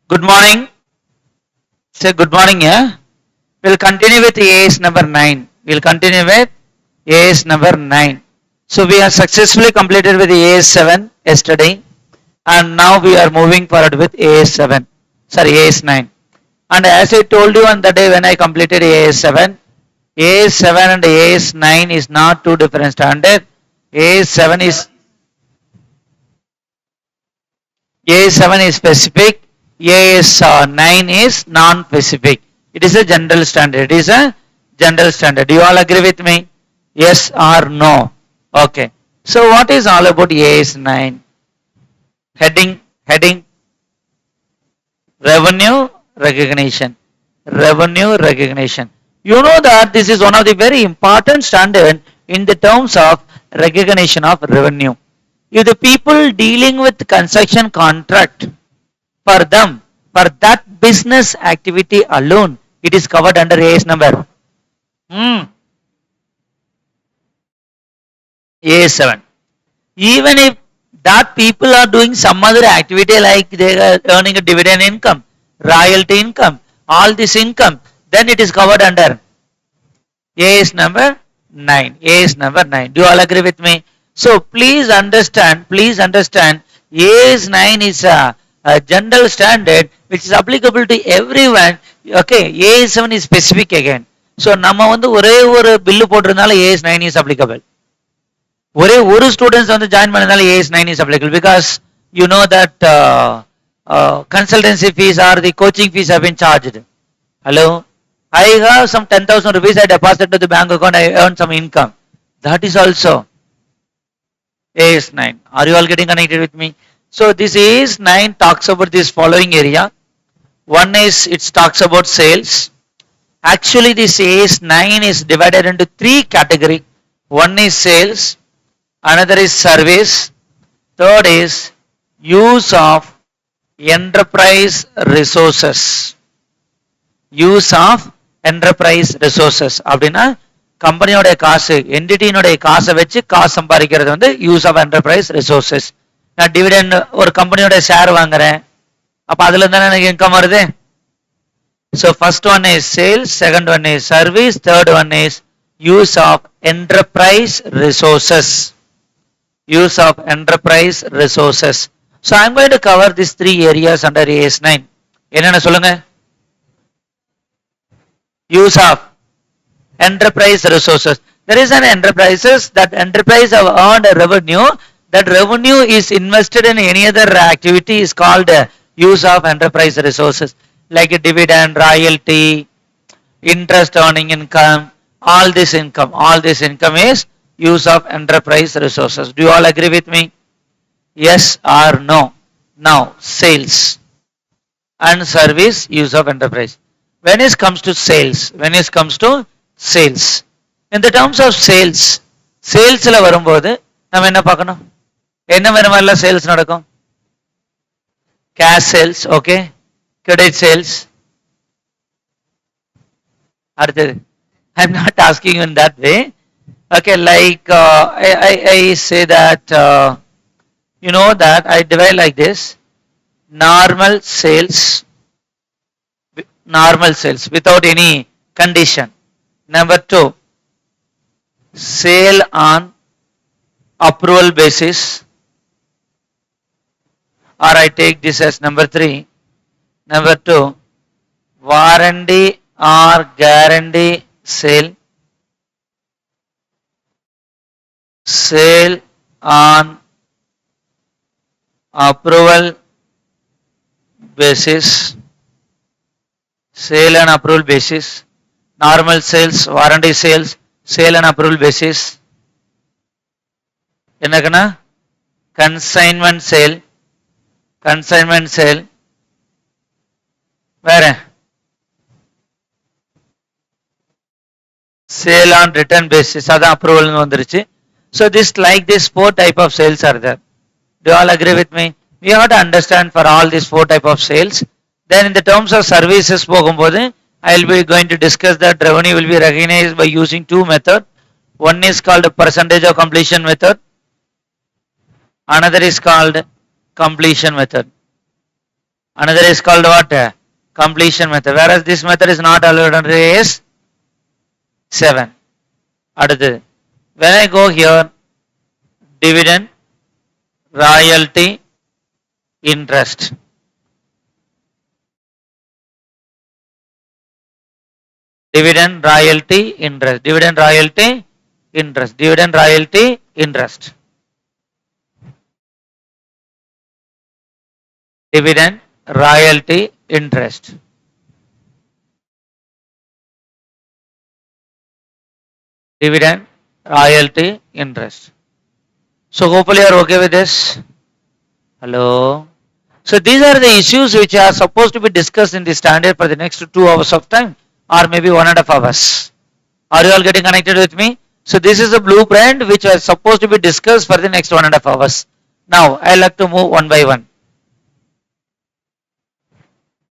Good morning. Say good morning, yeah. We'll continue with AS number 9. We'll continue with AS number 9. So we have successfully completed with AS 7 yesterday, and now we are moving forward with AS 7. Sorry, AS 9. And as I told you on the day when I completed AS 7, AS 7 and AS 9 is not two different standard. AS 7 is A7 is specific, AS9 is non-specific. It is a general standard. It is a general standard. Do you all agree with me? Yes or no? Okay. So what is all about AS9? Heading, revenue recognition. Revenue recognition. You know that this is one of the very important standard in the terms of recognition of revenue. If the people dealing with construction contract, for them, for that business activity alone, it is covered under AS number AS7. Even if that people are doing some other activity like they are earning a dividend income, royalty income, all this income, then it is covered under AS number 9. AS number 9. Do you all agree with me? So please understand, AS 9 is a general standard which is applicable to everyone. Okay, AS 7 is specific again. So நம்ம வந்து ஒரே ஒரு bill போட்டிருந்தால AS 9 is applicable. ஒரே ஒரு students வந்து join பண்ணதால AS 9 is applicable because you know that consultancy fees or the coaching fees have been charged. Hello? I have some 10,000 rupees I deposited to the bank account, I earned some income. That is also AS9. Are you all getting connected with me? So this AS9 talks about this following area. One is it talks about sales. Actually this AS9 is divided into three categories. One is sales, another is service, third is use of enterprise resources. Use of enterprise resources. அப்படின்னா கம்பெனியோட காசு என்டிட்டியினுடைய காசை வச்சு காசு சம்பாதிக்கிறது வந்து use of enterprise resources. நான் dividend ஒரு கம்பெனியோட ஷேர் வாங்குறேன், அப்ப அதுல இருந்தானே எனக்கு இன்கம் வருது. So first one is sales, second one is service, third one is use of enterprise resources. Use of enterprise resources. So I'm going to cover this three areas under AS9. என்னென்ன சொல்லுங்க? Use of enterprise resources. There is an enterprises that enterprise have earned a revenue. That revenue is invested in any other activity is called use of enterprise resources, like a dividend, royalty, interest earning income. All this income is use of enterprise resources. Do you all agree with me? Yes or no? Now sales and service use of enterprise. When it comes to sales, in the terms of sales, salesல வரும்போது நம்ம என்ன பார்க்கணும்? என்ன வேற மாதிரிலாம் sales நடக்கும்? Cash sales, okay, credit sales. அடுத்தது I'm not asking you in that way. Okay, like I say that you know that I divide like this: normal sales without any condition. Number 2, sale on approval basis, or I take this as number 3. Number 2, warranty or guarantee sale. Sale on approval basis. Sale and approval basis. Normal sales, warranty sales, sale and approval basis. என்னக்கண்ணா? consignment sale. வேற sale on return basis, அதான் approval வந்துருச்சு. So this like this 4 type of sales are there. Do you all agree with me? We have to understand for all these 4 type of sales. Then in the terms of services போகும்போது I will be going to discuss that revenue will be recognized by using 2 methods. One is called percentage of completion method. Another is called completion method. Another is called what? Completion method. Whereas this method is not allowed under AS 7. அடுத்து when I go here, dividend, royalty, interest. Dividend, royalty, interest. Dividend, royalty, interest. Dividend, royalty, interest. Dividend, royalty, interest. Dividend, royalty, interest. So hopefully you are okay with this. Hello. So these are the issues which are supposed to be discussed in the standard for the next 2 hours of time or maybe 1.5 hours. Are you all getting connected with me? So this is a blueprint which is supposed to be discussed for the next 1.5 hours. Now I like to move one by one.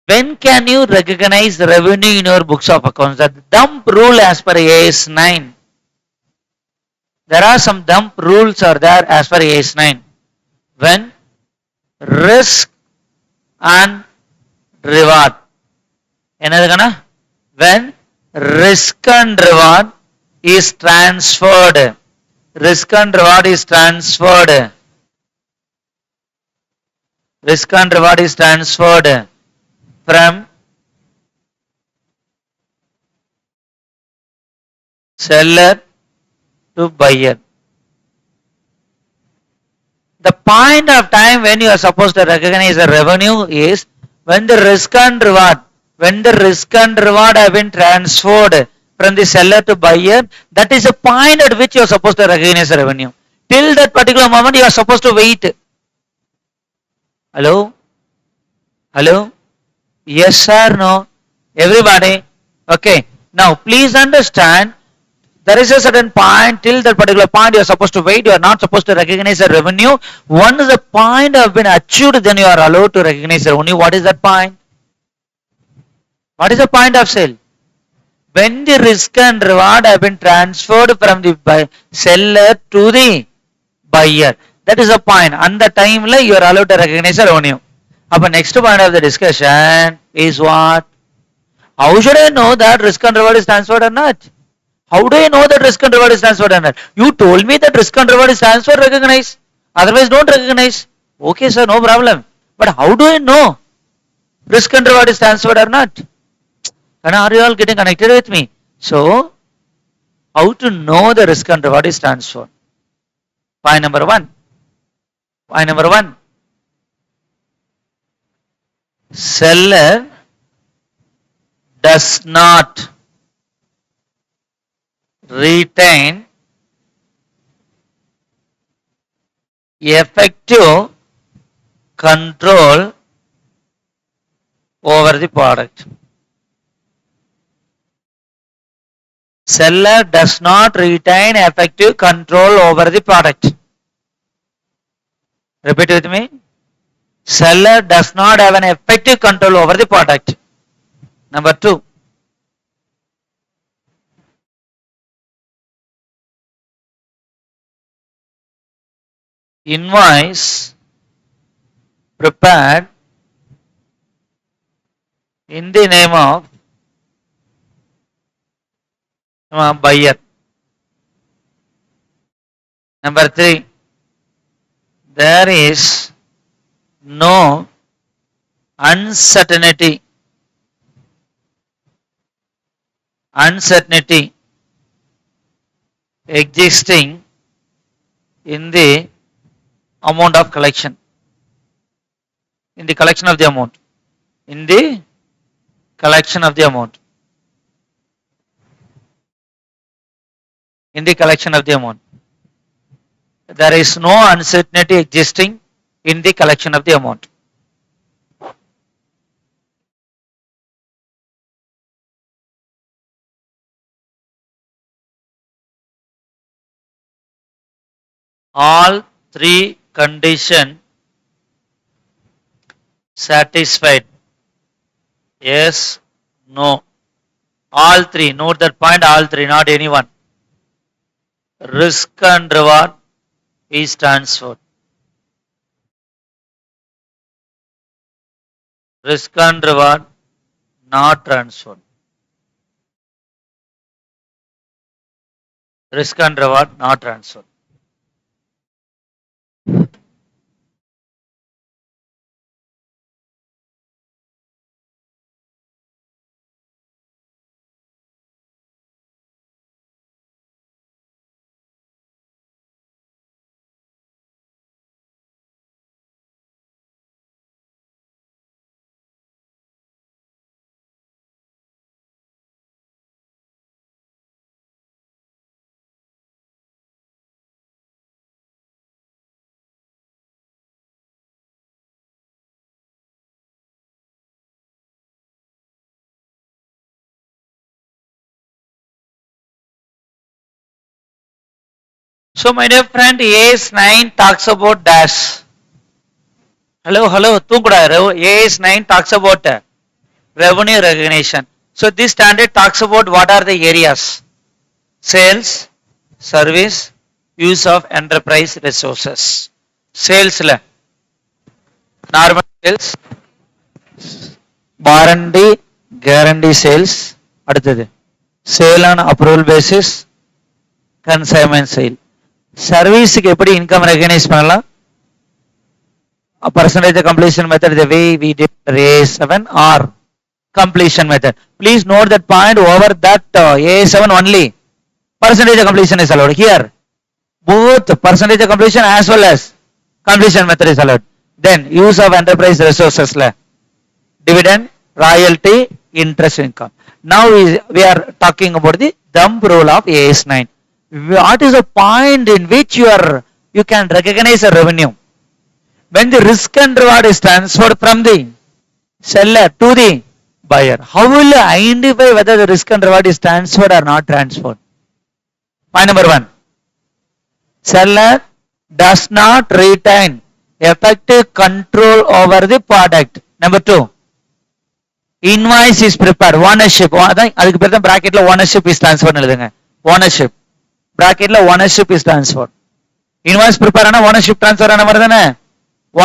When can you recognize the revenue in your books of accounts? The dump rule as per AS 9. There are some dump rules are there as per AS 9. When risk and reward. என்னதுக்கான? When risk and reward is transferred. Risk and reward is transferred. Risk and reward is transferred from seller to buyer. The point of time when you are supposed to recognize the revenue is when the risk and reward have been transferred from the seller to buyer. That is the point at which you are supposed to recognize the revenue. Till that particular moment you are supposed to wait. Hello? Hello? Yes or no? Everybody? Okay. Now please understand, there is a certain point, till that particular point you are supposed to wait, you are not supposed to recognize the revenue. Once the point have been achieved, then you are allowed to recognize the revenue. What is that point? What is the point of sale? When the risk and reward have been transferred from the seller to the buyer. That is the point. And the time you are allowed to recognize the revenue. But next point of the discussion is what? How should I know that risk and reward is transferred or not? How do I know that risk and reward is transferred or not? You told me that risk and reward is transferred, recognize. Otherwise don't recognize. Okay sir, no problem. But how do I know risk and reward is transferred or not? And are you all getting connected with me? So, how to know the risk and reward is transferred? Point number 1. Point number 1. Seller does not retain effective control over the product. Seller does not retain effective control over the product. Repeat with me. Seller does not have an effective control over the product. Number 2. Invoice prepared in the name of buyer. Number 3. There is no uncertainty existing in the amount of collection. In the collection of the amount. In the collection of the amount. In the collection of the amount. There is no uncertainty existing in the collection of the amount. All 3 conditions satisfied. Yes, no. All 3. Note that point, all 3, not anyone. Risk and reward is transferred. risk and reward not transferred. Risk and reward not transferred. So my dear friend, AS9 talks about dash. Hello, AS9 talks about revenue recognition. So this standard talks about what are the areas: sales, service, use of enterprise resources. Sales, normal sales, warranty, guarantee sales, அடுத்தது sale on approval basis, consignment sale. சர்வீஸுக்கு எப்படி income recognise பண்ணலாம்? Percentage of completion method, the way we did A7 or completion method. Please note that point over that A7 only. Percentage of completion is allowed. Here, both percentage of completion as well as completion method is allowed. Then use of enterprise resources, dividend, royalty, interest income. Now we are talking about the thumb rule of AS9. What is the point in which you can recognize a revenue? When the risk and reward is transferred from the seller to the buyer, how will you identify whether the risk and reward is transferred or not transferred? Point number 1. Seller does not retain effective control over the product. Number 2. Invoice is prepared. Ownership. அதுக்கு பேர் தான் bracketல ownership is transferred எழுதுங்க. Ownership. Bracketல ownership is transferred. Invoice prepare ஆனா ownership transfer ஆன மாதிரி தானே?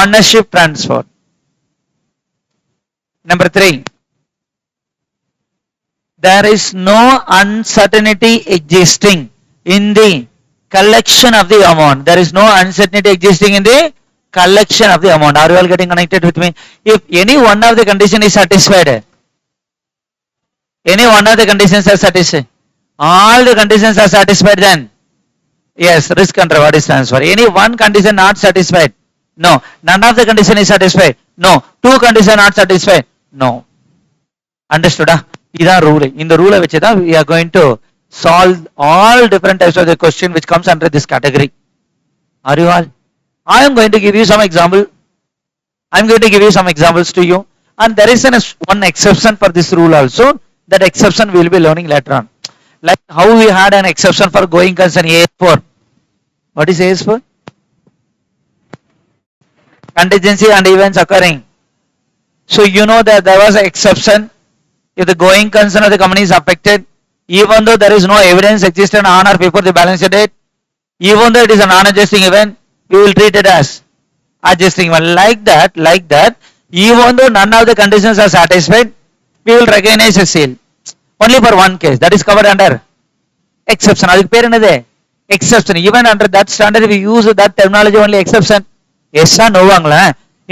Ownership transfer. Number 3. There is no uncertainty existing in the collection of the amount. There is no uncertainty existing in the collection of the amount. Are you all getting connected with me? If any one of the condition is satisfied, any one of the conditions are satisfied, all the conditions are satisfied, then yes, risk and reward is transferred. Any one condition not satisfied, no. None of the condition is satisfied, no. Two condition not satisfied, no. Understood? இதான் rule. இந்த ரூலை வச்சு தான் we are going to solve all different types of the question which comes under this category. Are you all? I am going to give you some example. I am going to give you some examples to you, and there is one exception for this rule also. That exception we will be learning later on. Like how we had an exception for going concern AS4. What is AS4? Contingency and events occurring. So you know that there was an exception if the going concern of the company is affected, even though there is no evidence existed on or before the balance sheet date, even though it is a non-adjusting event, we will treat it as adjusting event. Like that, even though none of the conditions are satisfied, we will recognize a sale. Only for one case. That is covered under exception. அதுக்கு பேர் என்னது? Exception. Even under that standard we use that terminology only, exception. Yes or no வாங்களா?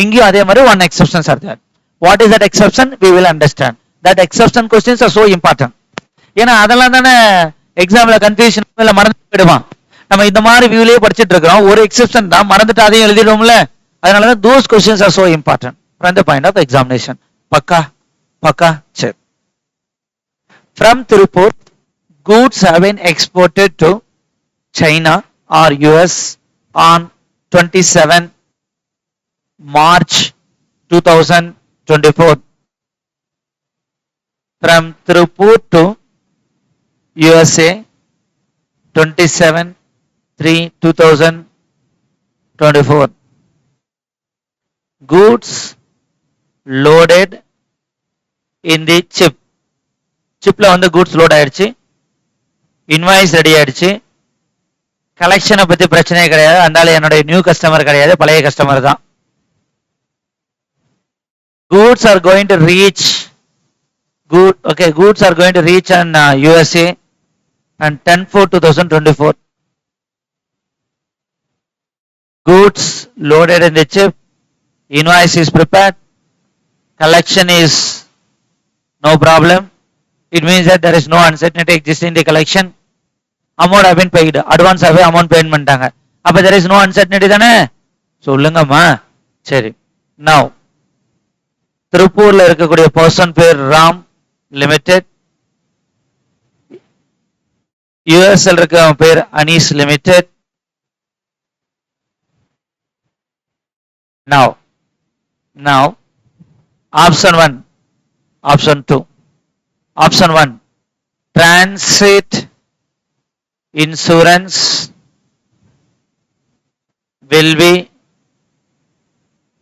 இங்கேயும் அதே மாதிரி one exceptions are there. What is that exception? We will understand. That exception questions are so important. ஏன்னா அதெல்லாம் தானே எக்ஸாம்ல confusion இல்ல மறந்து போயிடுவான். நம்ம இந்த மாதிரி வியூலயே படிச்சிட்டு இருக்கோம். ஒரு எக்ஸெப்ஷன் தான், மறந்துட்டு அதையும் எழுதிடுவோம்ல. அதனால தான் those questions are so important from the point of examination. பக்கா சரி. From Tirupur, goods have been exported to China or US on 27 March 2024. From Tirupur to USA 27/3/2024. Goods loaded in the chip. சிப்ல வந்து goods load ஆயிடுச்சு, invoice ready ஆயிடுச்சு, கலெக்ஷனை பத்தி பிரச்சனையே கிடையாது. அதனால என்னுடைய நியூ கஸ்டமர் கிடையாது, பழைய கஸ்டமர் தான். goods are going to reach goods are going to reach in USA and 10/4/2024. Goods loaded in the chip, invoice is prepared, collection is no problem. It means that there is no uncertainty existing in the collection. Amount have been paid, advance ஆகவே amount pay பண்ணிட்டாங்க. அப்ப there is no uncertainty தானே? சொல்லுங்கம்மா. சரி. Now திருப்பூர்ல இருக்கக்கூடிய person பேர் Ram limited. யூஎஸ்ல இருக்கவன் பேர் Anees limited. Now option 1, option 2. Option 1, transit insurance will be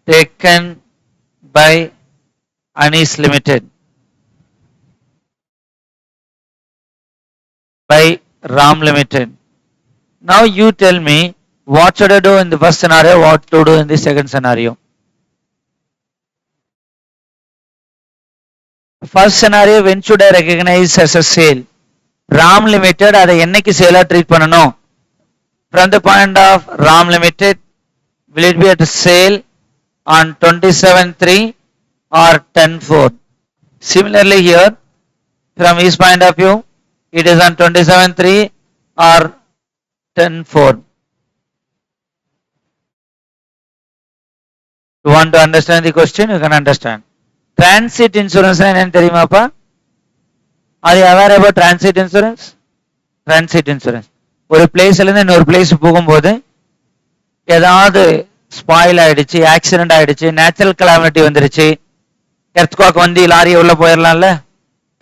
taken by Anis Limited, by Ram Limited. Now you tell me what should I do in the first scenario, what to do in the second scenario. First scenario, when should I recognize as a sale? Ram Limited அதை என்னைக்கு சேலா treat பண்ணணும்? From the point of Ram Limited, will it be at sale on 27/3 or 10/4? Similarly here, from his point of view, it is on 27/3 or 10/4. You want to understand the question? You can understand. Transit insurance என்னன்னு தெரியுமாப்பா? Are you aware about transit insurance? Transit insurance. ஒரு பிளேஸ்ல இருந்து இன்னொரு place போகும்போது ஏதாவது spoil ஆயிடுச்சு, accident ஆயிடுச்சு, natural Calamity வந்துருச்சு, எர்த்குவாக் வந்து லாரி உள்ள போயிடலாம்ல,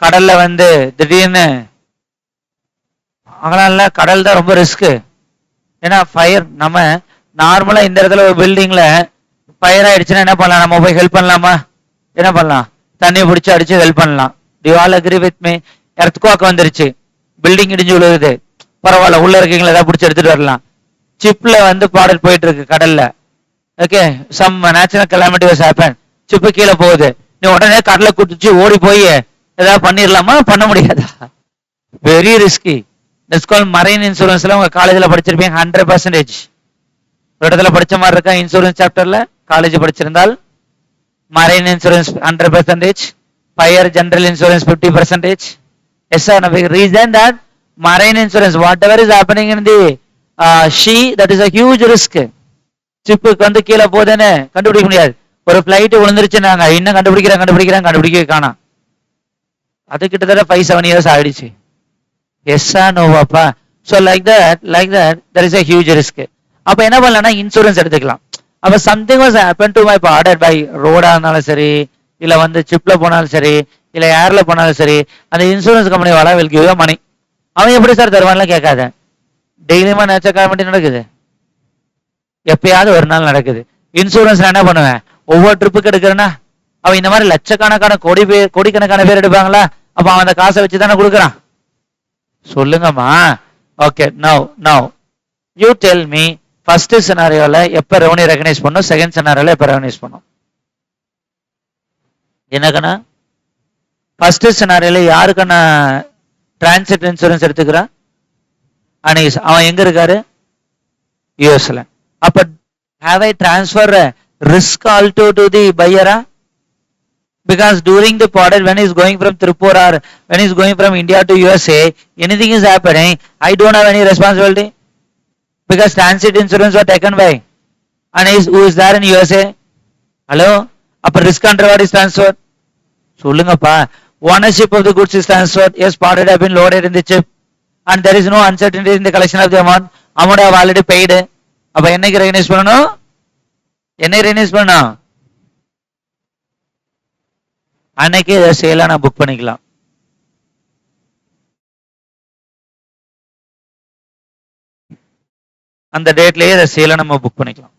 கடல்ல வந்து திடீர்னு அதனால கடல் தான் ரொம்ப ரிஸ்க். ஏன்னா ஃபயர், நம்ம நார்மலா இந்த இடத்துல ஒரு பில்டிங்ல ஃபயர் ஆயிடுச்சுன்னா என்ன பண்ணலாம்? நம்ம போய் ஹெல்ப் பண்ணலாமா? என்ன பண்ணலாம்? தண்ணி பிடிச்சி அடிச்சு ஹெல்ப் பண்ணலாம். To you all agree with me? Earthquake வந்துருச்சு, பில்டிங் இடிஞ்சு விழுகுது, பரவாயில்ல உள்ள இருக்கீங்களா ஏதாவது பிடிச்சி எடுத்துட்டு வரலாம். சிப்ல வந்து பாடல் போயிட்டு இருக்கு கடல்ல, okay, some natural calamity was happen, ship கீழே போகுது, நீ உடனே கடலை குடிச்சு ஓடி போய் ஏதாவது பண்ணிடலாமா? பண்ண முடியாதா? Very risky. That's called marine இன்சூரன்ஸ்ல உங்க காலேஜ்ல படிச்சிருப்பீங்க 100%. ஒரு இடத்துல படிச்ச மாதிரி இருக்கா இன்சூரன்ஸ் சாப்டர்ல? காலேஜ் படிச்சிருந்தால் marine insurance 100%, fire general insurance 50%. Yes sir, no reason that marine insurance, whatever is happening in the sea, that is a huge risk. சிப்புக்கு வந்து கீழே போதேன்னு கண்டுபிடிக்க முடியாது. ஒரு பிளைட் விழுந்துருச்சு, நாங்க இன்னும் கண்டுபிடிக்க காணோம். அது கிட்டத்தட்ட 5-7 இயர்ஸ் ஆயிடுச்சு. எஸ்ஸா நோவாப்பா? So like that there is a huge risk. அப்ப என்ன பண்ணலாம்னா இன்சூரன்ஸ் எடுத்துக்கலாம். அப்ப something was happen to my border by ரோடா இருந்தாலும் சரி, இல்ல வந்து சிப்ல போனாலும் சரி, இல்ல ஏர்ல போனாலும் சரி, அந்த இன்சூரன்ஸ் கம்பெனி வாழ வில் கிவ் யூ மணி. அவன் எப்படி சார் தருவான்லாம் கேட்காத. டெய்லியுமா நேச்சர் காமெடி நடக்குது? எப்பயாவது ஒரு நாள் நடக்குது. இன்சூரன்ஸ் என்ன பண்ணுவேன்? ஒவ்வொரு ட்ரிப்புக்கு எடுக்கிறேன்னா அவன் இந்த மாதிரி லட்சக்கணக்கான கோடிக்கணக்கான பேர் எடுப்பாங்களா? அப்ப அவன் அந்த காசை வச்சு தானே கொடுக்குறான். சொல்லுங்கம்மா. Okay, now you tell me, first சினாரியோல எப்ப ரெவன்யூ ரெகனைஸ் பண்ணும், செகண்ட் சினாரியோல எப்ப ரெகனைஸ் பண்ணும்? என்னக்கண்ணா? ஃபர்ஸ்ட் சினாரியோல யாருக்கண்ணா டிரான்சிட் இன்சூரன்ஸ் எடுத்துக்கிறான்? அனீஸ். அவன் எங்க இருக்காரு? யூஎஸ்ல. அப்ப have I transfer risk also to the buyer? Because during the product, when he's going from Tripura or when he's going from India to USA, anything is happening, I don't have any responsibility because transit insurance was taken by Anis, who is there in USA. Hello? Upper risk and reward is transferred. Sollungappa. Ownership of the goods is transferred. Yes, part have been loaded in the chip and there is no uncertainty in the collection of the amount. Amount have already paid. அப்ப என்னைக்கு recognise பண்ணணும்? என்னைக்கு recognise பண்ணணும்? அன்னைக்கு சேலா நான் book பண்ணிக்கலாம். அந்த டேட்லயே சேலை நம்ம புக் பண்ணிக்கலாம்.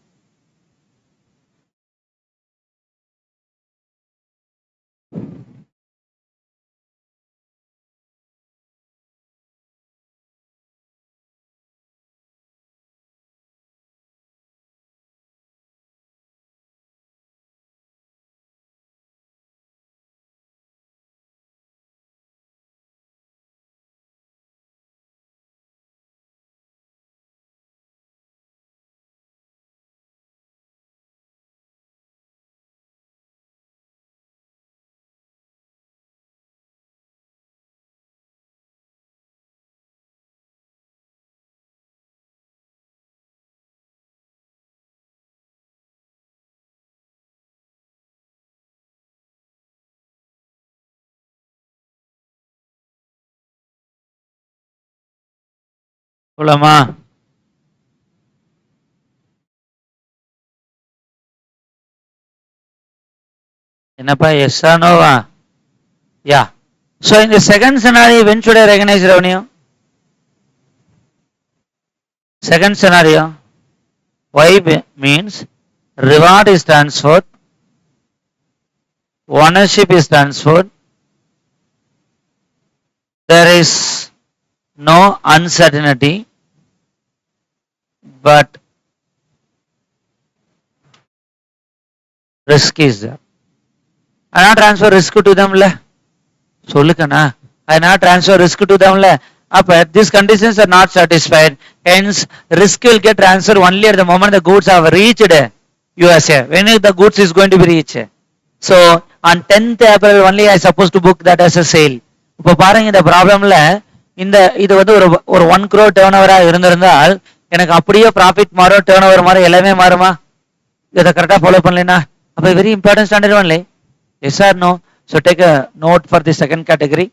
போலாமா? என்னப்பா எஸ்ஸா நோவா? யா. So in the second scenario, when should I recognize revenue? Second scenario, Y means reward is transferred, ownership is transferred, there is no uncertainty, but risk is there. I not transfer risk to them le. சொல்லுக்கண்ணா, I not transfer risk to them le. Up these conditions are not satisfied. Hence, risk will get transferred only at the moment the goods have reached USA. When the goods is going to be reached? So on 10th April only I supposed to book that as a sale. இப்போ பாருங்க இந்த ப்ராப்ளம்ல இந்த இது வந்து ஒரு 1 crore turn ஓவரா இருந்திருந்தால் எனக்கு அப்படியே ப்ராஃபிட் மாறும், டேர்ன் ஓவர் மாறும், எல்லாமே மாறுமா? இதை கரெக்டாக ஃபாலோ பண்ணலைன்னா அப்போ very important standard only. Yes or no? So take a note for the second category.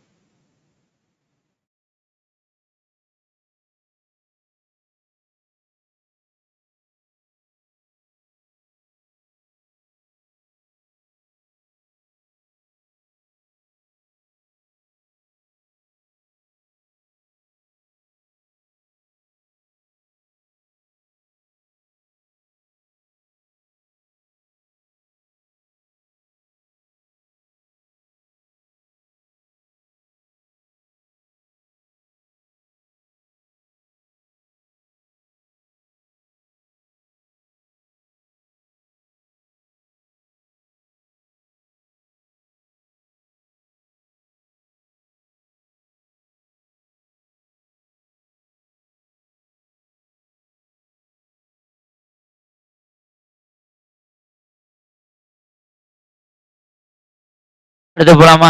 எடுத்து போலாமா?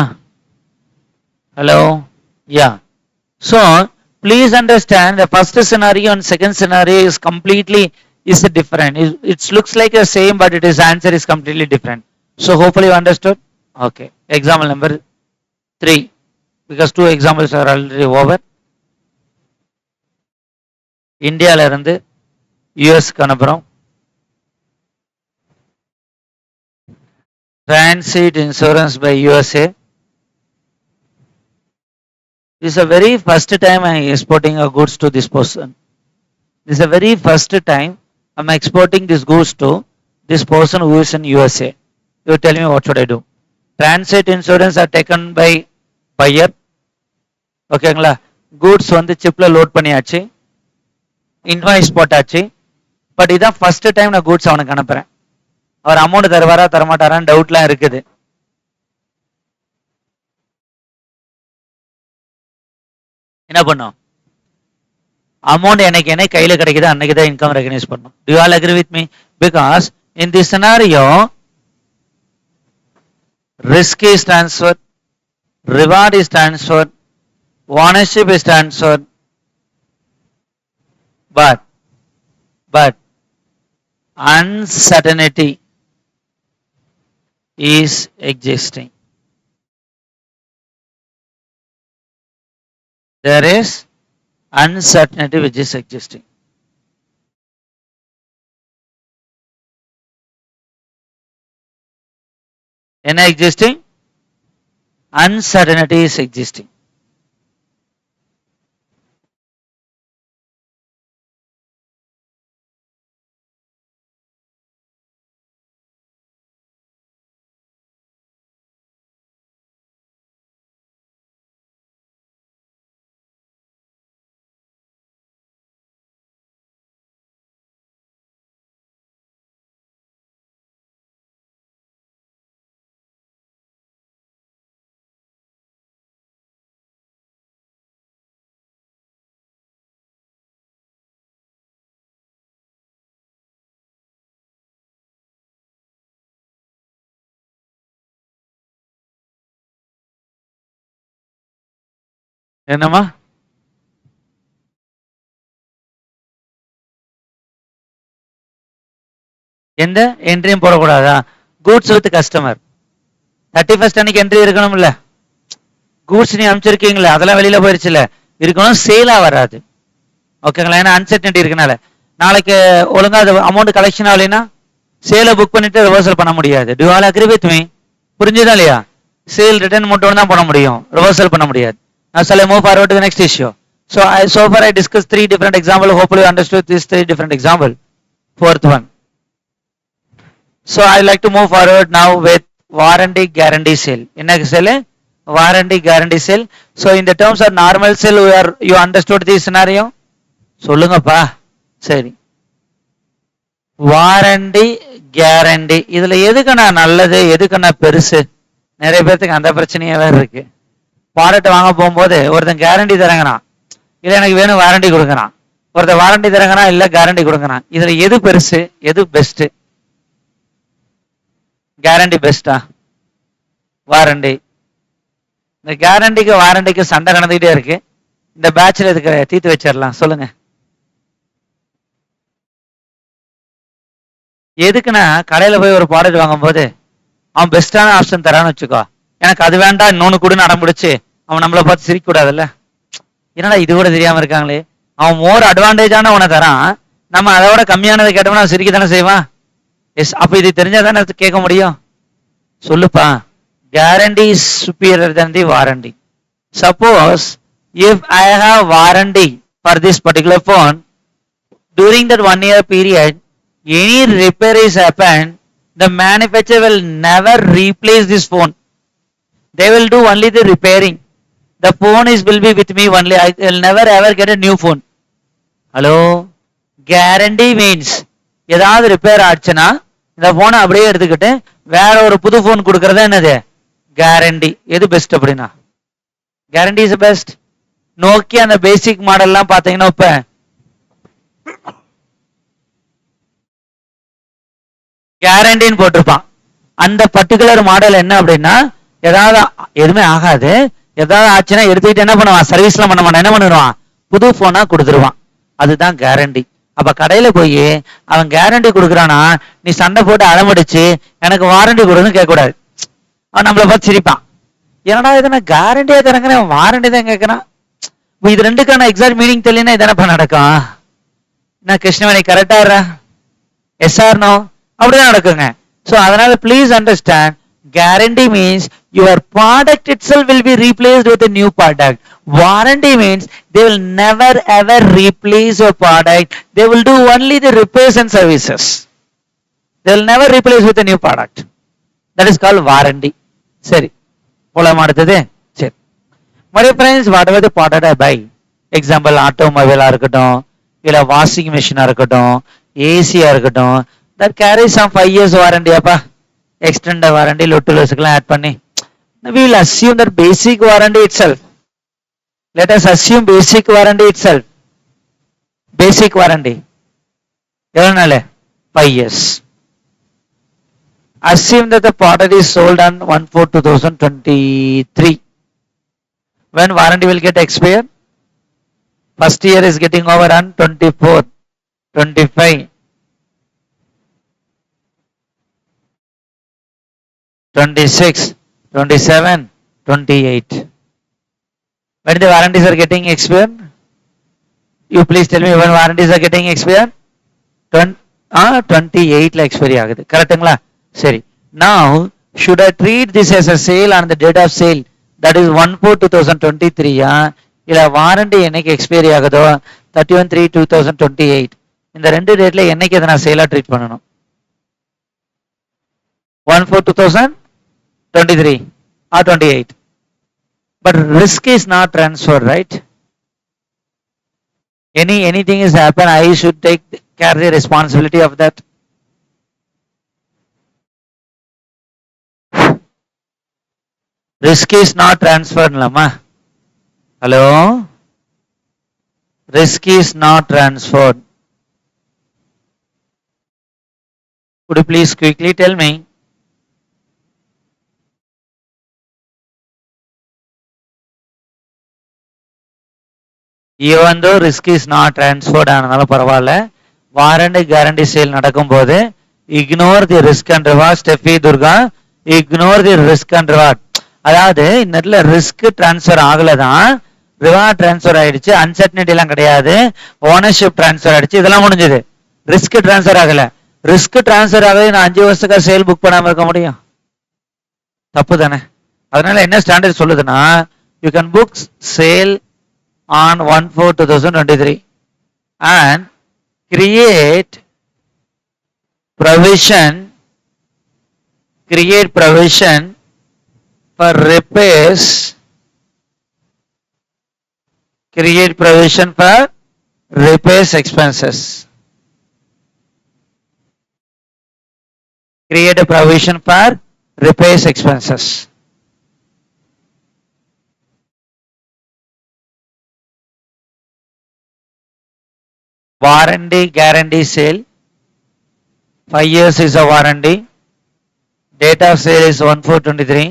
Hello, ya. So please understand the first scenario and second scenario is completely different. It looks like the same, but its answer is completely different. So hopefully you understood. Okay. Example number 3, because 2 examples are already over. இந்தியால இருந்து யுஎஸ்க்கு அனுப்புறோம். Transit insurance by USA. This is the very first time I am exporting a goods to this person. This is the very first time I am exporting this goods to this person who is in USA. You tell me what should I do? Transit insurance are taken by buyer. ஓகேங்களா? Goods வந்து சிப்ல load பண்ணியாச்சு, invoice போட்டாச்சு. But இதான் first time நான் goods அவனுக்கு அனுப்புறேன். அவர் amount தருவாரா தரமாட்டாரான்னு டவுட்லாம் இருக்குது. என்ன பண்ணும்? அமௌண்ட் எனக்கு என்ன கையில கிடைக்குது அன்னைக்கு தான் இன்கம் ரெகனைஸ் பண்ணும். To you all agree with me? Because in this scenario risk is transferred, reward is transferred, ownership is transferred, but uncertainty is existing. There is uncertainty which is existing. என்ன existing? Uncertainty is existing. என்னமா? எந்த என்ட்ரியும் போடக்கூடாதா? Goods with customer 31st அன்னைக்கு entry இருக்கணும்ல. Goods நீ அனுப்பிச்சிருக்கீங்களா, அதெல்லாம் வெளியில போயிருச்சுல, இருக்கணும், சேலா வராது. ஓகேங்களா? ஏன்னா அன்சர்டனிட்டி இருக்கனால நாளைக்கு ஒழுங்கா அது அமௌண்ட் கலெக்ஷன் ஆகலைன்னா சேலை புக் பண்ணிட்டு ரிவர்சல் பண்ண முடியாது. To all agree with me? புரிஞ்சுதா இல்லையா? சேல் ரிட்டர்ன் மட்டும் தான் பண்ண முடியும், ரிவர்சல் பண்ண முடியாது. Now shall I move forward to the next issue? So far I discussed 3 different examples. Hopefully you understood these 3 different examples. Fourth one. So I like to move forward now with warranty guarantee sale. என்ன sale? Warranty guarantee sale. So in the terms of normal sale, you understood this scenario? சொல்லுங்கப்பா. சரி. Warranty guarantee இதுல எதுக்குண்ணா நல்லது, எதுக்குண்ணா பெருசு? நிறைய பேர்த்துக்கு அந்த பிரச்சனையே வேற இருக்கு. ப்ராடக்ட் வாங்க போகும்போது ஒருத்தன் கேரண்டி தரங்கண்ணா, இல்ல எனக்கு வேணும் வாரண்டி கொடுங்கண்ணா. ஒருத்தன் வாரண்டி தரங்கண்ணா, இல்ல கேரண்டி கொடுங்கண்ணா. இதுல எது பெருசு, எது பெஸ்ட்? கேரண்டி பெஸ்டா வாரண்டி? இந்த கேரண்டிக்கு வாரண்டிக்கு சண்டை நடந்துகிட்டே இருக்கு. இந்த பேட்ச்ல இருக்கிற தீர்த்து வச்சிடலாம். சொல்லுங்க. எதுக்குன்னா கடையில போய் ஒரு ப்ராடக்ட் வாங்கும் போது அவன் பெஸ்டான ஆப்ஷன் தரான்னு வச்சுக்கோ, எனக்கு அது வேண்டாம் இன்னொன்னு கூட நடம் பிடிச்சு அவன் நம்மளை பார்த்து சிரிக்க கூடாதுல்ல. என்னடா இது கூட தெரியாம இருக்காங்களே, அவன் மோர் அட்வான்டேஜான உன தரான், நம்ம அதோட கம்மியானதை கேட்டோம்னா சிரிக்க தானே செய்வான். எஸ், அப்ப இது தெரிஞ்சாதானே கேட்க முடியும். சொல்லுப்பா. Guarantee is superior than the warranty. Suppose if I have warranty for this particular phone, during that 1 year period any repair is happened, the manufacturer will never replace this phone. They will do only the repairing. The phone will be with me only. I will never ever get a new phone. Hello? Guarantee means ஏதாவது repair ஆச்சுன்னா இந்த போனை அப்படியே எடுத்துக்கிட்டு வேற ஒரு புது phone கொடுக்கறதா என்னது? கேரண்டி. எது பெஸ்ட் அப்படின்னா? Guarantee is best. நோக்கியா அந்த பேசிக் மாடல்லாம் பாத்தீங்கன்னா இப்ப கேரண்டின்னு போட்டிருப்பான். அந்த பர்டிகுலர் மாடல் என்ன அப்படின்னா ஏதாவது எதுவுமே ஆகாது, ஏதாவது ஆச்சுன்னா எடுத்துக்கிட்டு என்ன பண்ணுவான், சர்வீஸ்லாம் பண்ண மாட்டான், என்ன பண்ணிடுவான், புது போனா கொடுத்துருவான். அதுதான் கேரண்டி. அப்ப கடையில போய் அவன் கேரண்டி கொடுக்குறானா நீ சண்டை போட்டு அடம்பிடிச்சு எனக்கு வாரண்டி கொடுன்னு கேட்க கூடாது. அவன் நம்மளை பார்த்து சிரிப்பான். ஏன்னா இதனா கேரண்டியா தரங்க வாரண்டி தான் கேட்கறான். இது ரெண்டுக்கான எக்ஸாக்ட் மீனிங் தெரியலன்னா இதென்னப்பா நடக்கும்? நான் கிருஷ்ணவேணி கரெக்டா எஸ் ஆர் நோ? அப்படிதான் நடக்குங்க. சோ அதனால please understand, guarantee means your product itself will be replaced with a new product. Warranty means they will never ever replace your product. They will do only the repairs and services. They will never replace with a new product. That is called warranty. சரி, போலாம் அடுத்தது. சரி, my friends, whatever the product I buy, example automobile ஆ இருக்கட்டும், இல்ல washing மிஷினா இருக்கட்டும், Asia இருக்கட்டும், that carries some 5 years warranty அப்பா. Extended warranty லொட்டுலஸ்க்குலாம் add பண்ணி we will assume that basic warranty itself. Let us assume basic warranty itself. Basic warranty எவ்வளவு நாள்? 5 years. Assume that the product is sold on 1/4/2023. When warranty will get expired? First year is getting over on 24, 25, 26, 27, 28. When the warranties are getting expired? You please tell me when warranties are getting expired? 28 expiry ஆகுது. கரெக்ட்டுங்களா? சரி. Now should I treat this as a sale on the date of sale, that is 1/4/2023 இல்ல warranty என்னைக்கு expiry ஆகுதோ 31/3/2028 இந்த ரெண்டு டேட்ல என்னைக்கு அதை நான் சேலா ட்ரீட் பண்ணணும்? 1/4/2023 or 28. But risk is not transferred, right? Anything is happen, I should carry the responsibility of that. Risk is not transferred, lama. Hello? Risk is not transferred. Could you please quickly tell me? Even though risk is not transferred ஆனாலும் பரவாயில்ல, warranty guarantee sale நடக்கும் போது ignore the risk and reward. Steffi Durga, ignore the risk and reward. அதாவது இந்த இடத்துல risk transfer ஆகலதான், reward transfer ஆயிடுச்சு, uncertainty எல்லாம் கிடையாது, ஓனர்ஷிப் ட்ரான்ஸ்ஃபர் ஆயிடுச்சு, இதெல்லாம் முடிஞ்சது. ரிஸ்க் ட்ரான்ஸ்ஃபர் ஆகல. ரிஸ்க் ட்ரான்ஸ்ஃபர் ஆகவே நான் 5 வருஷத்துக்கு சேல் புக் பண்ணாம இருக்க முடியும்? தப்பு தானே. அதனால என்ன ஸ்டாண்டர்ட் சொல்லுதுன்னா, you can book sale on 1/4/2023 and create provision for repairs, expenses. Create a provision for repairs expenses. Warranty guarantee sale, 5 years is a warranty. Date of sale is 1/4/23.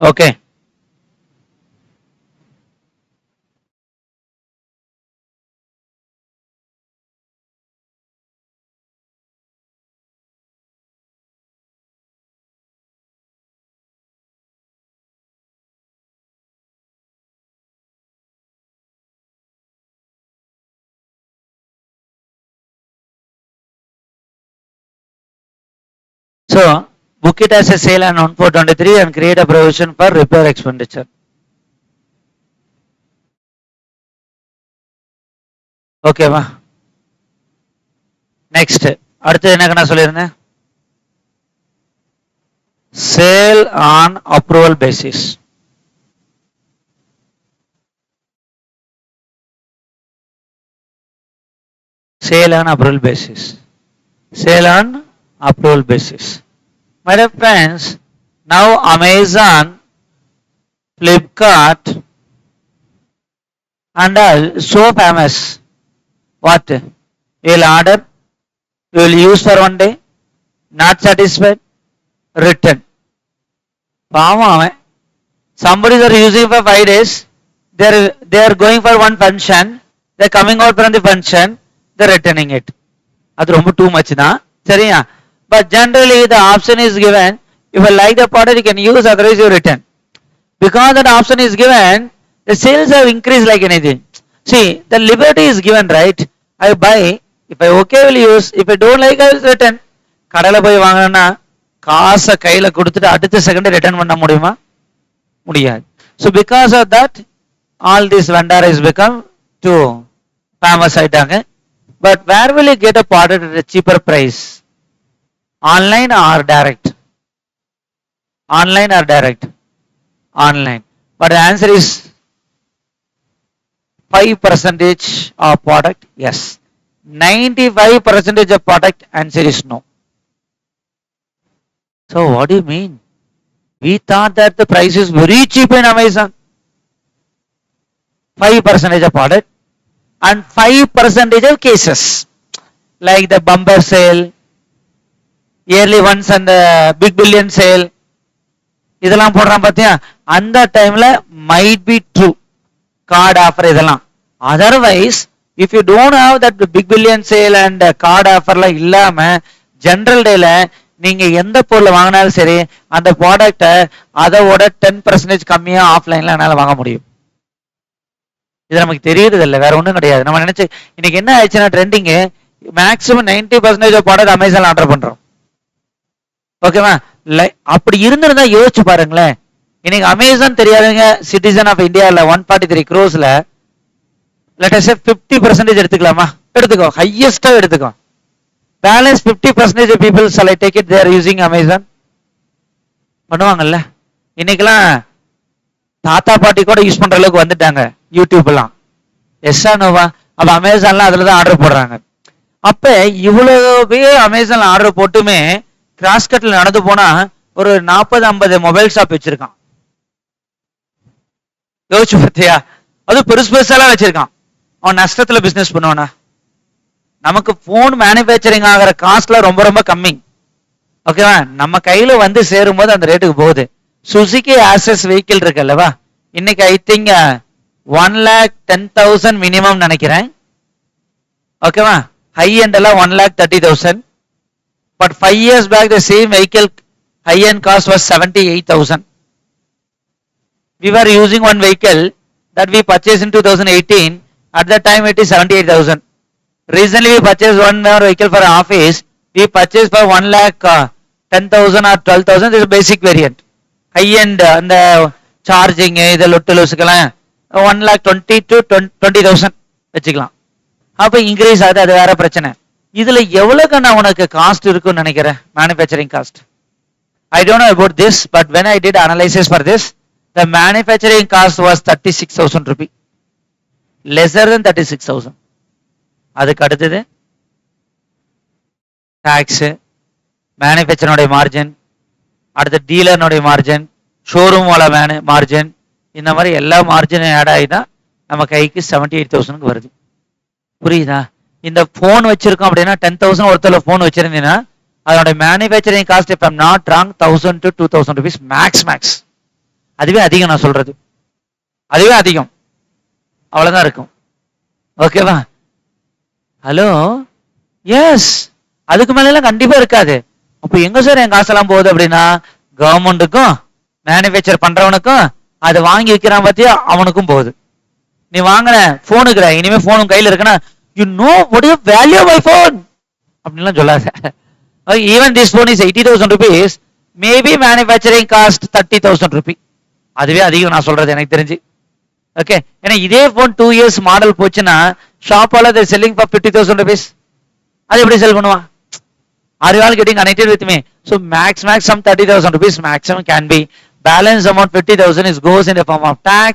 Okay. So book it as a sale on 1/4/23 and create a provision for repair expenditure. ஓகேவா? Next அடுத்து என்ன நான் சொல்லியிருந்தேன்? Sale on approval basis. Sale on approval basis. Sale on approval basis. My dear friends, now Amazon, Flipkart and all so famous. What? You will order, you will use for 1 day, not satisfied, return. Somebody are using for 5 days, they are going for one function, they are coming out from the function, they are returning it. That's too much da. But generally the option is given, if you like the product you can use, otherwise you return. Because that option is given, the sales have increased like anything. See, the liberty is given, right? I buy, if I okay will use, if I don't like I will return. கடலை போய் வாங்கினா காசை கையில கொடுத்துட்டு அடுத்த second return பண்ண முடியுமா? முடியாது. So because of that all these vendor has become too famous ஆயிட்டாங்க. But where will you get a product at a cheaper price? Online or direct? Online or direct? Online. But the answer is 5% of product, yes. 95% of product, answer is no. So what do you mean? We thought that the price is very cheap in Amazon. 5% of product and 5% of cases. Like the bumper sale, yearly once and the big billion sale. இதெல்லாம் போடுறான் பாத்தியா, அந்த டைம்ல might be true. Card offer இதெல்லாம். Otherwise if you don't have that big billion sale and card ஆஃபர்லாம் இல்லாம general டேல நீங்க எந்த பொருளை வாங்கினாலும் சரி அந்த ப்ராடக்டை அதோட 10% கம்மியா ஆஃப்லைன்ல என்னால வாங்க முடியும். இது நமக்கு தெரியறது இல்லை, வேற ஒன்றும் கிடையாது. நம்ம நினைச்சு இன்னைக்கு என்ன ஆயிடுச்சுன்னா ட்ரெண்டிங் மேக்ஸிமம் 90% ப்ராடக்ட் அமேசான்ல ஆர்டர் பண்றோம். ஓகேவா? அப்படி இருந்திருந்தா யோசிச்சு பாருங்களேன். இன்னைக்கு அமேசான் தெரியாதவங்க சிட்டிசன் ஆஃப் இந்தியாவில் 143 crores let us say 50% எடுத்துக்கலாமா? எடுத்துக்கோ, ஹையஸ்டா எடுத்துக்கோ. Balance 50% people shall I take it they are using Amazon பண்ணுவாங்கல்ல. இன்னைக்கெல்லாம் தாத்தா பாட்டி கூட யூஸ் பண்ற அளவுக்கு வந்துட்டாங்க யூடியூப் எல்லாம். எஸ்ஸா நோவா? அப்ப அமேசான்ல அதுலதான் ஆர்டர் போடுறாங்க. அப்ப இவ்வளவு அமேசான்ல ஆர்டர் போட்டுமே கிராஸ்கட்ல நடந்து போனா ஒரு 40-50 மொபைல் ஷாப் வச்சிருக்கான். யோசிச்சு பார்த்தியா? அது பெருசு பெருசாலாம் வச்சிருக்கான். அவன் நஷ்டத்துல பிசினஸ் பண்ணுவானா? நமக்கு போன் மேனுபேக்சரிங் ஆகிற காஸ்ட்ல ரொம்ப ரொம்ப கம்மி. ஓகேவா? நம்ம கையில வந்து சேரும் போது அந்த ரேட்டுக்கு போகுது. சுசுகி ஆக்சஸ் வெஹிக்கிள் இருக்கு அல்லவா, இன்னைக்கு ஐ திங்க் 1,10,000 மினிமம் நினைக்கிறேன். ஓகேவா? ஹை எண்ட் எல்லாம் 1,30,000. But 5 years back the same vehicle high end cost was 78,000. We were using one vehicle that we purchased in 2018. At that time it is 78,000. Recently we purchased one more vehicle for office. We purchased for 1,10,000 or 12,000. This is basic variant. High end and the charging இத லொட்டு லொசுக்கெல்லாம் 1,20,000 to 20,000 வச்சுக்கலாம். அப்ப increase ஆகுது, அது வேற பிரச்சனை. இதுல எவ்வளவுக்கு நான் உனக்கு காஸ்ட் இருக்குன்னு நினைக்கிறேன் manufacturing cost? I don't know about this, but when I did analysis for this, the manufacturing cost was 36,000 rupee, lesser than 36,000. அதுக்கு அடுத்தது டாக்ஸ், மேனுஃபேக்சரோட மார்ஜின், அடுத்த டீலர்னுடைய மார்ஜின், ஷோரூம் வால மார்ஜின், இந்த மாதிரி எல்லா மார்ஜினும் ஆட் ஆகி தான் நம்ம கைக்கு 78,000 வருது. புரியுதா? இந்த போன் வச்சிருக்கோம் அப்படின்னா 10,000 ஒருத்தர் போன் வச்சிருந்தீங்கன்னா அதோட manufacturing cost if I'm not wrong 1,000 to 2,000 rupees max. அதுவே அதிகம், நான் சொல்றது அதுவே அதிகம், அவ்வளவுதான் இருக்கும். ஓகேவா? ஹலோ, எஸ், அதுக்கு மேல எல்லாம் கண்டிப்பா இருக்காது. அப்ப எங்க சார் என் காசெல்லாம் போகுது அப்படின்னா, கவர்மெண்ட்டுக்கும் மேனுஃபேக்சர் பண்றவனுக்கும் அது வாங்கி விற்கிறான் பார்த்தியா அவனுக்கும் போகுது. நீ வாங்கின போனுக்குற இனிமே போனும் கையில இருக்குன்னா you know what is the value of my phone அப்படின்லாம் சொல்லாத. even this phone is 80,000 rupees, maybe manufacturing cost 30,000 rupee. அதுவே அதிகம் நான் சொல்றது எனக்கு தெரிஞ்சு. ஓகே, ஏன்னா இதே போன் 2 years மாடல் போச்சுன்னா ஷாப்பால they selling for 50,000 rupees. அது எப்படி செல் பண்ணுவான்? Are you all getting connected with me? So max some 30,000 rupees maximum can be. Balance amount 50,000 is goes in the form of tax.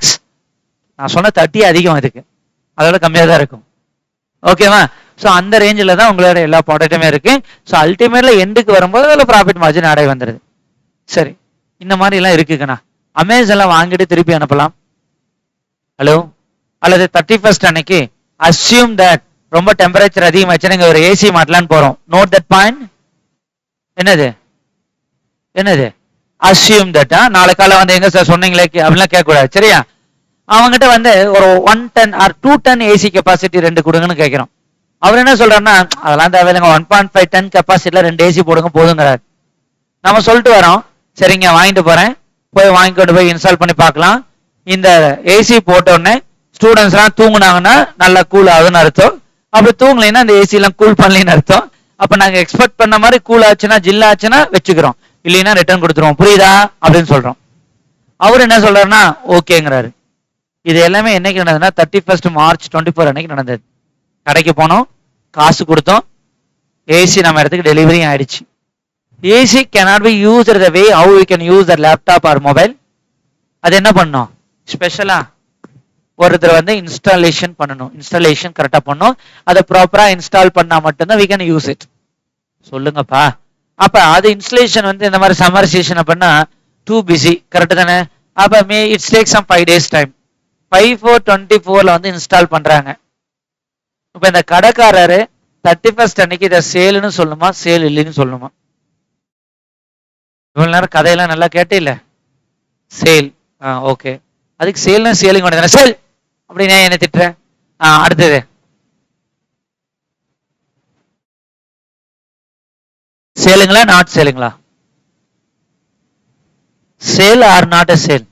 நான் சொன்ன 30 அதிகம், இதுக்கு அதோட கம்மியாக தான் இருக்கும். ஓகேவா? ஸோ அந்த ரேஞ்சில் தான் உங்களோட எல்லா ப்ராடக்ட்டுமே இருக்கு. ஸோ அல்டிமேட்ல எண்டுக்கு வரும்போது அதில் ப்ராஃபிட் மார்ஜின் ஆடை வந்துடுது. சரி, இந்த மாதிரி எல்லாம் இருக்குங்கண்ணா. அமேசான்ல வாங்கிட்டு திருப்பி அனுப்பலாம். ஹலோ, அல்லது 31st அன்னைக்கு அஸ்யூம் தட் ரொம்ப டெம்பரேச்சர் அதிகமாச்சு, நீங்க ஒரு ஏசி மாட்டலான்னு போறோம். Note that point. என்னது அஸ்யூம் தட். நாளை காலை வந்து எங்க சார் சொன்னீங்களே அப்படிலாம் கேட்கக்கூடாது, சரியா? அவங்ககிட்ட வந்து ஒரு 1 ton or 2 ton AC capacity 2 கொடுங்கன்னு கேட்கிறோம். அவர் என்ன சொல்றாருன்னா, அதெல்லாம் தேவையில்லைங்க, 1.5 ton கெப்பாசிட்டில 2 ஏசி போடுங்க போதுங்கிறாரு. நம்ம சொல்லிட்டு வரோம், சரிங்க வாங்கிட்டு போறேன், போய் வாங்கிட்டு போய் இன்ஸ்டால் பண்ணி பார்க்கலாம். இந்த ஏசி போட்ட உடனே ஸ்டூடெண்ட்ஸ் எல்லாம் தூங்குனாங்கன்னா நல்லா கூல் ஆகுதுன்னு அர்த்தம். அப்படி தூங்கலைன்னா அந்த ஏசி எல்லாம் கூல் பண்ணலன்னு அர்த்தம். அப்ப நாங்க எக்ஸ்பெக்ட் பண்ண மாதிரி கூல் ஆச்சுன்னா ஜில் ஆச்சுன்னா வச்சுக்கிறோம், இல்லைன்னா ரிட்டர்ன் கொடுத்துருவோம், புரியுதா அப்படின்னு சொல்றோம். அவர் என்ன சொல்றாருன்னா ஓகேங்கிறாரு. இது எல்லாமே என்னைக்கு நடந்ததுன்னா 31st March 24 அன்னைக்கு நடந்தது. கடைக்கு போனோம், காசு கொடுத்தோம், ஏசி நம்ம இடத்துக்கு டெலிவரி ஆயிடுச்சு. AC cannot be used the way how we can use the laptop or mobile. அது என்ன பண்ணோம், ஸ்பெஷலா ஒருத்தர் வந்து இன்ஸ்டாலேஷன் பண்ணணும், இன்ஸ்டாலேஷன் கரெக்டா பண்ணணும், அதை ப்ராப்பரா இன்ஸ்டால் பண்ணா மட்டும்தான் we can use it. சொல்லுங்கப்பா. அப்ப அது இன்ஸ்டலேஷன் வந்து இந்த மாதிரி சம்மர் சீசன் பண்ணா டூ பிஸி, கரெக்ட் தானே? அப்ப it's take some 5 days time. 5/4/24 வந்து இன்ஸ்டால் பண்றாங்க. இப்ப இந்த கடைக்காரரு 31st அன்னைக்கு இதை சேல்னு சொல்லுமா, சேல் இல்லைன்னு சொல்லுமா? இவ்வளவு நேரம் கதையெல்லாம் நல்லா கேட்டே இல்ல. சேல், ஓகே, அதுக்கு சேல்னா சேலிங் பண்ண சேல் அப்படின்னு என்ன திட்டுறேன். அடுத்தது சேலுங்களா நாட் சேலுங்களா? Sale or not a sale?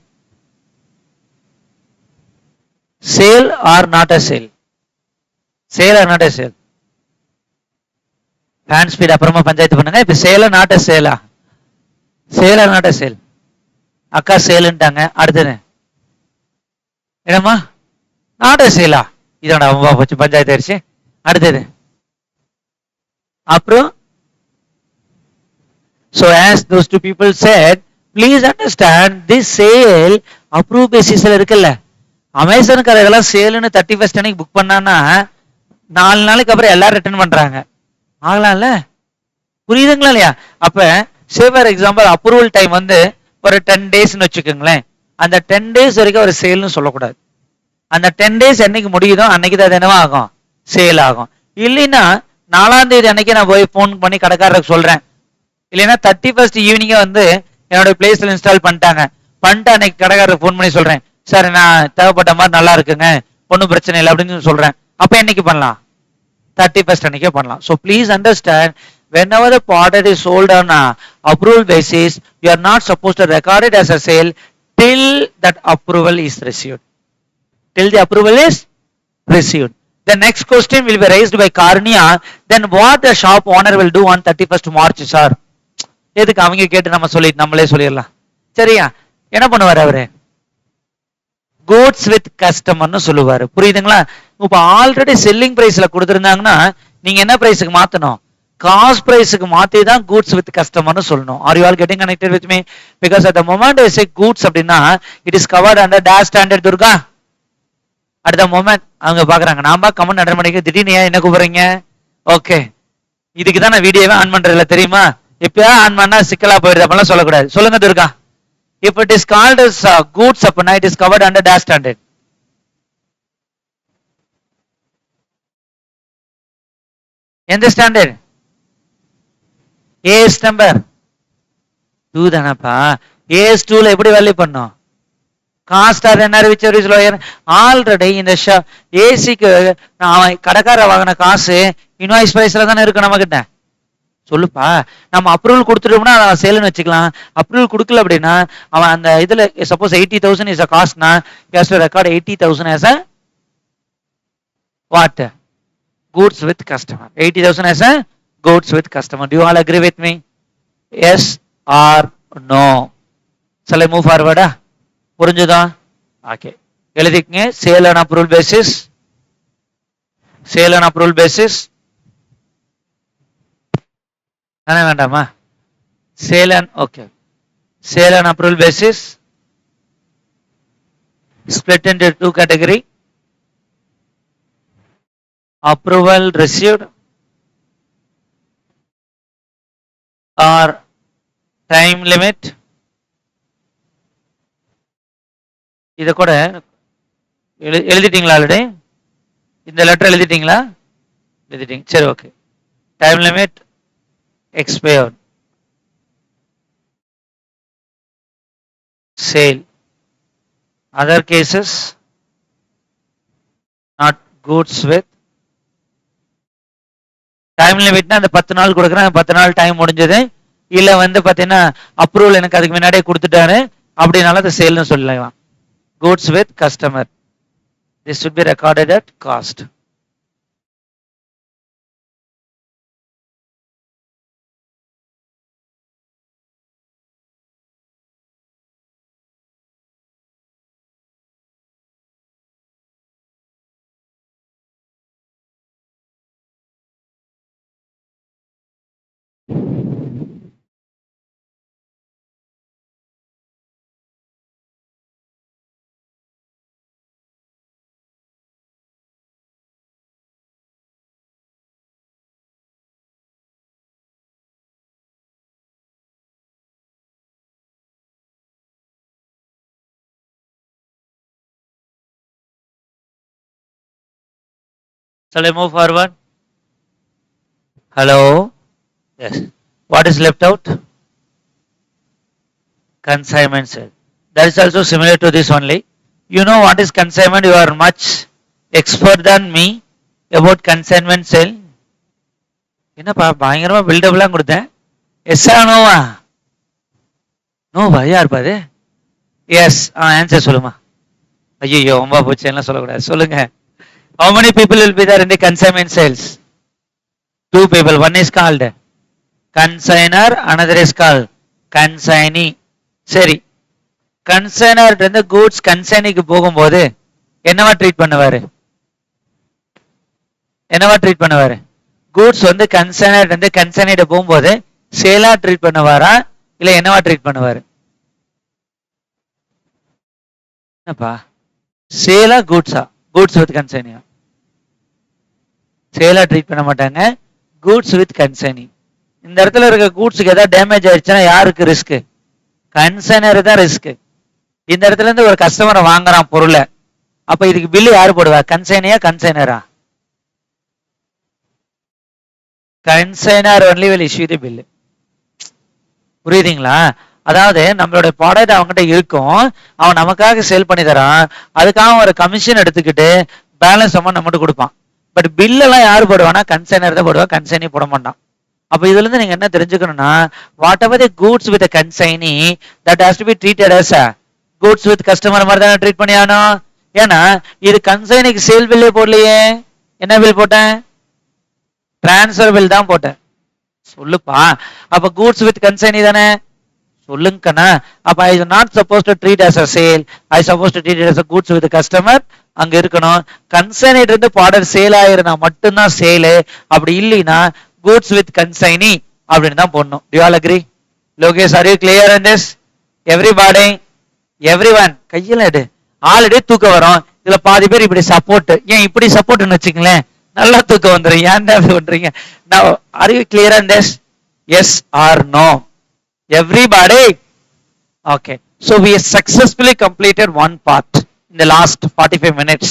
Sale or not a sale? Sale or not a sale? Fan speed அப்புறமா பஞ்சாயத்து பண்ணுங்க. இப்ப சேல நாட் அ சேலா? Sale or not a sale? அக்கா சேலுன்ட்டாங்க. அடுத்தது என்னம்மா, நாட் அ சேலா? இதோட அம்மா போச்சு, பஞ்சாயத்து ஆயிடுச்சு. அடுத்தது அப்புறம் so as those two people said, please understand this sale approve basis இருக்குல்ல, அமேசான் காரங்கெல்லாம் சேல்னு 31st அன்னைக்கு புக் பண்ணான்னா 4 நாளைக்கு அப்புறம் எல்லாரும் ரிட்டர்ன் பண்றாங்க. ஆகலாம்ல? புரியுதுங்களா இல்லையா? அப்ப சே ஃபார் எக்ஸாம்பிள் அப்ரூவல் டைம் வந்து ஒரு 10 டேஸ்ன்னு வச்சுக்கோங்களேன். அந்த 10 டேஸ் வரைக்கும் ஒரு சேல்னு சொல்லக்கூடாது. அந்த 10 டேஸ் என்னைக்கு முடியுதோ அன்னைக்கு தான் என்னவா ஆகும், சேல் ஆகும். இல்லைன்னா 4ஆம் தேதி அன்னைக்கு நான் போய் போன் பண்ணி கடைக்காரருக்கு சொல்றேன், இல்லைன்னா 31st ஈவினிங்கே வந்து என்னோட பிளேஸ்ல இன்ஸ்டால் பண்ணிட்டாங்க, பண்ணிட்டு அன்னைக்கு கடைக்காரருக்கு போன் பண்ணி சொல்றேன், சார் நான் தேவைப்பட்ட மாதிரி நல்லா இருக்குங்க, ஒன்றும் பிரச்சனை இல்லை அப்படின்னு சொல்றேன். அப்ப என்னைக்கு பண்ணலாம், 31st அன்னைக்கே பண்ணலாம். So please understand, whenever the product is sold on a approval basis, you are not supposed to record it as a sale till that approval is received. Till the approval is received. The next question will be raised by Karnia. Then what the shop owner will do on 31st March, sir? எதுக்கு அவங்க கேட்டு நம்ம சொல்லி நம்மளே சொல்லிடலாம். சரியா? என்ன பண்ணுவார் அவரு? கூட்ஸ் வித் கஸ்டமர்னு சொல்லுவாரு. புரியுதுங்களா? இப்ப ஆல்ரெடி செல்லிங் பிரைஸ்ல கொடுத்திருந்தாங்கன்னா நீங்க என்ன பிரைஸுக்கு மாத்தணும், காஸ்ட் பிரைஸுக்கு மாத்தி தான் கூட்ஸ் வித் கஸ்டமர்னு சொல்லணும். Are you all getting connected with me? Because at the moment I say goods அப்படின்னா it is covered under dash standard. Durga at the moment அவங்க பாக்குறாங்க, நாம கமெண்ட் அட்டன் பண்ணிக்க, திடீர்னு என்ன கூப்பிடுறீங்க? ஓகே, இதுக்கு தான் நான் வீடியோவே ஆன் பண்றதில்ல தெரியுமா? எப்பயா ஆன் பண்ணா சிக்கலா போயிடுது, அப்பெல்லாம் சொல்லக்கூடாது. சொல்லுங்க Durga. If it is called as goods apna, it is covered under dash standard. எந்த ஸ்டாண்டர்ட்? ஏஎஸ் நம்பர் 2 தானப்பா. ஏஎஸ் 2ல எப்படி வேல்யூ பண்ணோம்? காஸ்ட் ஆர் என்ன whichever is lower. ஆல்ரெடி இந்த ஏசிக்கு நான் கடைக்கார வாங்கின காசு இன்வாய்ஸ் பிரைஸ்ல தானே இருக்கு நம்ம கிட்ட. சொல்லுப்பா, நம்ம அப்ரூவல் கொடுத்துட்டோம்னா சேல்னு வச்சுக்கலாம். அப்ரூவல் கொடுக்கல அப்படின்னா அவன் அந்த இதுல சப்போஸ் 80,000 இஸ் அ காஸ்ட்னா he has to record 80,000 as a what? Goods with customer. 80,000 as a goods with customer. Do you all agree with me? Yes or no? Shall I move forward? புரிஞ்சுதா? Okay, எழுதிக்கங்க. Sale and approval basis, sale and approval basis தானே வேண்டாமா? Sale and okay, sale and approval basis split into 2 category. Approval received or time limit. இத கூட எழுதிட்டீங்களா? Already இந்த letter எழுதிட்டீங்களா? எழுதிட்டீங்க, சரி okay. Time limit expired. Sale. Other cases not goods with time limit. அந்த 10 நாள் கொடுக்குறேன், 10 நாள் டைம் முடிஞ்சது. இல்ல வந்து பாத்தீங்கன்னா அப்ரூவல் எனக்கு அதுக்கு முன்னாடியே கொடுத்துட்டாரு அப்படினால அது சேல்னு சொல்லலாம். goods with customer, this should be recorded at cost. Shall I move forward? Hello? Yes. What is left out? Consignment sale. That is also similar to this only. You know what is consignment? You are much expert than me about consignment sale. என்னப்பா பயங்கரமா பில்டப்லாம் கொடுத்தேன். எஸ்ஸா நோவா? நோவா யார் பாது? S. Answer சொல்லுமா. ஐயோ ரொம்ப போச்சு, எல்லாம் சொல்லக்கூடாது. சொல்லுங்க. How many people will be there in the consignment sales? 2 people. One is called consigner, another is called consignee. சரி, கன்சைனர் இருந்து கூட்ஸ் கன்சைனிக்கு போகும்போது என்னவா ட்ரீட் பண்ணுவாரு? என்னவா ட்ரீட் பண்ணுவாரு? கூட்ஸ் வந்து கன்சைனட் வந்து கன்சைனட் போகும்போது சேலா ட்ரீட் பண்ணுவாரா இல்ல என்னவா ட்ரீட் பண்ணுவாரு? என்னப்பா சேலா கூட்ஸா? கூட்ஸ் வித் கன்சைனியா? சேலா ட்ரீட் பண்ண மாட்டாங்க, கூட்ஸ் வித் கன்சைனி. இந்த இடத்துல இருக்க கூட்ஸுக்கு ஏதாவது டேமேஜ் ஆயிடுச்சுன்னா யாருக்கு ரிஸ்க்? கன்சைனர் தான் ரிஸ்க். இந்த இடத்துல இருந்து ஒரு கஸ்டமரை வாங்குறான் பொருளை, அப்ப இதுக்கு பில்லு யாரு போடுவா? கன்சைனியா கன்சைனரா? Consignor only will issue the bill. புரியுதுங்களா? அதாவது நம்மளுடைய ப்ராடக்ட் அவங்ககிட்ட இருக்கும், அவன் நமக்காக சேல் பண்ணி தரான், அதுக்காக ஒரு கமிஷன் எடுத்துக்கிட்டு பேலன்ஸ் அமௌண்ட் நம்மகிட்ட கொடுப்பான். பட் பில்லெல்லாம் யாரு போடுவானா? கன்சைனர் தான் போடுவான், கன்சைனி போட மாட்டான். அப்ப இதுல இருந்து நீங்க என்ன தெரிஞ்சுக்கணும்னா, whatever the goods with consignee that has to be treated as goods with customer மாதிரி தானே ட்ரீட் பண்ணியானோம். ஏன்னா இது கன்சைனிக்கு சேல் பில்லே போடலையே. என்ன பில் போட்டேன்? டிரான்ஸ்ஃபர் பில் தான் போட்டேன். சொல்லுப்பா, அப்ப கூட்ஸ் வித் கன்சைனி தானே? சொல்லுங்கண்ணா. அப்ப I is not suppose to treat as a sale, I suppose to treat as a goods with customer. அங்க இருக்கணும். கன்சைனிட் இருந்து ப்ராடக்ட் சேல் ஆயிருந்தா மட்டும்தான் சேலு, அப்படி இல்லைன்னா கூட்ஸ் வித் கன்சைனி அப்படின்னு தான் போடணும். To you all agri? Lokesh, R you clear on this? Everybody, everyone கையில எடு. ஆல்ரெடி தூக்கம் வரும், இதுல பாதி பேர் இப்படி சப்போர்ட். ஏன் இப்படி சப்போர்ட்னு வச்சுங்களேன், நல்லா தூக்கம் வந்துடும். ஏன்டா அப்படி பண்றீங்க? Now, are you clear on this? Yes or no? Everybody? Okay. So we successfully completed one part in the last 45 minutes.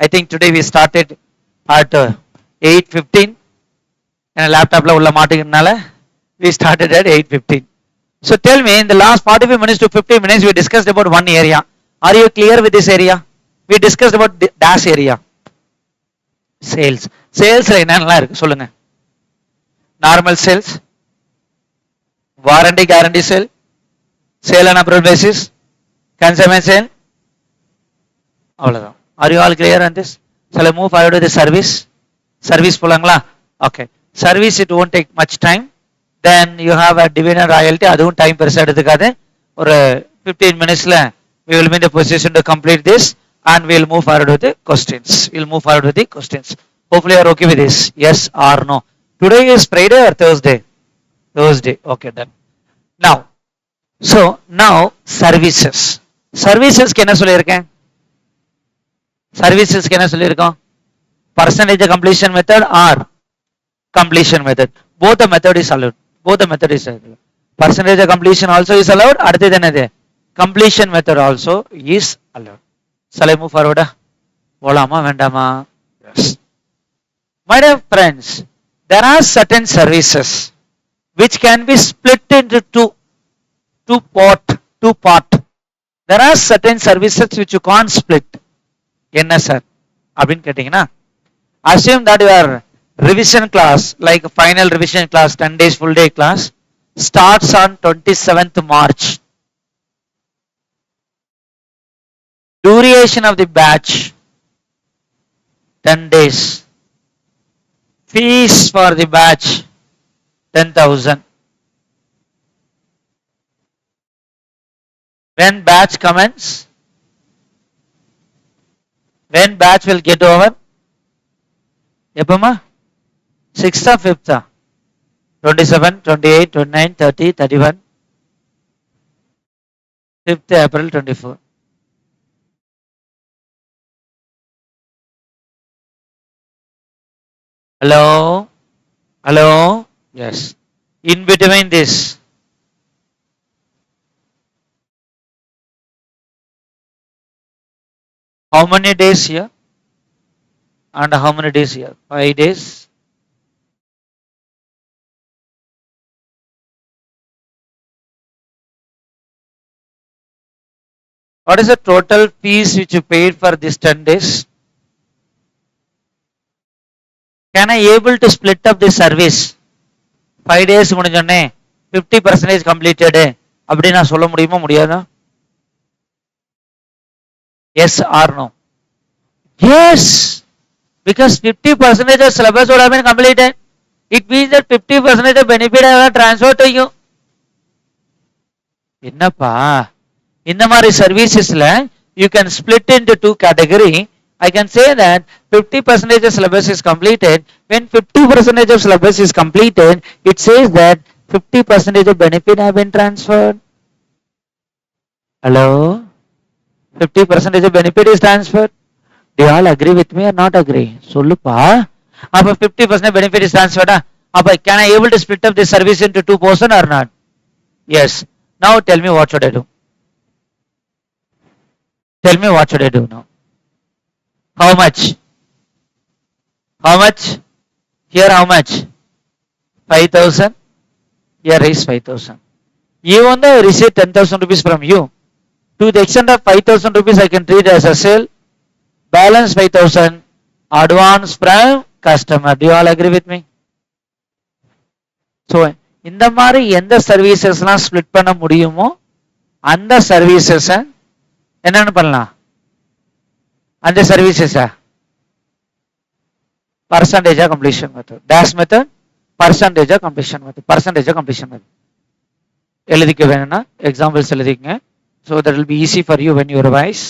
I think today we started at 8:15. And laptop la ulla maatikirnaala we started at 8:15. So tell me, in the last 45 minutes to 50 minutes we discussed about one area. Are you clear with this area? We discussed about dash area. Sales. Sales la என்னென்னலாம் இருக்கு சொல்லுங்க? Normal sales, warranty guarantee sale, sale on approval basis, consignment sale, அவ்வளவுதான். Are you all clear on this? shall I move forward with the service? Service போலாங்களா? Okay. Service it won't take much time. Then you have a dividend royalty, அதுவும் time பெருசா எடுத்துக்காது. ஒரு 15 minutesல we will be in the position to complete this and we will move forward with the questions. We will move forward with the questions. Hopefully you are okay with this. Yes or no? Today is Friday or Thursday? Thursday. Okay, done. Now, so now services. Services க்கு என்ன சொல்லியிருக்கேன்? Services க்கு என்ன சொல்லியிருக்கோம்? Percentage completion method or completion method. Both the method is allowed. Both the method is allowed. Percentage completion also is allowed. அடுத்தது என்னது? Completion method also is allowed. Shall I move forward? போலாமா வேண்டாமா? Yes. My dear friends, there are certain services which can be split into two part. There are certain services which you can't split. என்ன sir அப்படின்னு கேட்டீங்கன்னா, assume that your revision class, like final revision class, 10 days full day class starts on 27th March. Duration of the batch 10 days. Fees for the batch 10,000. When batch commence? When batch will get over? எப்பமா? 6th or 5th? 27, 28, 29, 30, 31. 5th April 24. Hello? Hello? Yes. In between this, how many days here? And how many days here? 5 days. What is the total fees which you paid for this 10 days? Can I able to split up this service? 5 days முடிஞ்சோடனே 50% completed அப்படி நான் சொல்ல முடியுமா முடியாதா? Yes or no? Yes, because 50% of syllabus would have been completed. It means that 50% of benefit I have transferred to you. என்னப்பா இந்த மாதிரி சர்வீசஸ்ல you can split into two category I can say that 50% of syllabus is completed. When 50% of syllabus is completed, it says that 50% of benefit have been transferred. Hello? 50% of benefit is transferred. Do you all agree with me or not agree? சொல்லுப்பா. அப்ப 50% benefit is transferred. அப்ப can I able to split up this service into two portions or not? Yes. Now tell me what should I do? Tell me what should I do now? How much? How much? Here how much? 5,000. Here is 5,000. Even though I receive 10,000 rupees from you, to the extent of 5,000 rupees I can treat as a sale. Balance 5,000 advance from customer. Do you all agree with me? So இந்த மாதிரி எந்த சர்வீசஸ்லாம் split பண்ண முடியுமோ அந்த services என்னன்னு பண்ணலாம்? அந்த சர்வீசஸா percentage of completion method. Dash method, percentage of completion method. Percentage of completion method. எழுதிக்க வேணும்னா examples எழுதிக்கங்க. So that will be easy for you when you revise.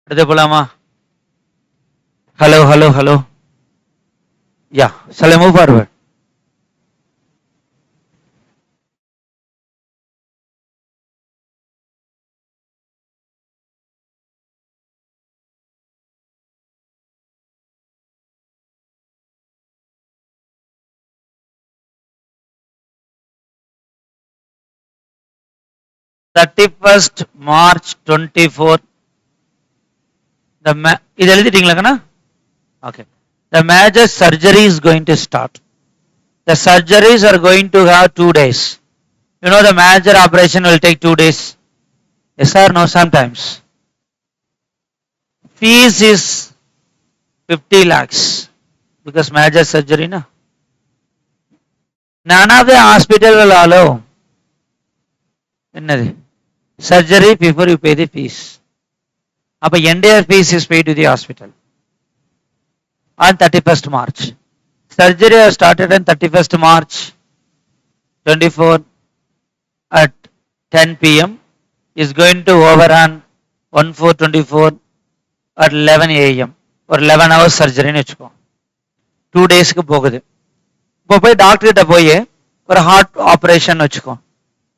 அடுத்து போலாமா? Hello. Yeah, shall I move forward? March 24. இது எழுதிட்டீங்களா? Okay. The major surgery is going to start. The surgeries are going to have 2 days. You know the major operation will take 2 days. Yes or no? Sometimes. Fees is 50 lakhs because major surgery na. None of the hospital will allow surgery before you pay the fees. Appa entire fees is paid to the hospital on 31st March. Surgery has started on 31st March 24 at 10 p.m. is going to over on 1/4/24 at 11 a.m. or 11 hours surgery னு வெச்சுக்கோ. 2 daysக்கு போகுது. இப்போ போய் doctor கிட்ட போய் ஒரு heart operation வெச்சுக்கோ.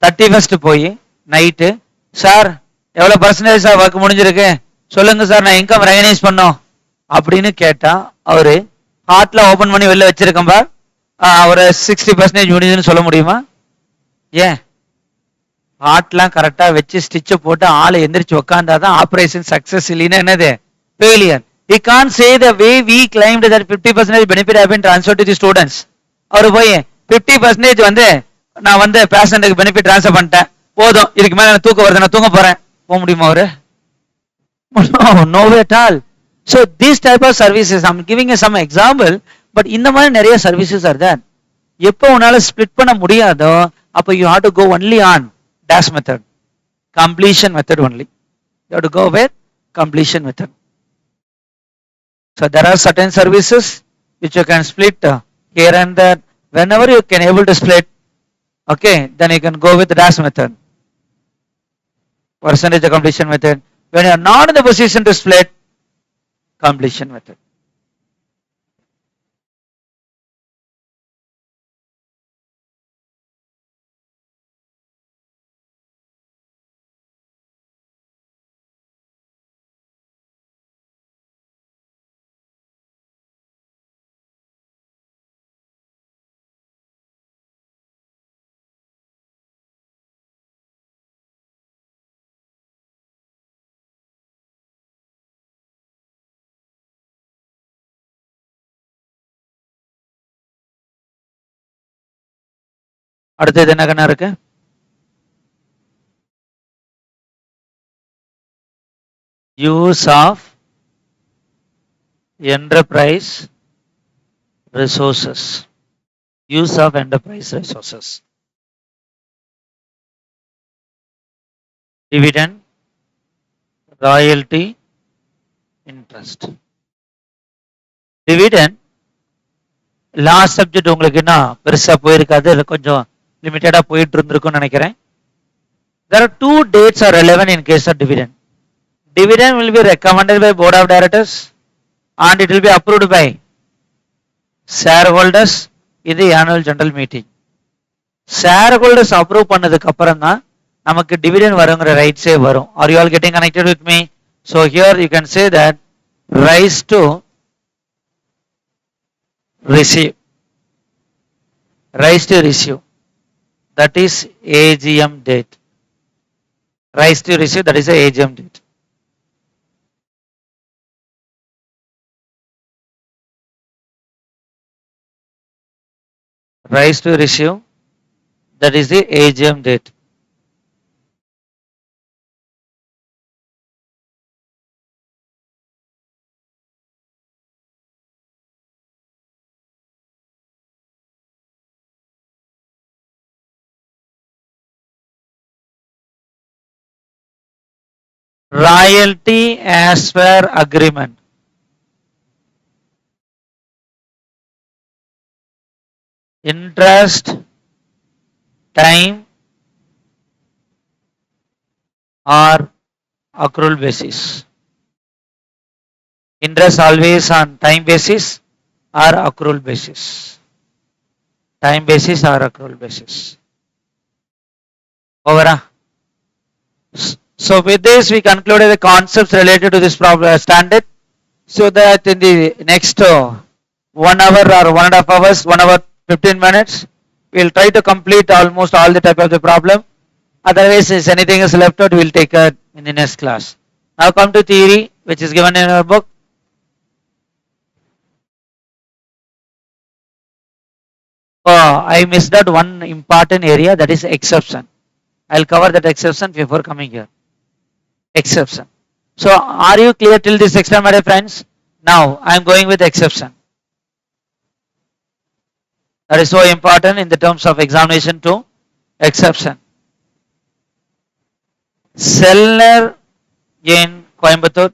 31st போய் night sir எவ்வளவு percentage sir work முடிஞ்சிருக்கு சொல்லுங்க சார் நான் இன்கம் ரெகனைஸ் பண்ணோம் அப்படின்னு கேட்டா அவரு ஹார்ட்ல ஓபன் பண்ணி வெளில வச்சிருக்கேன்பா ஒரு 60% முடிஞ்சுன்னு சொல்ல முடியுமா? ஏன் ஹார்ட்லாம் கரெக்டா வச்சு ஸ்டிச்சை போட்டு ஆளை எந்திரிச்சு உட்காந்தாதான் ஆபரேஷன் சக்சஸ் இல்லைன்னா என்னது failure. We can't say the way we claimed that 50% benefit have been transferred to the students. அவரு போய் 50% வந்து நான் வந்து பேஷண்ட்டுக்கு பெனிஃபிட் ட்ரான்ஸ்ஃபர் பண்ணிட்டேன் போதும் இதுக்கு மேல நான் தூக்க வருது நான் தூங்க போறேன் போக முடியுமா அவரு? No way at all. So these type of services, I'm giving you some example, but இந்த மாதிரி நிறைய services are there. எப்போ உன்னால ஸ்ப்ளிட் பண்ண முடியாதோ அப்போ you have to go only on dash method, completion method only. You have to go with completion method. So there are certain services which you can split here and there. Whenever you can able to split, okay, then you can go with the dash method, percentage of completion method. When you are not in the position to split, completion method. அடுத்தது என்ன கண்ணா இருக்கு? use of enterprise resources. Use of enterprise resources. Dividend, royalty, interest. Dividend last subject உங்களுக்கு என்ன பெருசா போயிருக்காது, இல்லை கொஞ்சம் லிமிட்டடா போயிட்டு இருந்திருக்கும்னு நினைக்கிறேன். There are two dates are relevant in case of dividend. Dividend will be recommended by board of directors and it will be approved by shareholders in the annual general meeting. Shareholders approve பண்ணதுக்கு அப்புறம் தான் நமக்கு dividend வருங்கிற ரைட்ஸே வரும். Are you all getting connected with me? So here you can say that rise to receive. Rise to receive. That is AGM date. Rise to receive, that is the AGM date. Rise to receive, that is the AGM date. Royalty as per agreement. Interest, time or accrual basis. Interest always on time basis or accrual basis. Time basis or accrual basis. Over. So with this we concluded the concepts related to this problem standard, so that in the next 1 hour or 1.5 hours, 1 hour 15 minutes, we will try to complete almost all the type of the problem. Otherwise, if anything is left out, we will take it in the next class. Now come to theory, which is given in our book. I missed out one important area, that is exception. I will cover that exception before coming here. Exception. So are you clear till this extent, my dear friends? Now I am going with exception. That is so important in the terms of examination too. Exception. Seller in Coimbatore,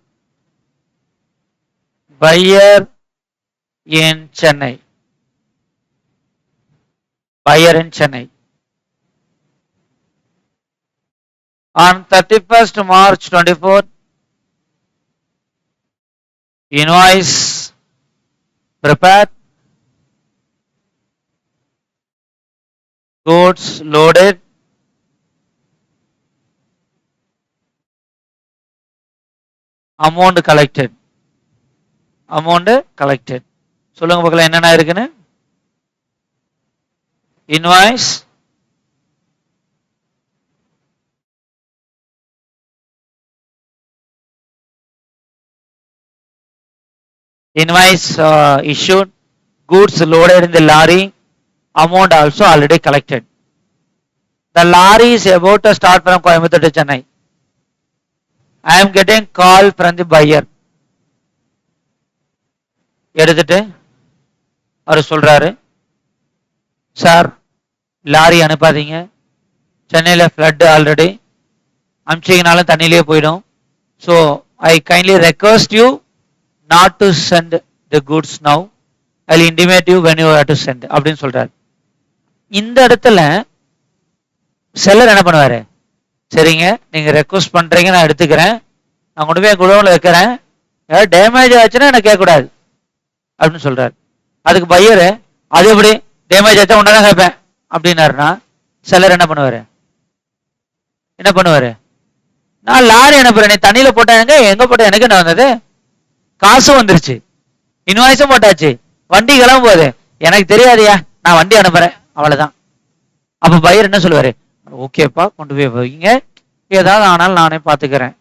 buyer in Chennai. Buyer in Chennai. On 31st March 24, invoice prepared, goods loaded, amount collected. Amount collected. சொல்லுங்க பார்க்கலாம் என்னென்ன இருக்குன்னு. Invoice, invoice issued, goods loaded in the lorry, amount also already collected. The lorry is about to start from Coimbatore to Chennai. I am getting call from the buyer. எடுத்துட்டு அவர் சொல்றாரு, sir lorry அனுப்பாதீங்க, சென்னையில் flood already, அனுப்பிச்சிங்கனாலும் தண்ணியிலே போயிடும். So I kindly request you not to send the goods now. I'll intimate you when you have to send அப்படின்னு சொல்றாரு. இந்த இடத்துல seller என்ன பண்ணுவாரு, சரிங்க நீங்க ரெக்வஸ்ட் பண்றீங்க, நான் எடுத்துக்கிறேன், நான் கொண்டு போய் குடோன்ல வைக்கிறேன், ஏதாவது டேமேஜ் ஆச்சுன்னா எனக்கு கேட்கக்கூடாது அப்படின்னு சொல்றாரு. அதுக்கு பையரு அது எப்படி டேமேஜ் ஆச்சா உன்னதான் கேட்பேன் அப்படின்னாருன்னா செல்லர் என்ன பண்ணுவாரு? என்ன பண்ணுவாரு? நான் லாரி அனுப்புறேன், நீ தண்ணியில போட்டாங்க, எங்க போட்ட எனக்கு என்ன வந்தது? காசும் வந்துருச்சு, இன்வாய்ஸும் போட்டாச்சு, வண்டி கிளம்பும் போது எனக்கு தெரியாதியா, நான் வண்டி அனுப்புறேன், அவ்வளவுதான். அப்ப பையர் என்ன சொல்லுவாரு? ஓகேப்பா, கொண்டு போய் வைங்க, ஏதாவது ஆனாலும் நானே பாத்துக்கிறேன்.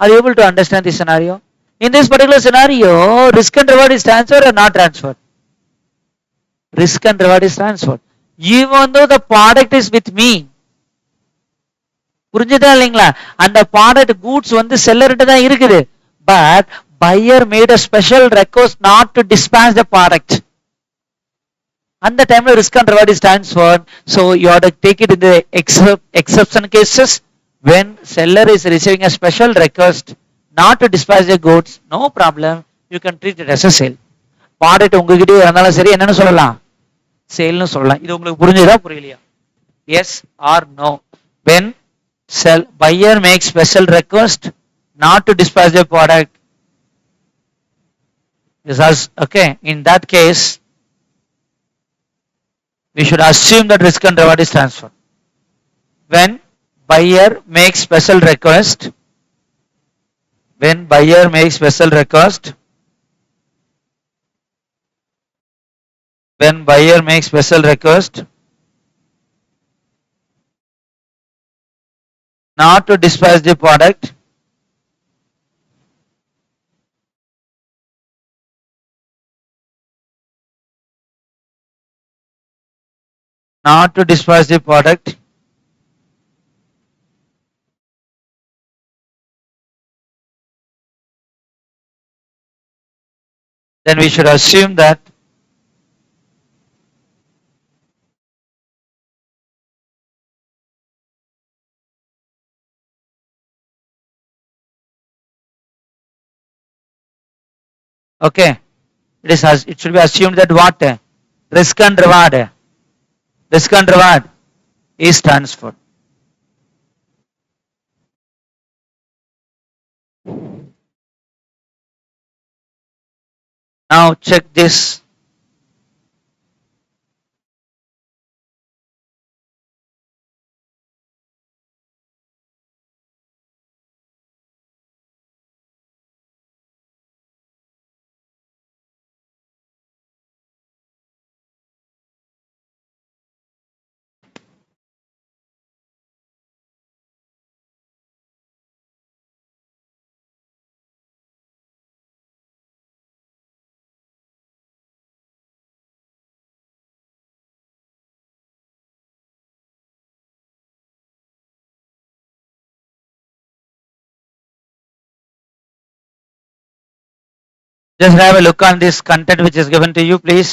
Are you able to understand this scenario? In this particular scenario, risk and reward is transferred or not transferred? Risk and reward is transferred. Even though the product is with me. புரிஞ்சுதா இல்லைங்களா? அந்த product goods வந்து செல்லர்கிட்ட தான் இருக்குது. But buyer made a special request not to dispatch the product. அந்த டைம்ல risk and reward is transferred. So you have to take it in the exception cases when seller is receiving a special request not to dispatch the goods. No problem, you can treat it as a sale. Product உங்ககிட்ட இருந்தாலும் சரி, என்னன்னு சொல்லலாம்? சேல்னு சொல்லலாம். இது உங்களுக்கு புரிஞ்சுதா புரியலையா? Yes or no? when buyer makes special request not to dispatch the product, okay, in that case we should assume that risk and reward is transferred. When buyer makes special request, when buyer makes special request, when buyer makes special request not to dispatch the product, not to dispatch the product, then we should assume that okay, it should be assumed that what? Risk and reward is transferred. Now check this. Just have a look on this content which is given to you, please.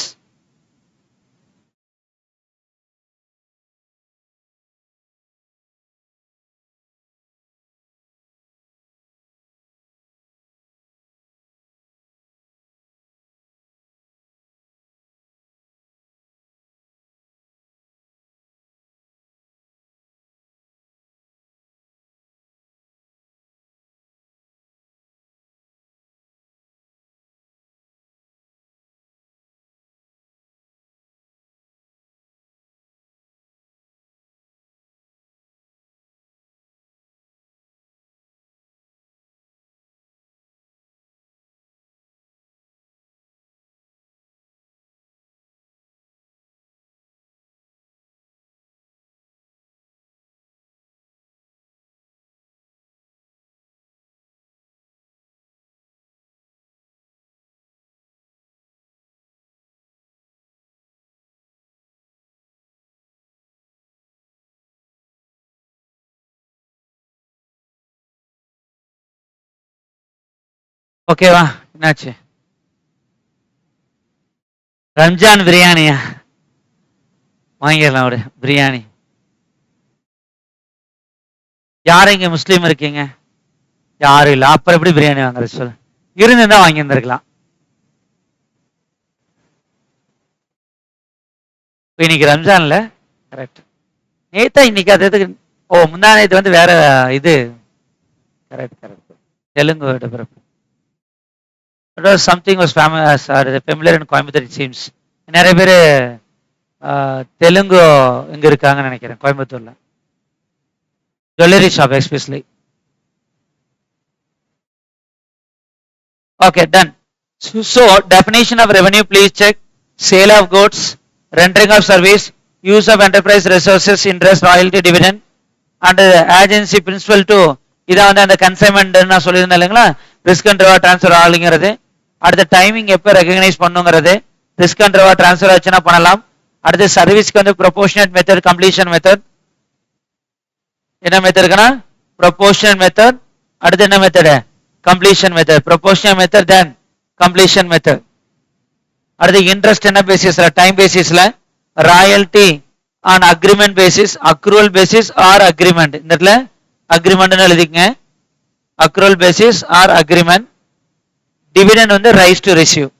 ஓகேவா? என்னாச்சு? ரம்ஜான் பிரியாணியா? வாங்கிடலாம் ஒரு பிரியாணி. யாரும் இங்க முஸ்லீம் இருக்கீங்க? யாரும் இல்ல. அப்புறம் எப்படி பிரியாணி வாங்குறது சொல்லு? இருந்துதான் வாங்கி இருந்திருக்கலாம். இன்னைக்கு ரம்ஜான்ல கரெக்ட். நேத்தா இன்னைக்கு அது முந்தா நேத்து வந்து வேற இது. கரெக்ட் தெலுங்கு பிறப்பு. It was something was famous or familiar in Coimbatore it seems. நிறைய பேர் தெலுங்கு இங்க இருக்காங்கன்னு நினைக்கிறேன் கோயம்புத்தூர்ல. Jewelry shop especially. Okay, done. So definition of revenue, please check. Sale of goods, rendering of service, use of enterprise resources, interest, royalty, dividend, and agency principal to இதான் வந்து அந்த consignment நான் சொல்லியிருந்தேன் இல்லைங்களா, ரிஸ்க் அண்ட் ரிவார்ட் ட்ரான்ஸ்ஃபர் ஆளுங்கிறது. அடுத்த timing எப்போ recognise பண்ணுங்கிறது, ரிஸ்க் அண்ட் ரிவார்ட் ட்ரான்ஸ்ஃபர் ஆச்சுன்னா பண்ணலாம். அடுத்து சர்வீஸ்க்கு வந்து ப்ரொபோஷனட் மெத்தட், கம்ப்ளீஷன் மெத்தட். என்ன மெத்தடுக்குன்னா ப்ரொபோஷனல் மெத்தட், அடுத்து என்ன method completion method. Proportional method then completion method. அடுத்து இன்ட்ரெஸ்ட் என்ன பேசிஸ்ல, டைம் பேசிஸ்ல, royalty on agreement basis, accrual basis or agreement. இந்த இடத்துல அக்ரிமெண்ட் எழுதிக்கங்க, accrual basis or agreement. Dividend வந்து right to receive,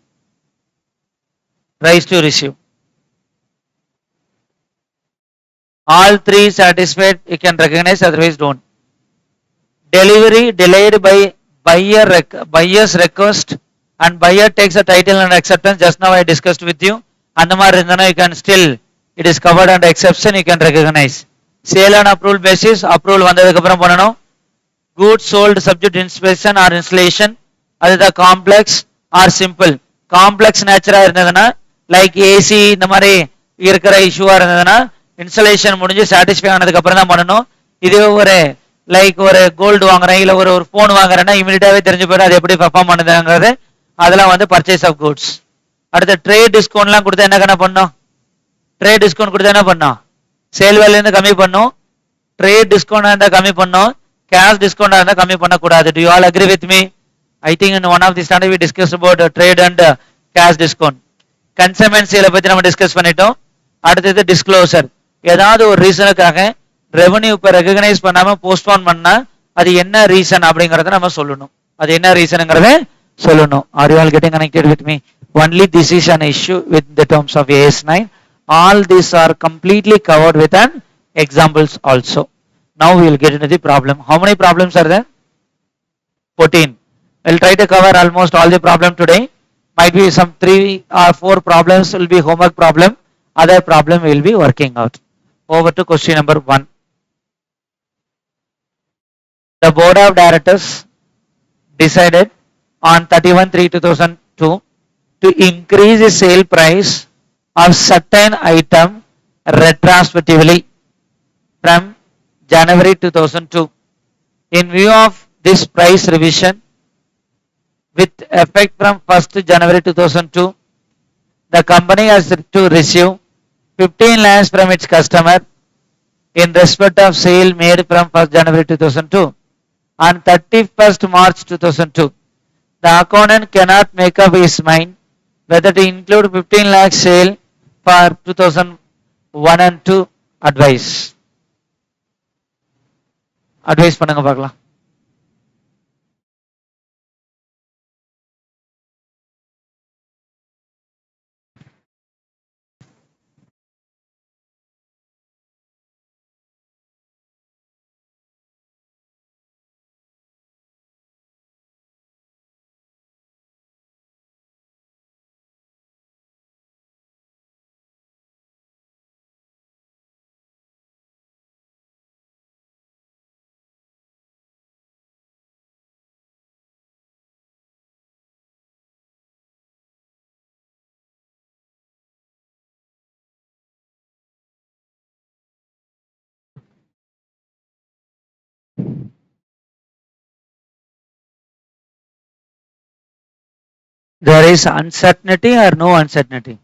right to receive. All three satisfied, you can recognize, otherwise don't. Delivery delayed by buyer's request and buyer takes a title and acceptance. Just now I discussed with you. And the you can still, it is covered under exception, you can recognize. Sale on approval basis, approval vandadukapram pananum. Goods sold subject to inspection or installation. Adha complex or simple. Complex nature irundadana like AC இந்த மாதிரி இருக்கிற இஷ்யூவா இருந்ததுன்னா installation முடிஞ்சு satisfy ஆனதுக்கு அப்புறம் தான் பண்ணணும். இது ஒரு லைக் ஒரு கோல்டு வாங்குறேன் இல்ல ஒரு போன் வாங்குறேன்னா இமீடியட்டாவே தெரிஞ்சு போயிடும் அது எப்படி பெர்ஃபார்ம் பண்ணுதுங்கிறது. அதெல்லாம் வந்து பர்ச்சேஸ் ஆஃப் குட்ஸ். அடுத்த ட்ரேட் டிஸ்கவுண்ட்லாம் கொடுத்தா என்ன பண்ணும், ட்ரேட் டிஸ்கவுண்ட் கொடுத்தா என்ன பண்ணும், சேல் வேல்யூ இருந்து கம்மி பண்ணும். ட்ரேட் டிஸ்கவுண்ட் இருந்தா கம்மி பண்ணும், கேஷ் டிஸ்கவுண்ட் இருந்தா கம்மி பண்ணக்கூடாது. Do you all agree with me? I think in one of the standard we discuss about trade and cash discount. Consignment சேலை பத்தி நம்ம டிஸ்கஸ் பண்ணிட்டோம். அடுத்தது டிஸ்க்ளோசர். ஏதாவது ஒரு ரீசனுக்காக ரெவன்யூ இப்ப ரெகனைஸ் பண்ணாம போஸ்ட்போன் பண்ணா அது என்ன ரீசன் அப்படிங்கறத நம்ம சொல்லணும். அது என்ன ரீசன்ங்கறத சொல்லணும். Are you all getting connected with me? Only this is an issue with the terms of AS9. All these are completely covered with an examples also. Now we will get into the problem. How many problems are there? 14. We'll try to cover almost all the problem today. Might be some 3 or 4 problems will be homework problem. Other problem we will be working out. Over to question number 1. The board of directors decided on 31/3/2002 to increase the sale price of certain item retrospectively from January 2002. In view of this price revision with effect from 1st January 2002, the company has to receive 15 lakhs from its customer in respect of sale made from 1st January 2002 on 31st March 2002. The accountant cannot make up his mind whether to include 15 lakh sale for 2001 and 2. Advice. Advice பண்ணுங்க பார்க்கலாம். There is uncertainty or no uncertainty?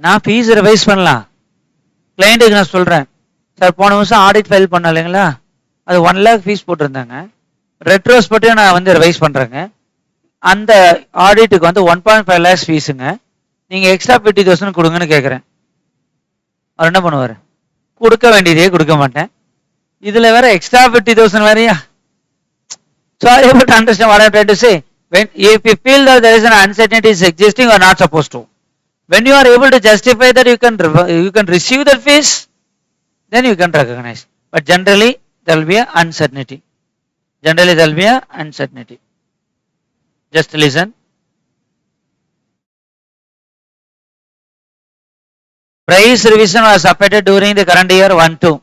நான் fees revise பண்ணலாம். கிளைண்ட்டுக்கு நான் சொல்றேன், sir போன வருஷம் audit file பண்ண இல்லைங்களா, அது 1 lakh ஃபீஸ் போட்டிருந்தாங்க, ரெட்ரோஸ்பெக்டிவ் நான் வந்து ரிவைஸ் பண்றேங்க, அந்த ஆடிட்டுக்கு வந்து 1.5 lakhs ஃபீஸுங்க, நீங்க எக்ஸ்ட்ரா 50,000 கொடுங்கன்னு கேட்குறேன். அவர் என்ன பண்ணுவார்? கொடுக்க வேண்டியதே கொடுக்க மாட்டேன், இதுல வேற எக்ஸ்ட்ரா 50,000 வேறையா? So are you able to understand what I am trying to say? When if you feel that there is an uncertainty is existing, you are not supposed to. When you are able to justify that you can receive that fees, then you can recognize. But generally there will be an uncertainty. Generally there will be an uncertainty. Just listen. Price revision was affected during the current year 1-2.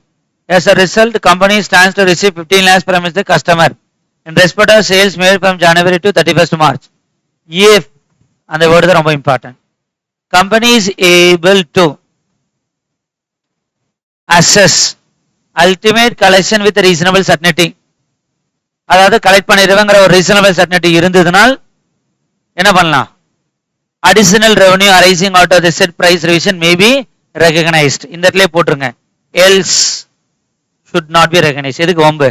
As a result, the company stands to receive 15 lakhs from the customer in respect of sales made from January to 31st March. If, and the word is very important, company is able to assess ultimate collection with reasonable certainty, அதாவது collect பண்ணிடுவேங்கிற ஒரு reasonable certainty இருந்ததுனால் என்ன பண்ணலாம், additional revenue arising out of the set price revision may be recognized. இந்த இடத்துல போட்டுருங்க, else should not be recognized. எதுக்கு வம்பு,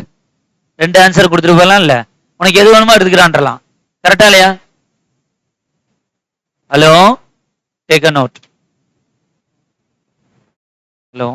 ரெண்டு ஆன்சர் கொடுத்துட்டு போகலாம், இல்ல உனக்கு எது வேணுமோ எடுத்துக்கிறான்றலாம். கரெக்டா இல்லையா? Hello, take a note. Hello.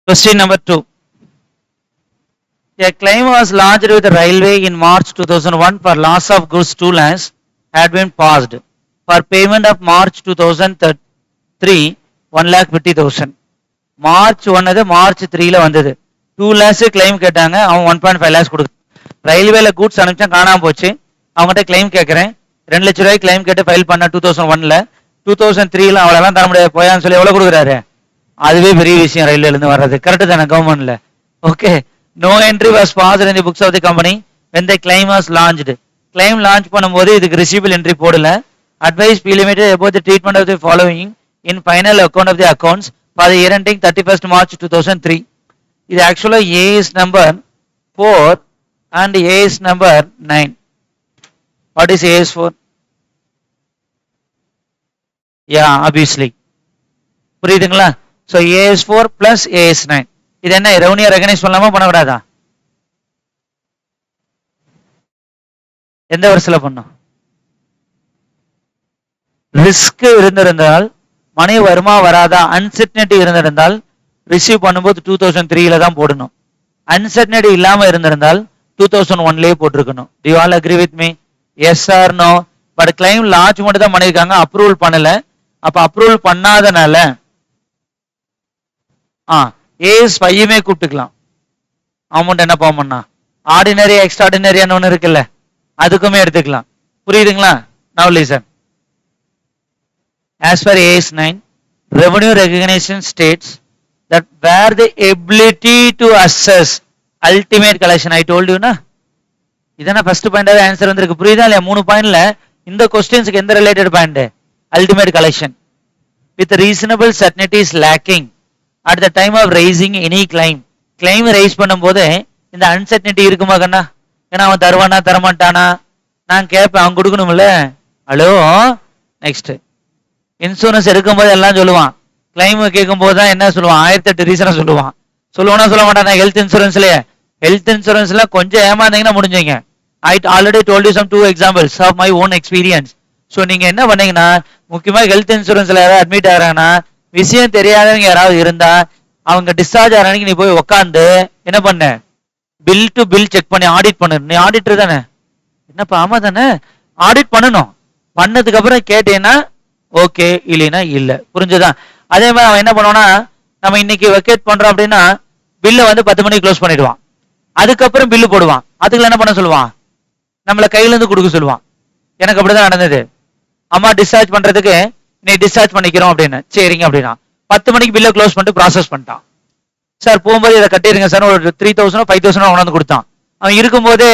Question number 2. A claim was lodged with the railway in March 2001 for loss of goods 2 lakhs had been passed. For payment of March 2003, 1,50,000. March 1 அது March 3ல வந்தது. 2 lakhs claim கேட்டாங்க, அவன் 1.5 lakhs கொடுக்கு. ரயில்வேல goods அனுப்பிச்சா காணாம போச்சு. அவங்ககிட்ட claim கேட்கறேன். 2 லட்ச ரூபாய் கிளைம் கேட்டு ஃபைல் பண்ண 2001ல 2003ல அவ்வளோலாம் தர முடியாது போயான்னு சொல்லி எவ்வளோ கொடுக்குறாரு. அதுவே பெரிய விஷயம் ரயில்வேல இருந்து வர்றது. கரெக்டு தானே கவர்மெண்ட்ல? Okay. No entry was passed in the books of the company when the claim was launched. Claim launch பண்ணும்போது இதுக்கு receivable entry போடல. Advice P Limited about the treatment of the following in final account of the accounts for the year ending 31st March 2003. இது actually A is number 4 and A is number 9. What is A is 4? Yeah, obviously. புரியுதுங்களா? So A is 4 plus A is 9. இது என்ன revenue recognise பண்ணலாமா பண்ணக்கூடாதா? எந்த வருஷத்துல பண்ணும்? Risk இருந்திருந்தால் மணி வருமா வராதா அன்சர்டனிட்டி இருந்திருந்தால் ரிசீவ் பண்ணும்போது 2003ல தான் போடணும். அன்சர்டனிட்டி இல்லாம இருந்திருந்தால் 2001லயே போட்டிருக்கணும். Do you all agree with me? Yes or no? But claim launch மட்டும் தான் பண்ணிருக்காங்க, அப்ரூவல் பண்ணல. அப்ப அப்ரூவல் பண்ணாதனால ஏஸ் பையுமே கூப்பிட்டுக்கலாம். அமௌண்ட் என்ன ஃபார்ம் பண்ணா ஆர்டினரி எக்ஸ்ட்ராடினரியான ஒன்று இருக்குல்ல, அதுக்குமே எடுத்துக்கலாம். புரியுதுங்களா? Now listen. As per AS 9, revenue recognition states that where the ability to assess ultimate collection, I told you na, இதனா ஃபர்ஸ்ட் பாயிண்டாவே ஆன்சர் வந்திருக்கு. புரியுதா இல்லையா? 3 பாயிண்ட்ல இந்த क्वेश्चंसக்கு எந்த related point? Ultimate collection. With reasonable certainty is lacking at the time of raising any claim. Claim rice பண்ணும்போது இந்த அன்சர்டனிட்டி இருக்குமா கண்ணா? ஏன்னா அவன் தருவானா தரமாட்டானா நான் கேட்பேன், அவன் கொடுக்கணும்ல. ஹலோ, நெக்ஸ்ட் இன்சூரன்ஸ் எடுக்கும்போது எல்லாம் சொல்லுவான், கிளைம் கேட்கும் போது தான் என்ன சொல்லுவான்? 1008 ரீசனை சொல்லுவான். சொல்லுவானா சொல்ல மாட்டானா? ஹெல்த் இன்சூரன்ஸ்ல கொஞ்சம் ஏமாந்தீங்கன்னா முடிஞ்சீங்க. I already told you some 2 examples of my own experience. So நீங்க என்ன பண்ணீங்கன்னா, முக்கியமா ஹெல்த் இன்சூரன்ஸ்ல யாராவது அட்மிட் ஆகிறாங்கன்னா விஷயம் தெரியாதவங்க யாராவது இருந்தா அவங்க டிஸ்சார்ஜ் ஆகிற அன்னைக்கு நீ போய் உக்காந்து என்ன பண்ண, பில் டு பில் செக் பண்ணி ஆடிட் பண்ணு. நீ ஆடிட்டர் தானே? என்னப்பா ஆமா தானே? ஆடிட் பண்ணணும். பண்ணதுக்கு அப்புறம் கேட்டேன்னா ஓகே, இல்லைன்னா இல்ல. புரிஞ்சுதான்? அதே மாதிரி அவன் என்ன பண்ணுவான்னா, நம்ம இன்னைக்கு வெக்கேட் பண்றோம் அப்படின்னா பில்லை வந்து 10 மணிக்கு க்ளோஸ் பண்ணிடுவான். அதுக்கப்புறம் பில்லு போடுவான். அதுக்குள்ள என்ன பண்ண சொல்லுவான்? நம்மளை கையில இருந்து கொடுக்க சொல்லுவான். எனக்கு அப்படிதான் நடந்தது. அம்மா டிஸ்சார்ஜ் பண்றதுக்கு நீ டிஸ்சார்ஜ் பண்ணிக்கிறோம் அப்படின்னு. சரிங்க அப்படின்னா 10 மணிக்கு பில்லை க்ளோஸ் பண்ணிட்டு ப்ராசஸ் பண்ணிட்டான். சார் போகும்போது இதை கட்டிடுங்க சார், ஒரு 3000 5000 கொண்டாந்து கொடுத்தான். அவன் இருக்கும்போது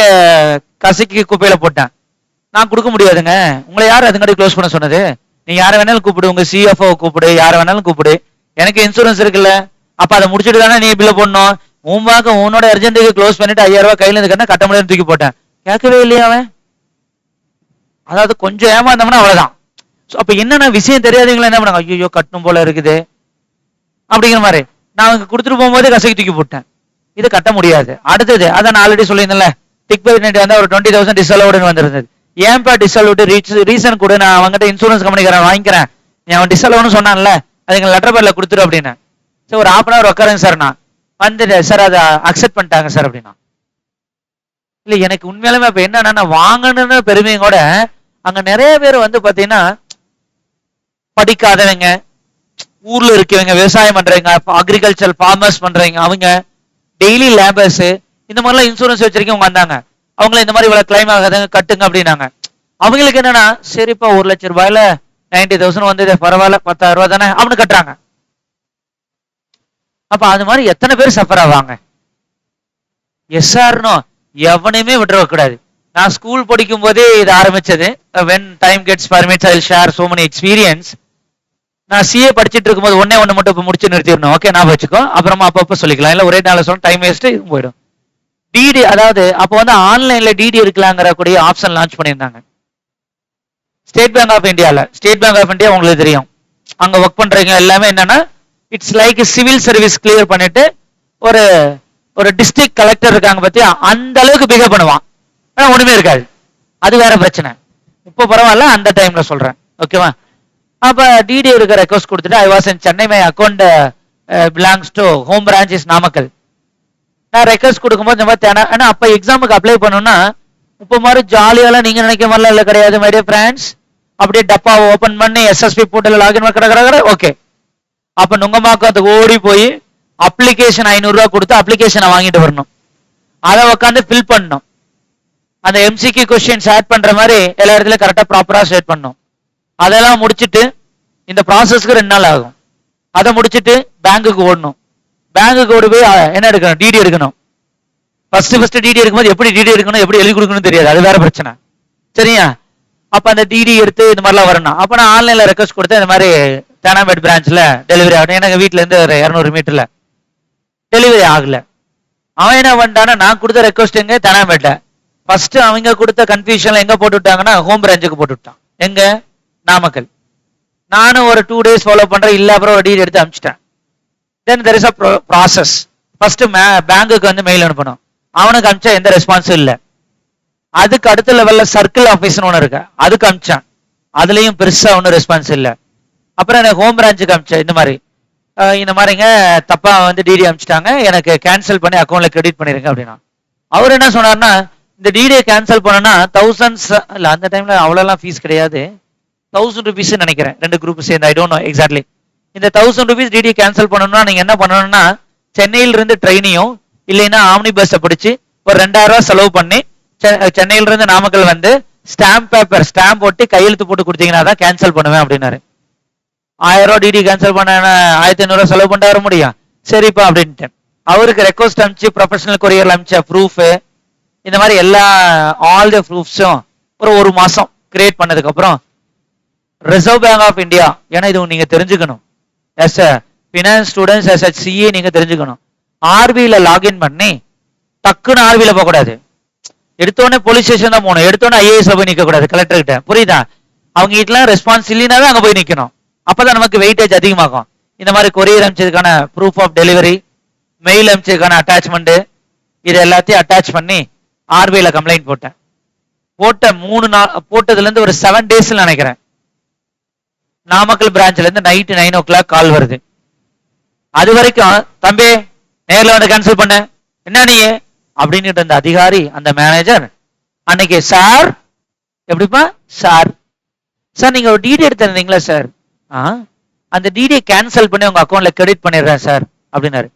கசக்கி குப்பையில போட்டேன். நான் கொடுக்க முடியாதுங்க. உங்களை யார் அதுங்காட்டி க்ளோஸ் பண்ண சொன்னது? நீ யாரை வேணாலும் கூப்பிடு, உங்க சிஎஃப்ஓ கூப்பிடு, யாரை வேணாலும் கூப்பிடு, எனக்கு இன்சூரன்ஸ் இருக்குல்ல. அப்ப அதை முடிச்சுட்டு தானே நீ பில்ல போடணும். உன்னோட அர்ஜென்ட்டுக்கு க்ளோஸ் பண்ணிட்டு 5000 ரூபாய் கையில இருந்து கட்ட முடியாது தூக்கி போட்டேன். கேட்கவே இல்லையா அவன்? அதாவது கொஞ்சம் ஏமாந்தோம்னா அவ்வளவுதான். அப்ப என்னன்னா விஷயம் தெரியாதவங்களா என்ன பண்ணாங்க, ஐயோ கட்டணும் போல இருக்குது அப்படிங்கிற மாதிரி நான் அவங்க கொடுத்துட்டு போகும்போது கசக்கி தூக்கி போட்டேன். இது கட்ட முடியாது. அடுத்தது அதை நான் ஆல்ரெடி சொல்லியிருந்தேன்ல, டிக் பெனிஃபிட் வந்து ஒரு 20,000 டிஸ்அலவுடுன்னு வந்திருந்தது. ஏன்பா டிஸ்அலவுட் ரீசன் கூட, நான் அவங்ககிட்ட இன்சூரன்ஸ் கம்பெனிக்காரன் வாங்கிக்கிறேன், நீ அவன் டிஸ்அலவுன்னு சொன்னான்ல, அதுக்கு லெட்டர் பேர்ல கொடுத்துரு அப்படின்னு. சார் ஒரு 1/2 hour உட்காருங்க சார், நான் வந்துட்டு சார் அதை அக்செப்ட் பண்ணிட்டாங்க சார் அப்படின்னா. இல்ல எனக்கு உண்மையாலுமே இப்ப என்னன்னா, வாங்கணும்னு பெருமையும் கூட அங்க நிறைய பேர் வந்து பாத்தீங்கன்னா படிக்காதவங்க, ஊர்ல இருக்கவங்க, விவசாயம் பண்றவங்க, அக்ரிகல்ச்சர் ஃபார்மர்ஸ் பண்றவங்க, அவங்க டெய்லி லேபர்ஸ், இந்த மாதிரிலாம் இன்சூரன்ஸ் வச்சிருக்கவங்க வந்தாங்க. அவங்கள இந்த மாதிரி இவ்வளவு கிளைம் ஆகாதுங்க கட்டுங்க அப்படின்னாங்க. அவங்களுக்கு என்னன்னா, சரிப்பா 1 லட்சம் ரூபாயில 90,000 வந்தது பரவாயில்ல, 10,000 ரூபாய் தானே அப்படின்னு கட்டுறாங்க. அப்ப அது மாதிரி எத்தனை பேர் சஃபர் ஆவாங்க? எஸ்ஆர்னோ எவனையுமே விட்டுற கூடாது. நான் ஸ்கூல் படிக்கும் போதே இது ஆரம்பிச்சது. when time gets permits I'll share so many experience. நான் சிஏ படிச்சுட்டு இருக்கும்போது ஒண்ணு மட்டும் இப்ப முடிச்சு நிறுத்திடணும். ஓகே, நான் வச்சுக்கோ, அப்புறமா அப்பப்ப சொல்லிக்கலாம். இல்ல ஒரே நாள் சொல்ல டைம் வேஸ்ட் போயிடும். டிடி, அதாவது அப்ப வந்து ஆன்லைன்ல டிடி இருக்கலாங்கிற கூடிய ஆப்ஷன் லான்ச் பண்ணியிருந்தாங்க ஸ்டேட் பேங்க் ஆஃப் இந்தியால. ஸ்டேட் பேங்க் ஆஃப் இந்தியா உங்களுக்கு தெரியும், அங்க ஒர்க் பண்றவங்க எல்லாமே என்னன்னா it's like civil service clear பண்ணிட்டு ஒரு ஒரு டிஸ்ட்ரிக்ட் கலெக்டர் இருக்காங்க பத்தியா, அந்த அளவுக்கு பிஹேவ் பண்ணுவான். ஆனா ஒண்ணுமே இருக்காது. அது வேற பிரச்சனை. இப்போ பரவாயில்ல, அந்த டைம்ல சொல்றேன். ஓகேவா? அப்ப டிடி இருக்க ரெக்வஸ்ட் கொடுத்துட்டு I was in Chennai, my account belongs to home branch is Namakkal. நான் ரெக்வஸ்ட் கொடுக்கும்போது இந்த மாதிரி ஏன்னா அப்போ எக்ஸாமுக்கு அப்ளை பண்ணணும்னா இப்போ மாதிரி ஜாலியாலாம் நீங்க நினைக்கிற மாதிரிலாம் இல்லை கிடையாது மை டியர் ஃப்ரெண்ட்ஸ். அப்படியே டப்பாவை ஓப்பன் பண்ணி எஸ்எஸ்பி போர்ட்டல் லாகின் கடை ஓகே. அப்ப நுங்கமாக்கு அது ஓடி போய் அப்ளிகேஷன் 500 ரூபா கொடுத்து அப்ளிகேஷனை வாங்கிட்டு வரணும். அதை உட்காந்து ஃபில் பண்ணணும். அந்த எம்சிக்யூ கொஸ்டின்ஸ் ஆட் பண்ற மாதிரி எல்லா இடத்துலயும் கரெக்டா ப்ராப்பரா ஸ்டேட் பண்ணணும். அதெல்லாம் முடிச்சுட்டு இந்த ப்ராசஸ்க்கு 2 நாள் ஆகும். அதை முடிச்சுட்டு பேங்குக்கு ஓடணும். பேங்குக்கு ஓடி போய் என்ன எடுக்கணும், டிடி எடுக்கணும். ஃபர்ஸ்ட் டிடி எடுக்கும்போது எப்படி டிடி எடுக்கணும், எப்படி எழுதி கொடுக்கணும் தெரியாது, அது வேற பிரச்சனை. சரியா? அப்ப அந்த டிடி எடுத்து இந்த மாதிரிலாம் வரணும். அப்ப நான் ஆன்லைன்ல ரெக்வஸ்ட் கொடுத்தேன், இந்த மாதிரி தேனாம்பேட் பிரான்ச்ல டெலிவரி ஆகணும். எனக்கு வீட்டுல இருந்து ஒரு 200 மீட்டர்ல டெலிவரி ஆகல. அவன் என்ன பண்ணிட்டானா, நான் கொடுத்த ரெக்வஸ்ட் எங்க தேனாம்பேட்ல, ஃபர்ஸ்ட் அவங்க கொடுத்த கன்ஃபியூஷன்ல எங்க போட்டு விட்டாங்கன்னா ஹோம் பிரான்ச்சுக்கு போட்டு விட்டான். எங்க? நாமக்கல். நானும் ஒரு 2 days ஃபாலோ பண்றேன், இல்ல அப்புறம் ஒரு டிடி எடுத்து அனுப்பிச்சிட்டேன். Then there is a process. First பேங்குக்கு வந்து மெயில் அனுப்பணும். அவனுக்கு அனுப்பிச்சா எந்த ரெஸ்பான்ஸும் இல்லை. அதுக்கு அடுத்த லெவல்ல சர்க்கிள் ஆஃபீஸ்னு ஒன்று இருக்கு, அதுக்கு அனுப்பிச்சேன். அதுலயும் பெருசா ஒன்றும் ரெஸ்பான்ஸ் இல்லை. அப்புறம் எனக்கு ஹோம் பிரான்ச்சுக்கு அனுப்பிச்சேன், இந்த மாதிரிங்க தப்பா வந்து டிடி அனுப்பிச்சிட்டாங்க, எனக்கு கேன்சல் பண்ணி அக்கௌண்ட்ல கிரெடிட் பண்ணிருங்க அப்படின்னா. அவர் என்ன சொன்னார்னா, இந்த டிடியை கேன்சல் பண்ணனா 1000 இல்ல அந்த டைம்ல அவ்வளோலாம் ஃபீஸ் கிடையாது, 1000 rupees நினைக்கிறேன், 2 குரூப் சேர்ந்து, ஐ டோன்ட் நோ எக்ஸாக்ட்லி. இந்த 1000 rupees டிடி கேன்சல் பண்ணணும்னா நீங்க என்ன பண்ணணும்னா, சென்னையில இருந்து ட்ரெயினையும் இல்லைன்னா ஆம்னி பஸ்ஸை பிடிச்சி ஒரு 2000 ரூபாய் செலவு பண்ணி சென்னையில இருந்து நாமக்கல் வந்து ஸ்டாம்ப் போட்டு கையெழுத்து போட்டு கொடுத்தீங்கன்னா தான் கேன்சல் பண்ணுவேன் அப்படின்னாரு. 1000 ரூபாய் டிடி கேன்சல் பண்ண 1500 ரூபாய் செலவு பண்ணிட்டு வர முடியும். சரிப்பா அப்படின்ட்டு அவருக்கு ரெக்வஸ்ட் அனுப்பிச்சு ப்ரொஃபஷனல் கொரியர்ல அனுப்பிச்ச ப்ரூஃப், இந்த மாதிரி எல்லா ஆல் த ப்ரூஃப்ஸும் ஒரு மாசம் கிரியேட் பண்ணதுக்கு அப்புறம் ரிசர்வ் பேங்க் ஆஃப் இந்தியா, ஏன்னா இது நீங்க தெரிஞ்சுக்கணும், as finance students as CA நீங்க தெரிஞ்சுக்கணும். ஆர்பிஐல லாகின் பண்ணி டக்குன்னு ஆர்பிஐல போக கூடாது, எடுத்தோடனே போலீஸ் ஸ்டேஷன் தான் போகணும், எடுத்தோடனே ஐஏஎஸ்ல போய் நிக்க கூடாது, கலெக்டர் கிட்ட. புரியுதா? அவங்க கிட்டலாம் ரெஸ்பான்ஸ் இல்லைன்னா தான் அங்க போய் நிக்கணும். அப்பதான் நமக்கு வெயிட்டேஜ் அதிகமாகும். இந்த மாதிரி கொரியர் அனுப்பிச்சதுக்கான ப்ரூஃப் ஆஃப் டெலிவரி, மெயில் அனுப்பிச்சதுக்கான அட்டாச்மெண்ட், இது எல்லாத்தையும் அட்டாச் பண்ணி ஆர்பிஐல கம்ப்ளைண்ட் போட்டேன். போட்ட 3 நாள் போட்டதுல இருந்து ஒரு 7 daysல நினைக்கிறேன், நாமக்கல் பிரான்ச்ல இருந்து நைட் 9 o'clock கால் வருது. அது வரைக்கும் தம்பி நேர்ல வந்து கேன்சல் பண்ண என்ன நீ அப்படின்னு இருந்த அதிகாரி, அந்த மேனேஜர் அன்னைக்கு சார் எப்படிப்பா சார் நீங்க ஒரு டிடி எடுத்திருந்தீங்களா சார், அந்த டிடியை கேன்சல் பண்ணி உங்க அக்கௌண்ட்ல கிரெடிட் பண்ணிடுறேன் சார் அப்படின்னாரு.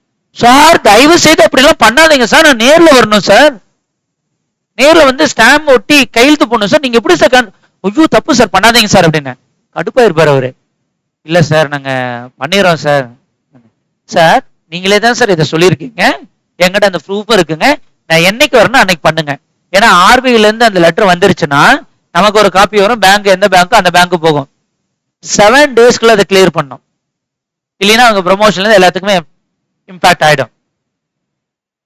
சார் தயவு செய்து அப்படி எல்லாம் பண்ணாதீங்க சார், நான் நேர்ல வரணும் சார், நேர்ல வந்து ஸ்டாம்ப் ஒட்டி கையெழுத்து போடணும் சார், நீங்க எப்படி சார் ஐயோ தப்பு சார் பண்ணாதீங்க சார் அப்படின்னு கடுப்பா இருப்பாரு அவரு. இல்ல சார் நாங்க பண்ணிடுறோம் சார். சார் நீங்களே தான் சார் இதை சொல்லியிருக்கீங்க, எங்கிட்ட அந்த ப்ரூஃப் இருக்குங்க, நான் என்னைக்கு வரணும் அன்னைக்கு பண்ணுங்க. ஏன்னா ஆர்பிஐல இருந்து அந்த லெட்டர் வந்துருச்சுன்னா நமக்கு ஒரு காப்பி வரும், பேங்க் எந்த பேங்க்கோ அந்த பேங்க்கு போகும். 7 daysக்குள்ள அதை கிளியர் பண்ணும், இல்லைன்னா அவங்க ப்ரொமோஷன்ல எல்லாத்துக்குமே இம்பாக்ட் ஆயிடும்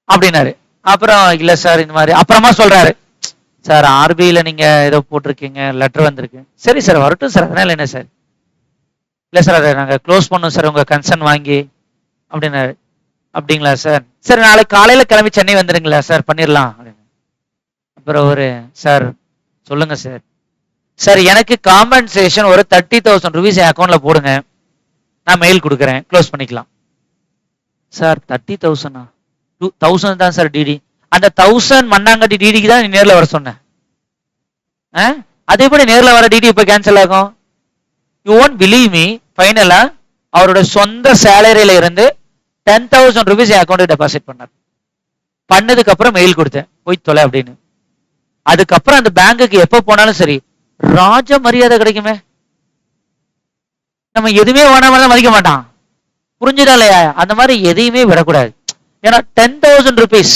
அப்படின்னாரு. அப்புறம் இல்ல சார் இந்த மாதிரி அப்புறமா சொல்றாரு, சார் ஆர்பிஐல நீங்க ஏதோ போட்டிருக்கீங்க, லெட்டர் வந்திருக்கு. சரி சார் வரட்டும் சார், அதனால என்ன சார், இல்ல சார் அதை நாங்க க்ளோஸ் பண்ணோம் சார் உங்க கன்சர்ன் வாங்கி அப்படின்னாரு. அப்படிங்களா சார், சரி நாளைக்கு காலையில கிளம்பி சென்னை வந்துருங்களா சார், பண்ணிடலாம் அப்படின்னு. அப்புறம் ஒரு சார் சொல்லுங்க சார், சார் எனக்கு காம்பன்சேஷன் ஒரு 30,000 rupees என் அக்கௌண்ட்ல போடுங்க, நான் மெயில் கொடுக்குறேன், க்ளோஸ் பண்ணிக்கலாம். சார் 30,000 1000 தான் சார் டிடி, அந்த 1000 மண்ணாங்கட்டி டிடிக்கு தான் நீ நேர்ல வர சொன்ன, அதே எப்படி நேர்ல வர டிடி இப்ப கேன்சல் ஆகும்? யூ ஒன்ட் பிலீவ் மீ, ஃபைனலா அவரோட சொந்த சேலரியில இருந்து 10,000 rupees என் அக்கௌண்ட் டெபாசிட் பண்ணார். பண்ணதுக்கு அப்புறம் மெயில் கொடுத்தேன் போய் தொலை அப்படின்னு. அதுக்கப்புறம் அந்த பேங்குக்கு எப்ப போனாலும் சரி ராஜ மரியாதை கிடைக்குமே, நம்ம எதுவுமே வேணாம மதிக்க மாட்டான். புரிஞ்சுதா இல்லையா? அந்த மாதிரி எதையுமே விடக்கூடாது. ஏன்னா 10,000 rupees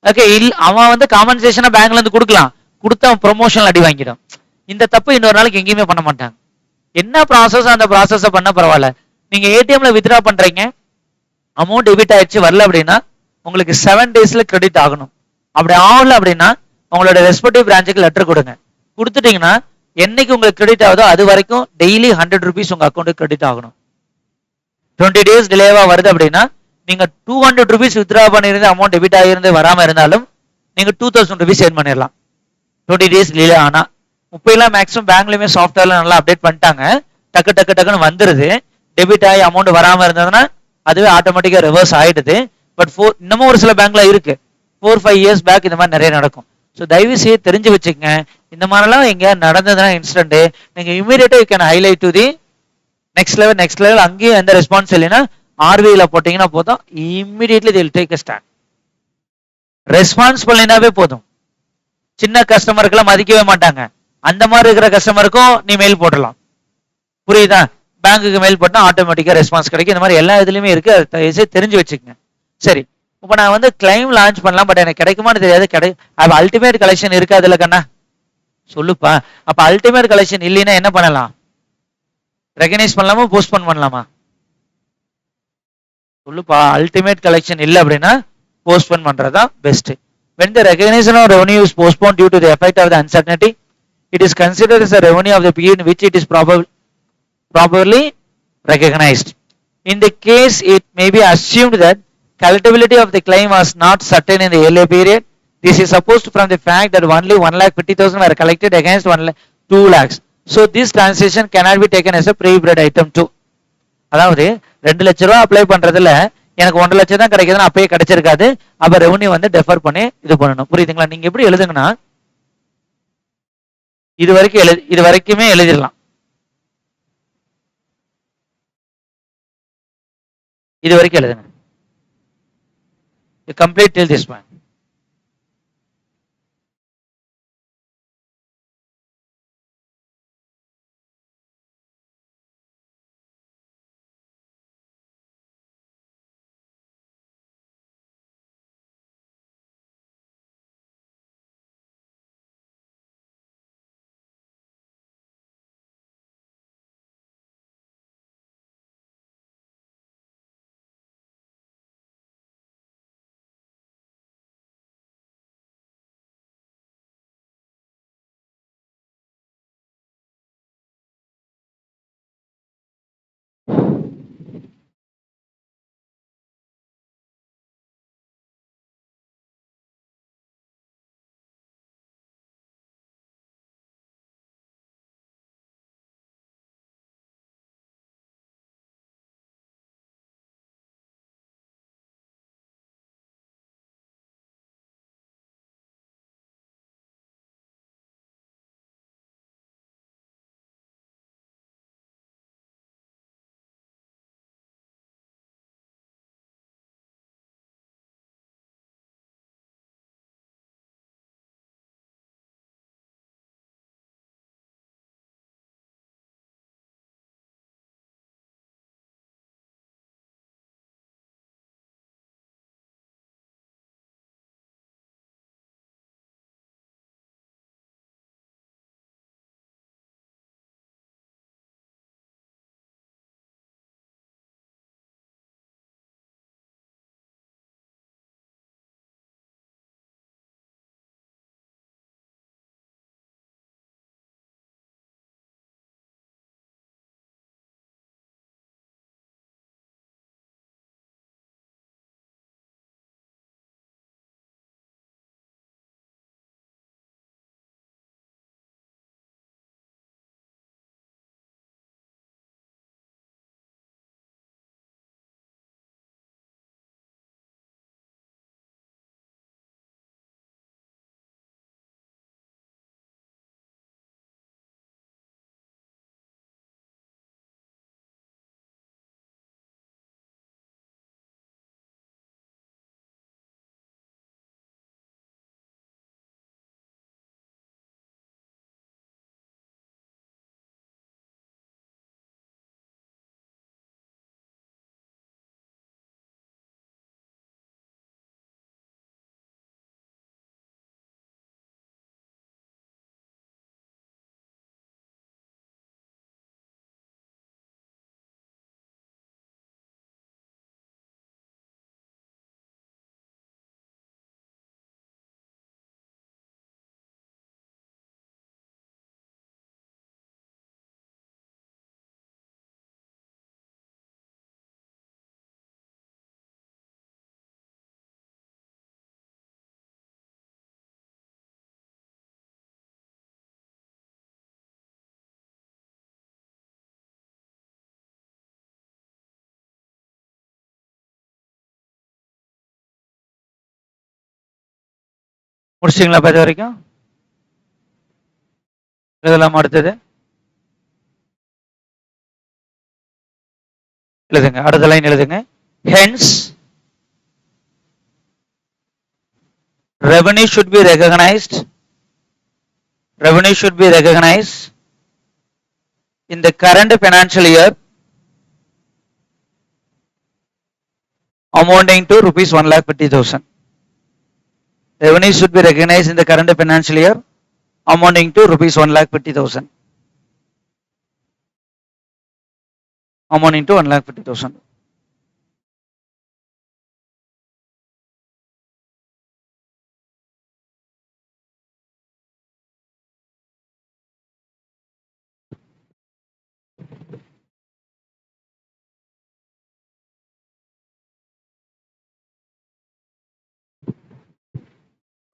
ஓகே, அவன் வந்து காம்பன்சேஷனா பேங்க்ல இருந்து கொடுக்கலாம், கொடுத்து அவன் ப்ரொமோஷன் அடி வாங்கிடும். இந்த தப்பு இன்னொரு நாளைக்கு எங்கேயுமே பண்ண மாட்டாங்க. என்ன ப்ராசஸ் அந்த ப்ராசஸ பண்ண பரவாயில்ல. நீங்க ஏடிஎம்ல வித்ரா பண்றீங்க, அமௌண்ட் டெபிட் ஆயிடுச்சு வரல அப்படின்னா உங்களுக்கு 7 daysல கிரெடிட் ஆகணும். அப்படி ஆகல அப்படின்னா உங்களோட ரெஸ்பெக்டிவ் பிரான்ச்சுக்கு லெட்டர் கொடுங்க, கொடுத்துட்டீங்கன்னா என்னைக்கு உங்களுக்கு கிரெடிட் ஆகுதோ அது வரைக்கும் டெய்லி 100 rupees உங்க அக்கௌண்ட்டுக்கு கிரெடிட் ஆகணும். 20 days டிலேவா வருது அப்படின்னா நீங்க 200 rupees வித்ரா பண்ணிருந்து அமௌண்ட் டெபிட் ஆகிருந்து வராம இருந்தாலும் நீங்க 2000 rupees ஏர்ன் பண்ணிடலாம் 20 days டிலே ஆனா. 30 மேக்ஸிமம் பேங்க்லயுமே சாஃப்ட்வேர்ல நல்லா அப்டேட் பண்ணிட்டாங்க, டக்குன்னு வந்துருது. டெபிட் ஆகி அமௌண்ட் வராம இருந்ததுன்னா அதுவே ஆட்டோமேட்டிக்கா ரிவர்ஸ் ஆயிடுது. பட் இன்னமும் ஒரு சில பேங்க்ல இருக்கு 4-5 இயர்ஸ் பேக் இந்த மாதிரி நிறைய நடக்கும். ஸோ தயவு செய்து தெரிஞ்சு வச்சுக்கங்க. இந்த மாதிரிலாம் எங்க நடந்ததுன்னா இன்ஸ்டன்ட் நீங்க இமீடியட்டா you can highlight to the next level. அங்கேயும் எந்த ரெஸ்பான்ஸ் இல்லைன்னா ஆர்பிஐல போட்டீங்கன்னா போதும், இமீடியட்லி தில் டேக் அ ஸ்டாண்ட். ரெஸ்பான்ஸ் பண்ணினாவே போதும். சின்ன கஸ்டமருக்குலாம் மதிக்கவே மாட்டாங்க. அந்த மாதிரி இருக்கிற கஸ்டமருக்கும் நீ மெயில் போடலாம். புரியுதா? பேங்க்குக்கு மெயில் போட்டா ஆட்டோமேட்டிக்கா ரெஸ்பான்ஸ் கிடைக்கும். இந்த மாதிரி எல்லா இதுலயுமே இருக்கு. அதை தெரிஞ்சு வச்சுக்கங்க. சரி, இப்போ நான் வந்து கிளைம் லான்ச் பண்ணலாம், பட் எனக்கு கிடைக்குமான்னு தெரியாது. அல்டிமேட் கலெக்ஷன் இருக்காதுல்ல கண்ணா? சொல்லுப்பா. அப்ப அல்டிமேட் கலெக்ஷன் இல்லைன்னா என்ன பண்ணலாம்? ரெகனைஸ் பண்ணலாமா, போஸ்ட்போன் பண்ணலாமா? சொல்லுப்பா. அல்டிமேட் கலெக்ஷன் இல்லை அப்படின்னா போஸ்ட்போன் பண்றதா best. When the recognition of revenue is postponed due to the effect of the uncertainty, it is considered as a revenue of the period in which it is properly recognized. In the case, it may be assumed that collectability of the claim was not certain in the earlier period. This is supposed from the fact that only 1,50,000 were collected against 2 lakhs. So this transaction cannot be taken as a pre-bid item too. அதாவது 2 லட்ச ரூபா apply பண்றதுல எனக்கு 1.5 லட்சம் தான் கிடைக்குதுன்னு அப்பயே கிடைச்சிருக்காது. அப்ப ரெவன்யூ வந்து டெஃபர் பண்ணி இது பண்ணணும். புரியுதுங்களா? நீங்க எப்படி எழுதுங்கன்னா இது வரைக்குமே எழுதிடலாம். இது வரைக்கும் எழுதுங்க. Complete till this point. முடிச்சிங்களா இது வரைக்கும்? எழுதலாம். அடுத்தது எழுதுங்க. அடுத்த லைன் எழுதுங்க. Hence, revenue should be recognized. Revenue should be recognized in the current financial year amounting to rupees 1,50,000. Revenue should be recognized in the current financial year amounting to rupees 1,50,000. Amounting to 1,50,000.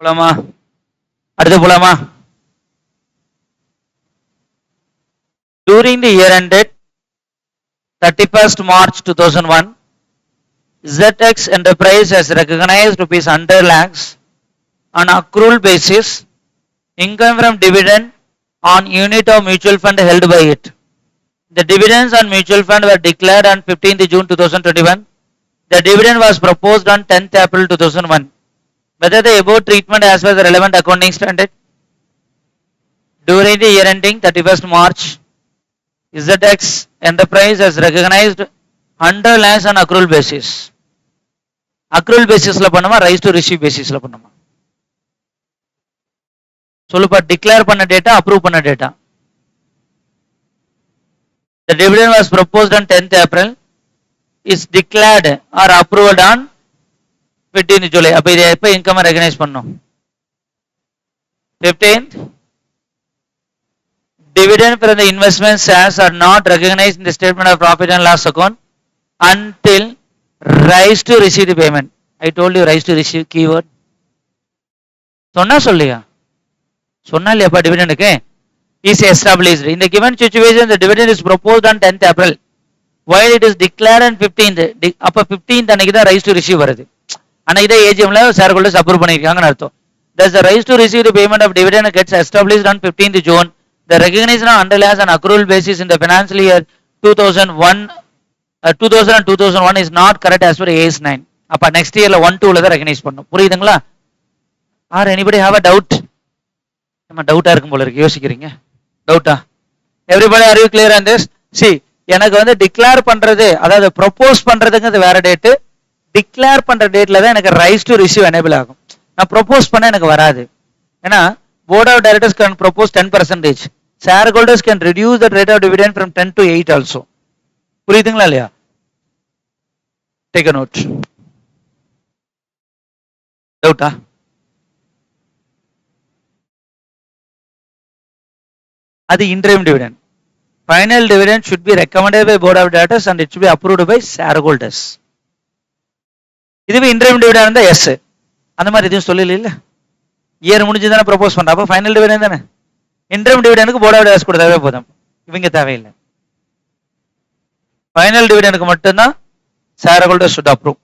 போலாமா? அடுத்து போலாமா? During the year ended 31st March 2001, ZX Enterprise has recognized rupees 100 lakhs on accrual basis income from dividend on unit of mutual fund held by it. The dividends on mutual fund were declared on 15th June 2021. The dividend was proposed on 10th April 2001. Whether the above treatment as per the relevant accounting standard? During the year ending 31st March, ZX Enterprise has recognized 100 lakhs on accrual basis. Accrual basis la பண்ணுமா rice to receive பேசிஸ்ல பண்ணுமா? சொல்லுப்பா. Declare பண்ண data, approve பண்ண data. The dividend was proposed on 10th April, is declared or approved on 15th July. அப்ப இதை எப்ப income recognise பண்ணும்? 15th. Dividend from the investment shares are not recognized in the statement of profit and loss account until rise to receive the payment. I told you rise to receive keyword. சொன்னா சொல்லியா? சொன்னா இல்லையாப்பா? டிவிடெண்டுக்கு is established. In the given situation, the dividend is proposed on 10th April, while it is declared on 15th. அப்ப 15th அன்னைக்கு தான் rice to receive வருது. அன்னைக்கு தான் ஏஜிஎம்ல ஷேர் ஹோல்டர்ஸ் அப்ரூவ் பண்ணிருக்காங்கன்னு அர்த்தம். Thus, the rise to receive the payment of dividend gets established on 15th June. The recognition of 100 lakhs on accrual basis in the financial year 2001 2000 and 2001 is not correct as per AS 9. அப்ப next yearல 1-2ல தான் recognise பண்ணும். புரியுதுங்களா? Are anybody have a doubt? நம்ம டவுட்டா இருக்கும் போல இருக்கு. யோசிக்கிறீங்க? டவுட்டா? Everybody are you clear on this? See, எனக்கு வந்து டிக்ளேர் பண்றது, அதாவது ப்ரொபோஸ் பண்றதுங்கிறது வேற டேட்டு. டிக்ளேர் பண்ற டேட்ல தான் எனக்கு ரைஸ் டு ரிசீவ் எனேபிள் ஆகும். நான் ப்ரொபோஸ் பண்ண எனக்கு வராது. ஏன்னா board of directors can propose 10%. Shareholders can reduce the rate of dividend from 10 to 8 also. புரியுதுங்களா இல்லையா? Take a note. டவுட்டா? அது interim dividend. Final dividend should be recommended by board of directors and it should be approved by shareholders. இதுவே interim dividend இருந்தா S. அந்த மாதிரி எதுவும் சொல்லல இல்ல. இயர் முடிஞ்சு தானே ப்ரொபோஸ் பண்றா. அப்ப ஃபைனல் டிவிடெண்ட் தானே. இன்டரிம் டிவிடெண்டுக்கு போர்ட் ஆஃப் டைரக்டர்ஸ் கொடுத்தாவே போதும். இவங்க தேவையில்லை. ஃபைனல் டிவிடெண்டுக்கு மட்டும்தான் shareholders should approve.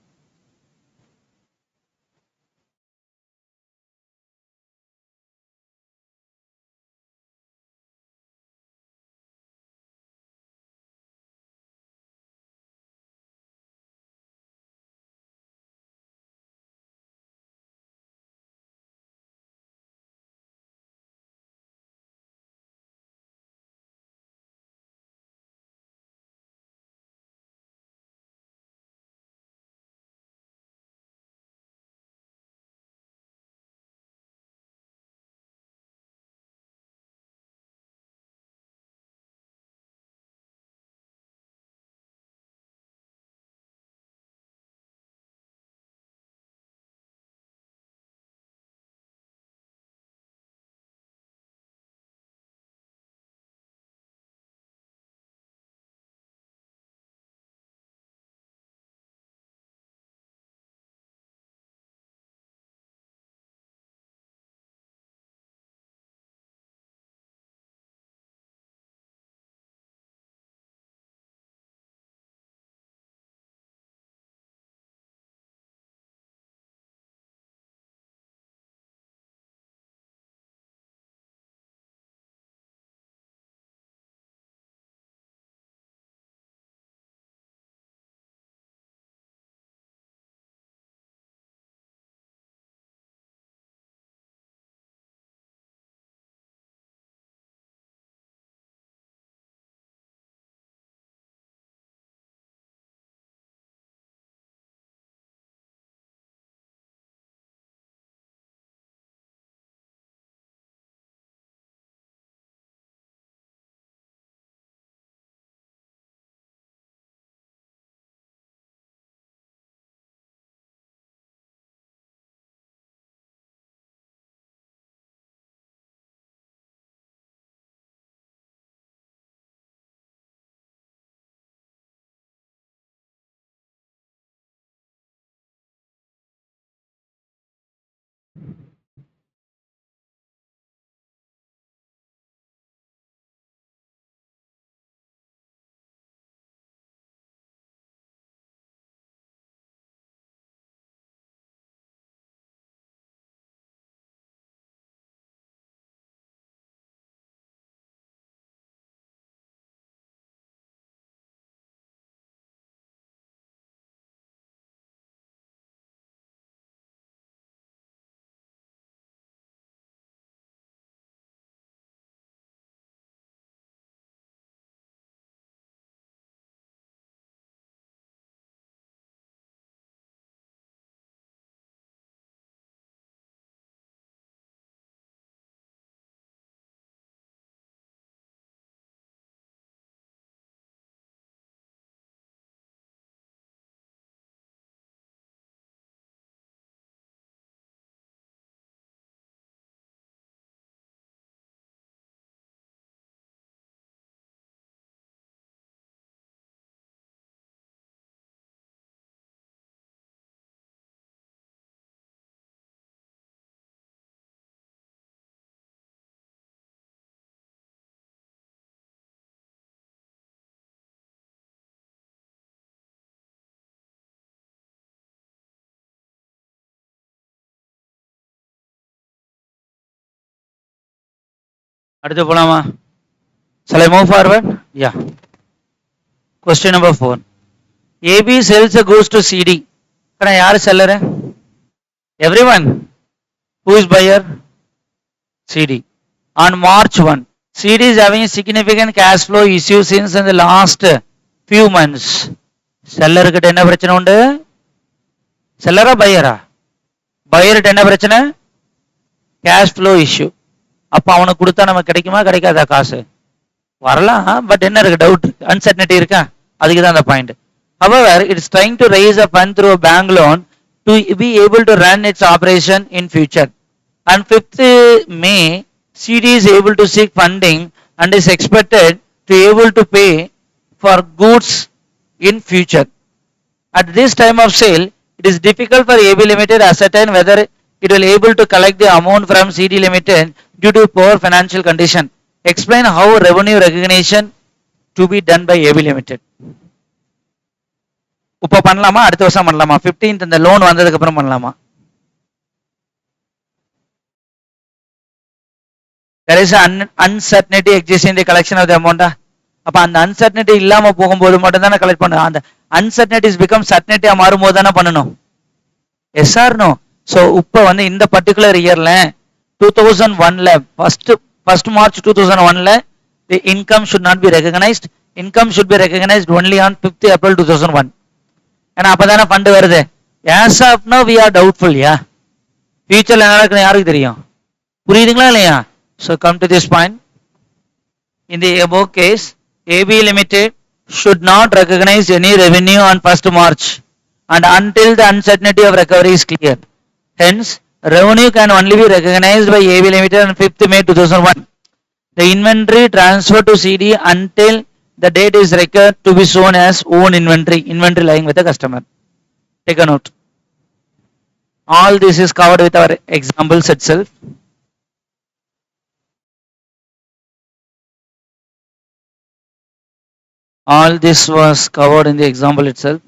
அடுத்து போலாமா? Shall I move forward? Yeah. Question number 4. AB sells a goods to CD. Can I யார் seller? Everyone. Who is buyer? CD. On March 1, CD is having significant cash flow issues since in the last few months. Seller கிட்ட என்ன பிரச்சனை உண்டு? செல்லரா பையரா? பையர்கிட்ட என்ன பிரச்சனை? Cash flow issue. அப்ப அவனுக்கு கொடுத்தா நமக்கு கிடைக்குமா கிடைக்காதா காசு? வரலாம், பட் என்ன இருக்கு? டவுட் இருக்கு, அன்சர்டனிட்டி இருக்கா? அதுக்கு தான் அந்த point. However, it is trying to raise a fund through a bank loan to be able to run its operation in future. On 5th May, CD is able to seek funding and is expected to able to pay for goods in future. At this time of sale, it is difficult for AB Limited to ascertain whether it will able to collect the amount from CD Limited due to poor financial condition. Explain how revenue recognition to be done by AB Limited. இப்போ பண்ணலாமா, அடுத்த வருஷம் பண்ணலாமா? 15th இந்த loan வந்ததுக்கு அப்புறம் பண்ணலாமா? There is an uncertainty existing in the collection of the amount. அப்ப அந்த அன்சர்டனிட்டி இல்லாம போகும்போது மட்டும் தானே கலெக்ட் பண்ணணும். அந்த அன்சர்டனிட்டிஸ் பிகம் சர்டனிட்டியா மாறும்போது தானே பண்ணணும். S or no? ஸோ இப்போ வந்து இந்த பர்டிகுலர் இயர்ல 2001ல ஃபர்ஸ்ட் மார்ச் 2001ல the income should not be recognised. Income should be recognised only on 5th April 2001. ஏன்னா அப்பதானே ஃபண்ட் வருது. As of now we are doubtful. யா ஃபியூச்சர்ல என்ன நடக்குன்னு யாருக்கு தெரியும்? புரியுதுங்களா இல்லையா? So come to this point. In the above case, AB Limited should not recognize any revenue on 1st March and until the uncertainty of recovery is clear. Hence, revenue can only be recognized by AB Limited on 5th May 2001. The inventory transferred to CD until the date is required to be shown as own inventory, inventory lying with the customer. Take a note. All this is covered with our examples itself. All this was covered in the example itself.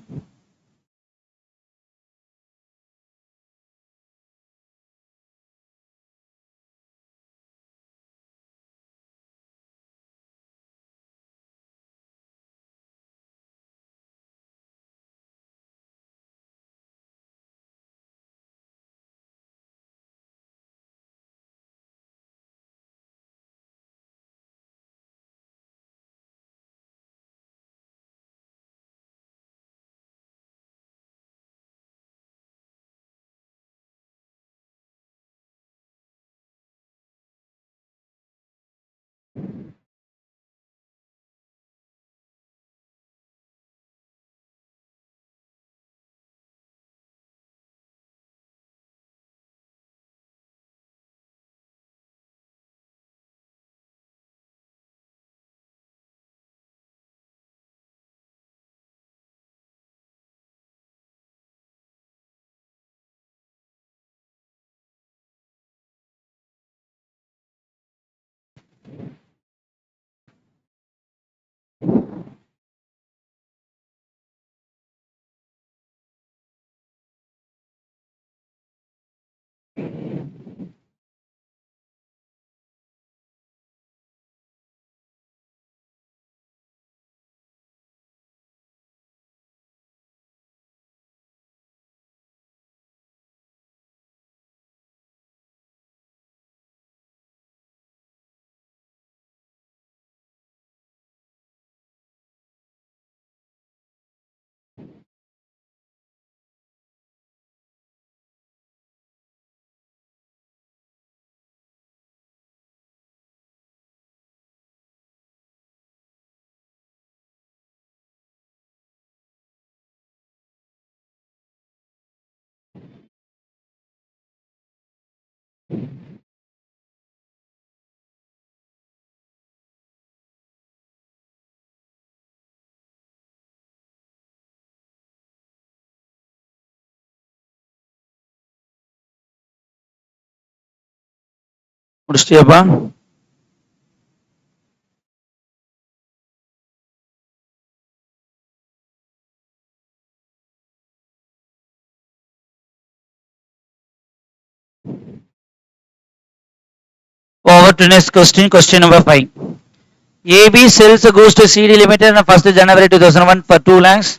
முடிச்சிட்டியாப்பா? Over to next question, question number 5. AB sells goods to CD Limited on 1st January 2001 for 2 lakhs.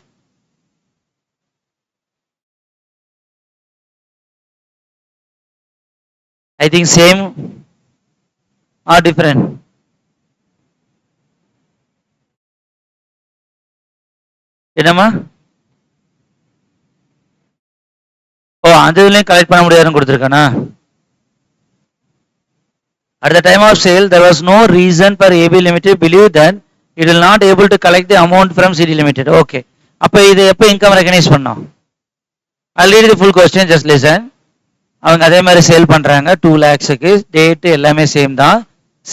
I think same or different. என்னம்மா? ஓ அந்த இதுலயும் collect பண்ண முடியாதுன்னு கொடுத்துருக்கானா? At the time of sale, there was no reason for AB Limited to believe that it will not able to collect the amount from CD Limited. Okay. அப்ப இது எப்ப income recognise பண்ணோம்? I'll read the full question, just listen. அவங்க அதே மாதிரி sale பண்றாங்க 2 lakhsக்கு, date எல்லாமே same தான்.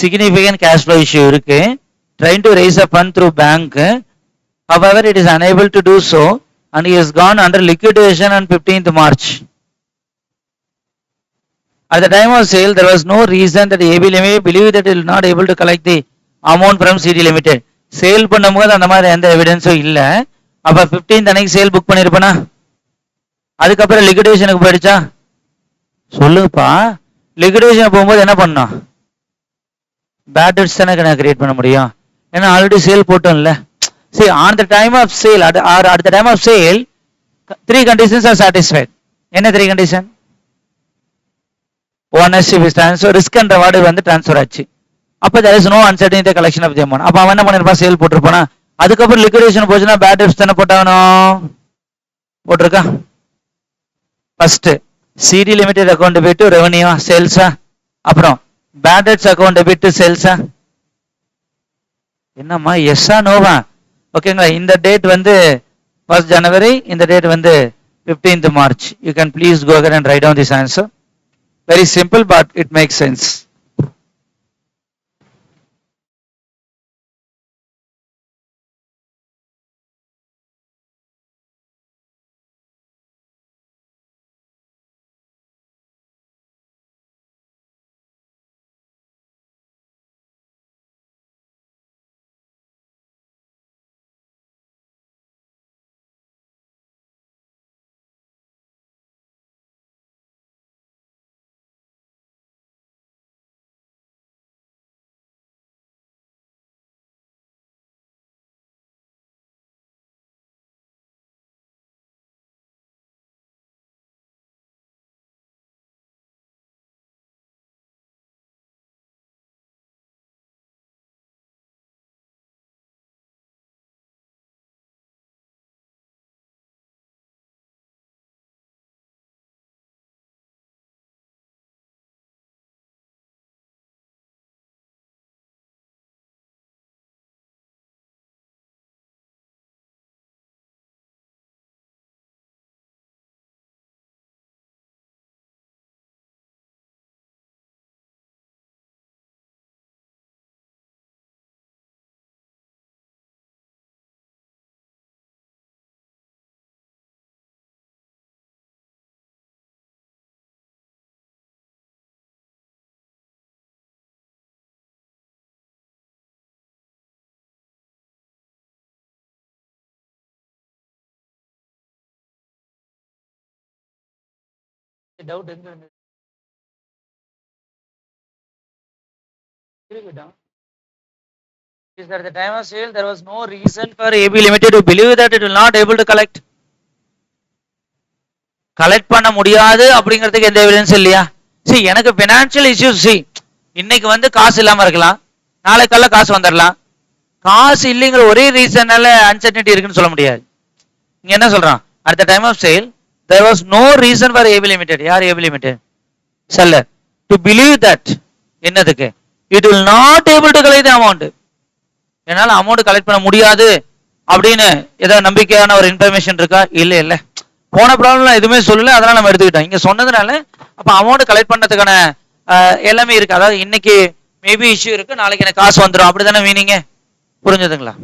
சிக்னிஃபிகன்ட் கேஷ் ஃப்ளோ இஷ்யூ இருக்கு. Trying to raise a fund through bank. However, it is unable to do so and he has gone under liquidation on 15th March. At the time of sale, there was no reason that AB Limited believed that it will not able to collect the amount from CD Limited. Sale பண்ணும்போது அந்த மாதிரி எந்த எவிடன்ஸும் இல்ல. அப்ப 15th அன்னைக்கு sale book பண்ணிருப்பனா? அதுக்கப்புறம் லிக்விடேஷனுக்கு போயிடுச்சா? சொல்லுப்பா. லிக்விடேஷன் போகும்போது என்ன பண்ணோம்? பேட் டெப்ட்ஸ் தானே கிரியேட் பண்ண முடியும். ஏன்னா ஆல்ரெடி சேல் போட்டோம்ல. See, on the time of sale, at the time of sale, 3 conditions are satisfied. என்ன 3 condition? Ownership is transfer, risk and reward வந்து transfer ஆச்சு. அப்ப there is no uncertainty collection of the amount. அப்ப அவன் என்ன பண்ணிருப்பான்? Sale போட்டிருப்பானா? அதுக்கப்புறம் liquidation போச்சுன்னா bad debts தானே போட்டாகணும். போட்டிருக்கா? ஃபர்ஸ்ட் CD லிமிடெட் அக்கௌண்ட் போயிட்டு ரெவன்யூ சேல்ஸா, அப்புறம் பேட் டெப்ட்ஸ் அக்கௌண்ட் போயிட்டு சேல்ஸா. என்னம்மா எஸ்ஸா நோவா? ஓகேங்களா? இந்த டேட் வந்து 1st January, இந்த டேட் வந்து 15th March. You can please go ahead and write down this answer. Very simple, but it makes sense. Doubt எங்க இருக்குடா? Is that at the time of sale there was no reason for AB Limited to believe that it will not able to collect. Collect பண்ண முடியாது அப்படிங்கிறதுக்கு எந்த evidence இல்லையா? see எனக்கு financial issues, see இன்னைக்கு வந்து காசு இல்லாம இருக்கலாம், நாளைக்கல்ல காசு வந்துடலாம். காசு இல்லைங்கிற ஒரே ரீசனால அன்சர்டனிட்டி இருக்குன்னு சொல்ல முடியாது. இங்க என்ன சொல்றான்? at the time of sale there was no reason for AB Limited, யார் AB Limited? seller, to believe that என்னதுக்கு? it will not able to collect the amount. என்னால அமௌண்ட் கலெக்ட் பண்ண முடியாது அப்படின்னு ஏதாவது நம்பிக்கையான ஒரு இன்ஃபர்மேஷன் இருக்கா? இல்ல இல்ல. போன ப்ராப்ளம் எதுவுமே சொல்லல, அதனால நம்ம எடுத்துக்கிட்டோம். இங்க சொன்னதுனால அப்ப அமௌண்ட் கலெக்ட் பண்ணதுக்கான எல்லாமே இருக்கு. அதாவது இன்னைக்கு மேபி இஷ்யூ இருக்கு, நாளைக்கு எனக்கு காசு வந்துடும், அப்படிதானே meaning? புரிஞ்சதுங்களா?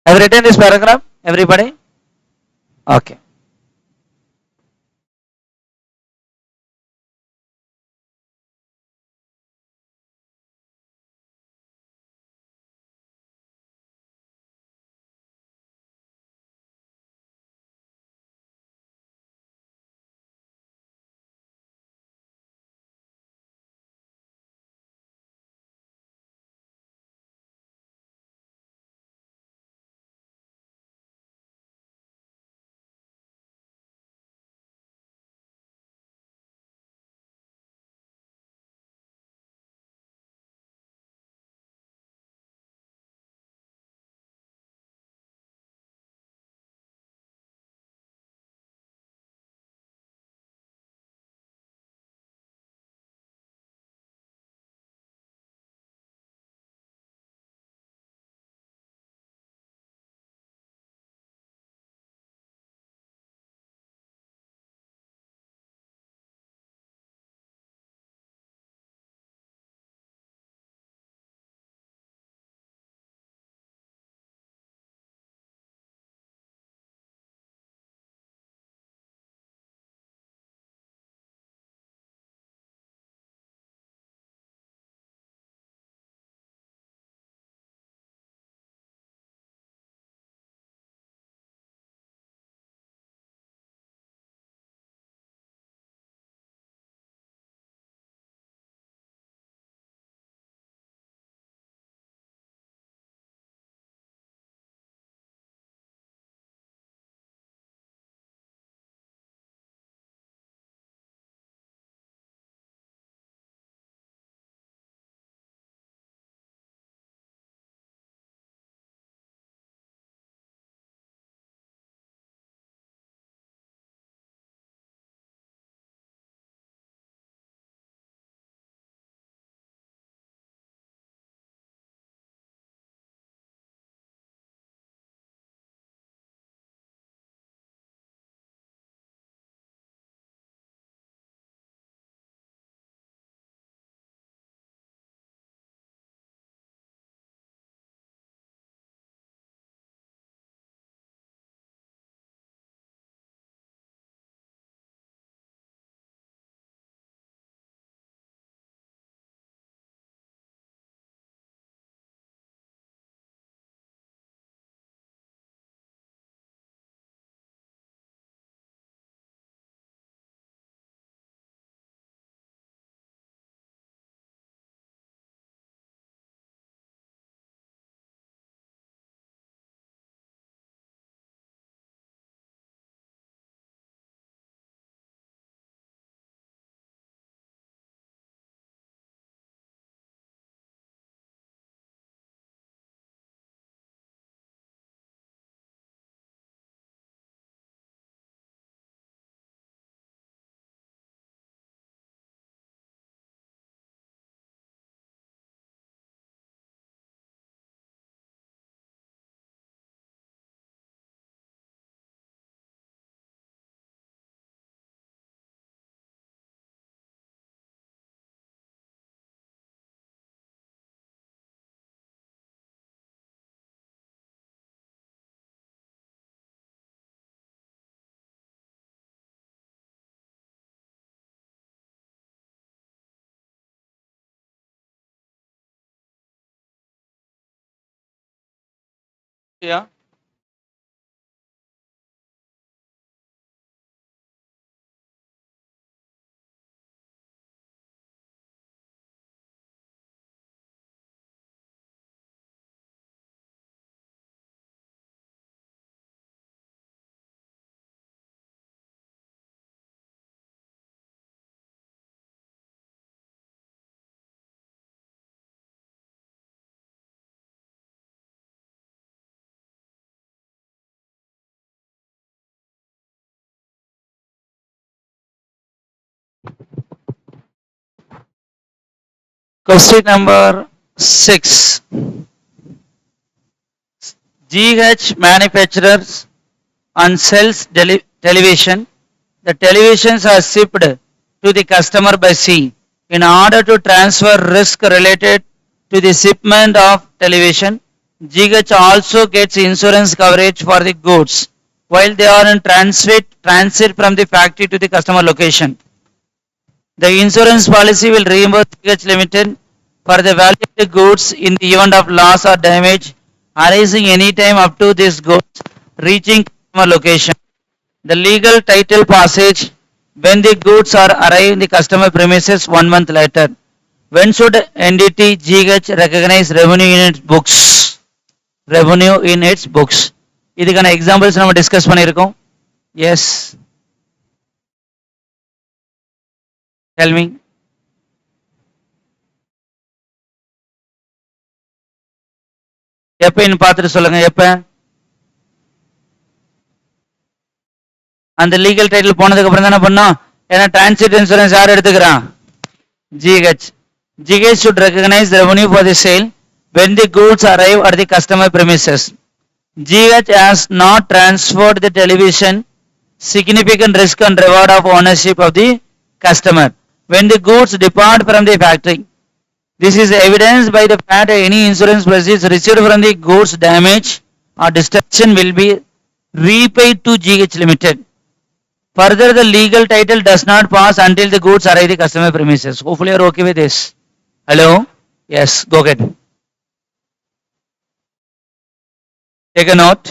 Have you written this paragraph, everybody? Okay. Yeah. Question number 6. GH manufactures and sells television. The televisions are shipped to the customer by sea. In order to transfer risk related to the shipment of television, GH also gets insurance coverage for the goods while they are in transit from the factory to the customer location. The insurance policy will reimburse GH Limited for the value of the goods in the event of loss or damage arising any time up to this goods reaching customer location. The legal title passage when the goods are arrive in the customer premises 1 month later. When should entity GH recognize revenue in its books? Revenue in its books. இதுக்கான examples நம்ம discuss பண்ணியிருக்கோம். Yes, tell me. எப்பன்னு பார்த்துட்டு சொல்லுங்க. எப்ப அந்த legal title போனதுக்கு அப்புறம் தானே பண்ணோம். ஏன்னா டிரான்சிட் இன்சூரன்ஸ் யார் எடுத்துக்கிறான்? GH. GH should recognize the revenue for the sale when the goods arrive at the customer premises. GH has not transferred the television significant risk and reward of ownership of the customer when the goods depart from the factory. This is evidenced by the fact that any insurance proceeds received from the goods damage or destruction will be repaid to GH Limited. Further, the legal title does not pass until the goods arrive at the customer premises. Hopefully, you are okay with this. Hello? Yes, go ahead. Take a note.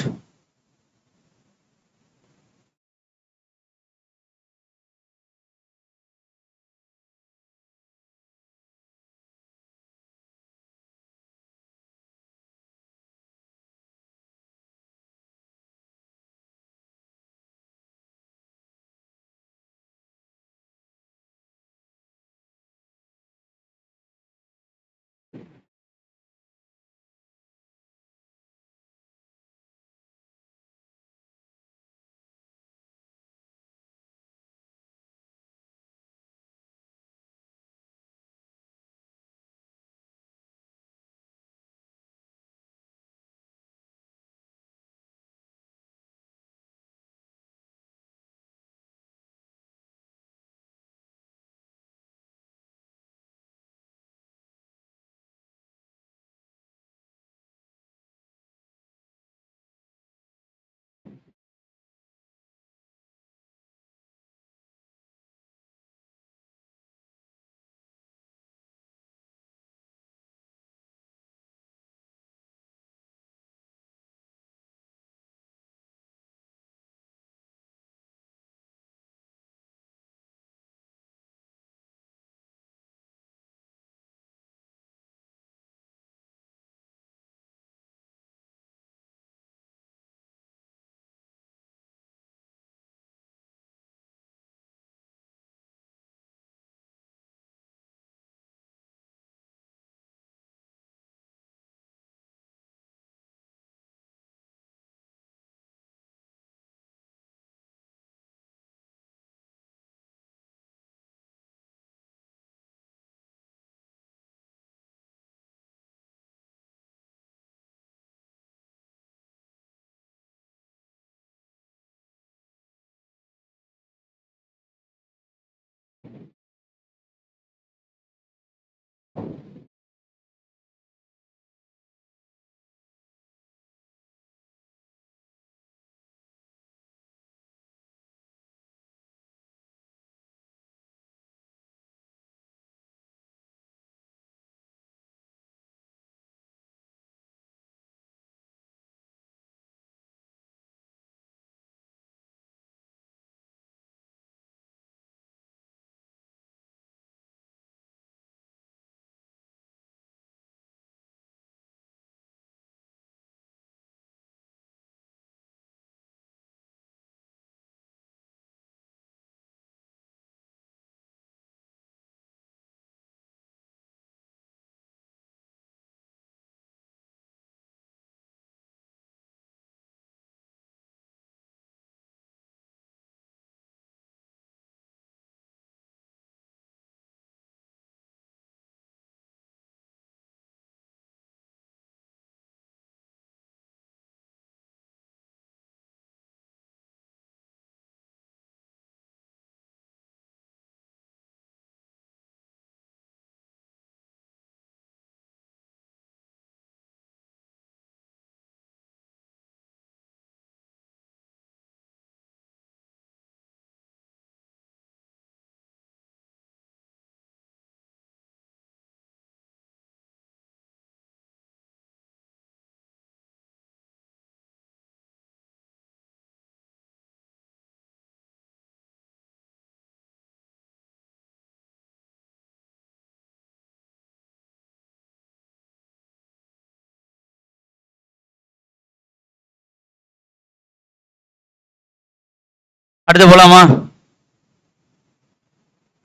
அடுத்து போலாமா?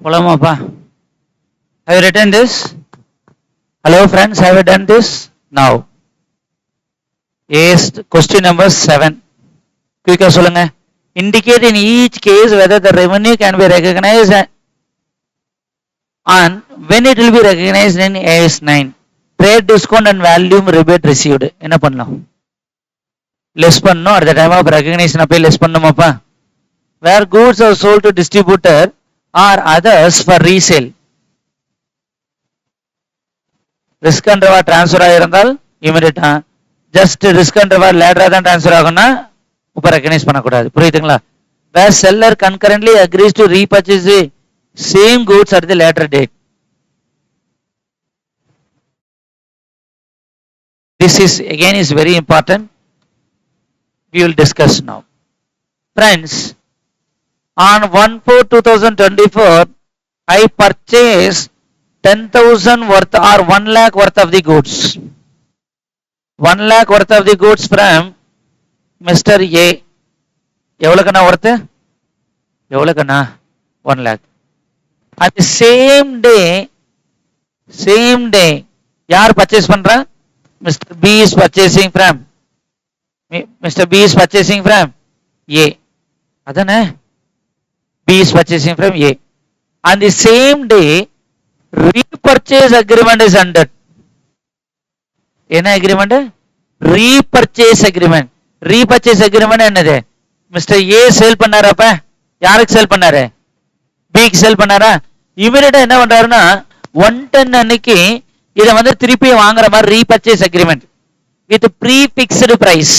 போலாமாப்பா? Have you written this? Hello friends, have you done this? Now. Yes, question number 7. Quick சொல்லுங்க. Indicate in each case whether the revenue can be recognized and when it will be recognized in AS9. Trade discount and volume rebate received. என்ன பண்ணலாம்? Less பண்ணணும். At the time of recognition அப்பே less பண்ணணுமாப்பா? Where goods are sold to distributor or others for resale. Risk and reward transfer ஆயிருந்தால் immediate. Just risk and reward later தான் transfer ஆகும்னா இப்ப recognise பண்ணக்கூடாது. புரியுதுங்களா? Where seller concurrently agrees to repurchase the same goods at the later date. This is again is very important. We will discuss now. Friends, on 1/4/2024, I purchased 10,000 worth or 1 lakh worth of the goods. 1 lakh worth of the goods from Mr. A. எவ்வளவுக்குண்ணா worth? எவ்வளவுக்குண்ணா? 1 lakh. At the same day, யார் purchase பண்றா? Mr. B is purchasing from A. அதானே? B is purchasing from A. On the same day, repurchase agreement is under. என்ன agreement? Repurchase agreement. Repurchase agreement என்னது? Mister A sale பண்ணாரப்ப யாருக்கு sale பண்ணாரு? பிக்கு sale பண்ணாரா? இமிடியேட்டா என்ன பண்றாருன்னா 110 அன்னைக்கு இதை வந்து திருப்பி வாங்குற மாதிரி repurchase agreement with pre fixed price.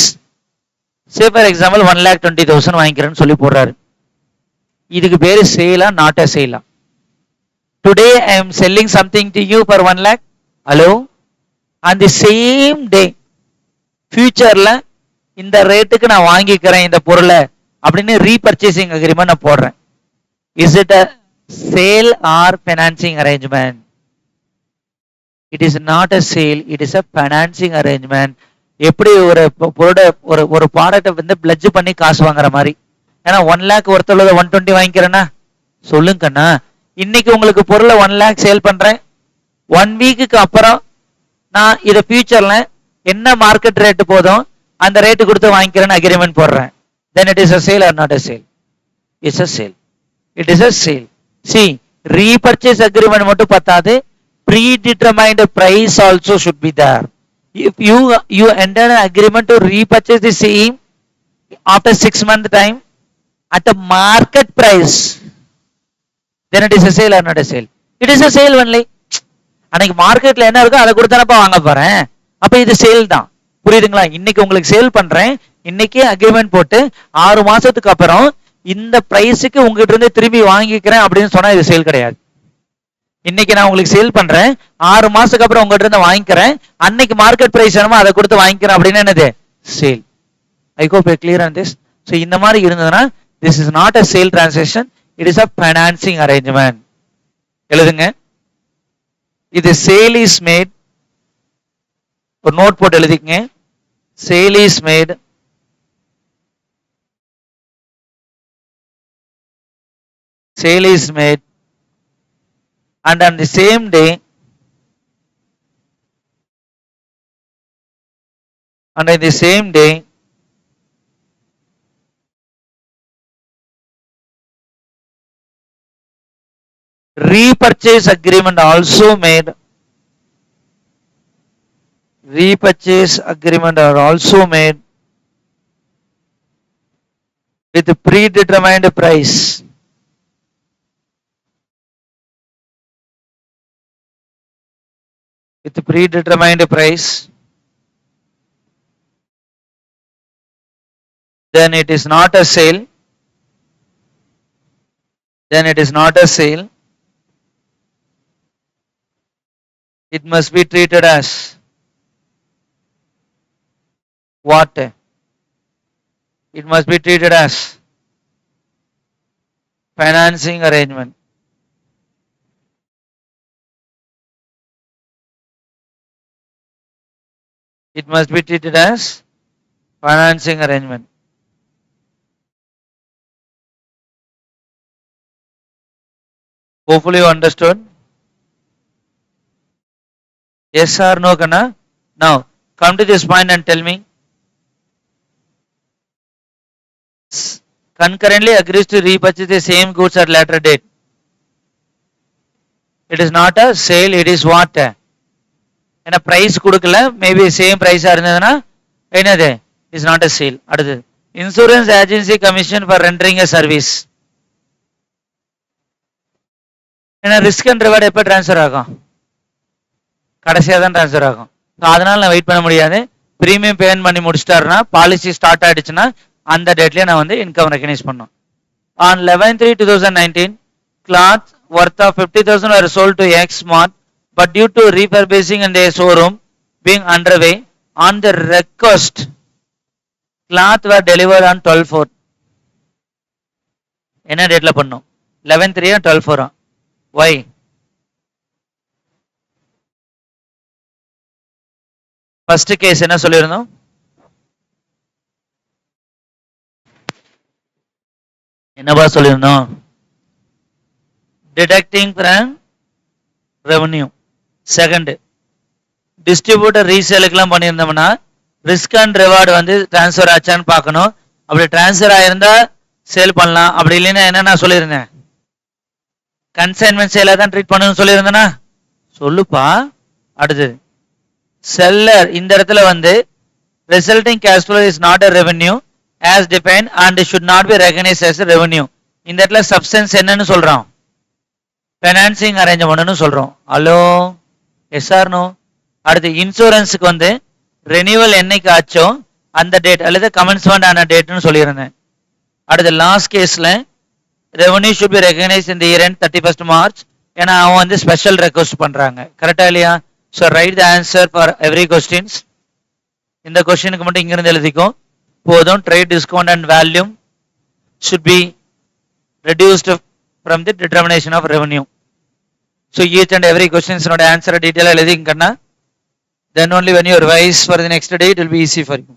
Say for example 1,20,000 வாங்கிக்கிறேன்னு சொல்லி போடுறாரு. இதுக்கு பேரு சேலா நாட் அ சேலா? Today I am selling something to you for 1 lakh. Hello, அந்த சேம் டே ஃபியூச்சர்ல இந்த ரேட்டுக்கு நான் வாங்கிக்கிறேன் இந்த பொருளை அப்படின்னு ரீபர்ச்சேசிங் அக்ரிமெண்ட் நான் போடுறேன். Is it a sale or financing arrangement? It is not a sale, it is a financing arrangement. எப்படி ஒரு பொருளை ஒரு ப்ராடக்டை வந்து பிளட்ஜ் பண்ணி காசு வாங்குற மாதிரி. ஏன்னா 1 lakh ஒருத்தர் 120 வாங்கிக்கிறேன்னா சொல்லுங்கண்ணா, இன்னைக்கு உங்களுக்கு பொருளை 1 lakh சேல் பண்றேன், 1 வீக்குக்கு அப்புறம் நான் இதை ஃபியூச்சர்ல என்ன மார்க்கெட் ரேட்டு போதும் அந்த ரேட்டு கொடுத்து வாங்கிக்கிறேன்னு அக்ரிமெண்ட் போடுறேன். then it is a sale or not a sale? It's a sale. It is a sale. See, repurchase agreement மட்டும் பத்தாது, predetermined price also should be there. If you enter an agreement to repurchase the same after 6 month time at a market price, then it is a sale or not a sale? It is a sale only. அன்னைக்கு மார்க்கெட்ல என்ன இருக்கோ அதை கொடுத்தானப்பா வாங்க போறேன், அப்ப இது sale தான். புரியுதுங்களா? இன்னைக்கு உங்களுக்கு சேல் பண்றேன், இன்னைக்கே அக்ரிமெண்ட் போட்டு 6 மாசத்துக்கு அப்புறம் இந்த பிரைஸுக்கு உங்ககிட்ட இருந்து திரும்பி வாங்கிக்கிறேன் அப்படின்னு சொன்னா இது சேல் கிடையாது. இன்னைக்கு நான் உங்களுக்கு சேல் பண்றேன், 6 மாசத்துக்கு அப்புறம் உங்ககிட்ட இருந்து வாங்கிக்கிறேன், அன்னைக்கு மார்க்கெட் பிரைஸ் வேணுமோ அதை கொடுத்து வாங்கிக்கிறேன் அப்படின்னு என்னது? Sale. I hope you clear on this. So இந்த மாதிரி இருந்ததுன்னா this is not a sale transaction, it is a financing arrangement. எழுதுங்க. இது சேல் இஸ் மேட், ஒரு நோட் போட்டு எழுதிக்கங்க. Sale is made and on the same day repurchase agreement also made. Repurchase agreement are also made with predetermined price. With predetermined price, then it is not a sale. Then it is not a sale. It must be treated as what? It must be treated as financing arrangement. It must be treated as financing arrangement. Hopefully you understood. Yes or no, Kana? Now come to this point and tell me. Concurrently agrees to repurchase the same goods at later date. It is not a sale, it is what? ஏன்னா price கொடுக்கல maybe same பிரைஸா இருந்ததுன்னா என்னது is not a sale. அடுத்து insurance agency commission for rendering a service. ஏன்னா risk and reward எப்போ transfer ஆகும்? கடைசியாக தான் டிரான்ஸ்ஃபர் ஆகும். ஸோ அதனால நான் வெயிட் பண்ண முடியாது. ப்ரீமியம் பேமெண்ட் பண்ணி முடிச்சிட்டாருன்னா பாலிசி ஸ்டார்ட் ஆயிடுச்சுன்னா அந்த டேட்லயே நான் வந்து இன்கம் ரெகனைஸ் பண்ணும். On 11/3/2019, cloth worth of 50,000 were sold to X Mart, but due to refurbishing in their showroom being underway, on the request, cloth were delivered on 12/4. என்ன டேட்ல பண்ணும்? 11/3 12/4. Why? First case என்ன சொல்லியிருந்தோம்? என்னவா சொல்லியிருந்தோம்? Deducting from revenue. Second distributor ரீசேலுக்குலாம் பண்ணியிருந்தோம்னா risk and reward வந்து டிரான்ஸ்ஃபர் ஆச்சான்னு பார்க்கணும். அப்படி டிரான்ஸ்ஃபர் ஆயிருந்தா சேல் பண்ணலாம். அப்படி இல்லைன்னா என்ன நான் சொல்லியிருந்தேன்? கன்சைன்மெண்ட் சேலாக தான் ட்ரீட் பண்ணணும்னு சொல்லியிருந்தேன்னா சொல்லுப்பா. அடுத்தது செல்லர் இந்த இடத்துல வந்து resulting cash flow is not a revenue as defined and should not be recognized as a revenue. இந்த இடத்துல சப்ஸ்டன்ஸ் என்னன்னு சொல்றோம்? ஃபைனான்சிங் அரேஞ்ச்மெண்ட்னு சொல்றோம். Hello yes or no? அடுத்து இன்சூரன்ஸுக்கு வந்து ரெனியூவல் என்னைக்கு ஆச்சோ அந்த டேட் அல்லது கமென்ஸ்மெண்ட் ஆன டேட்னு சொல்லியிருந்தேன். அடுத்து லாஸ்ட் கேஸ்ல ரெவன்யூ ஷுட் பி ரெகனைஸ் இந்த இயர் எண்ட் 31st March. ஏன்னா அவன் வந்து ஸ்பெஷல் ரெக்வஸ்ட் பண்றாங்க. கரெக்டா இல்லையா? So write the answer for every questions. இந்த கொஸ்டினுக்கு மட்டும் இங்கிருந்து எழுதிக்கோ போதும். Trade discount and volume should be reduced from the determination of revenue. So each and every questions not answer detail எழுதிக்கன்னா then only when you revise for the next day it will be easy for you.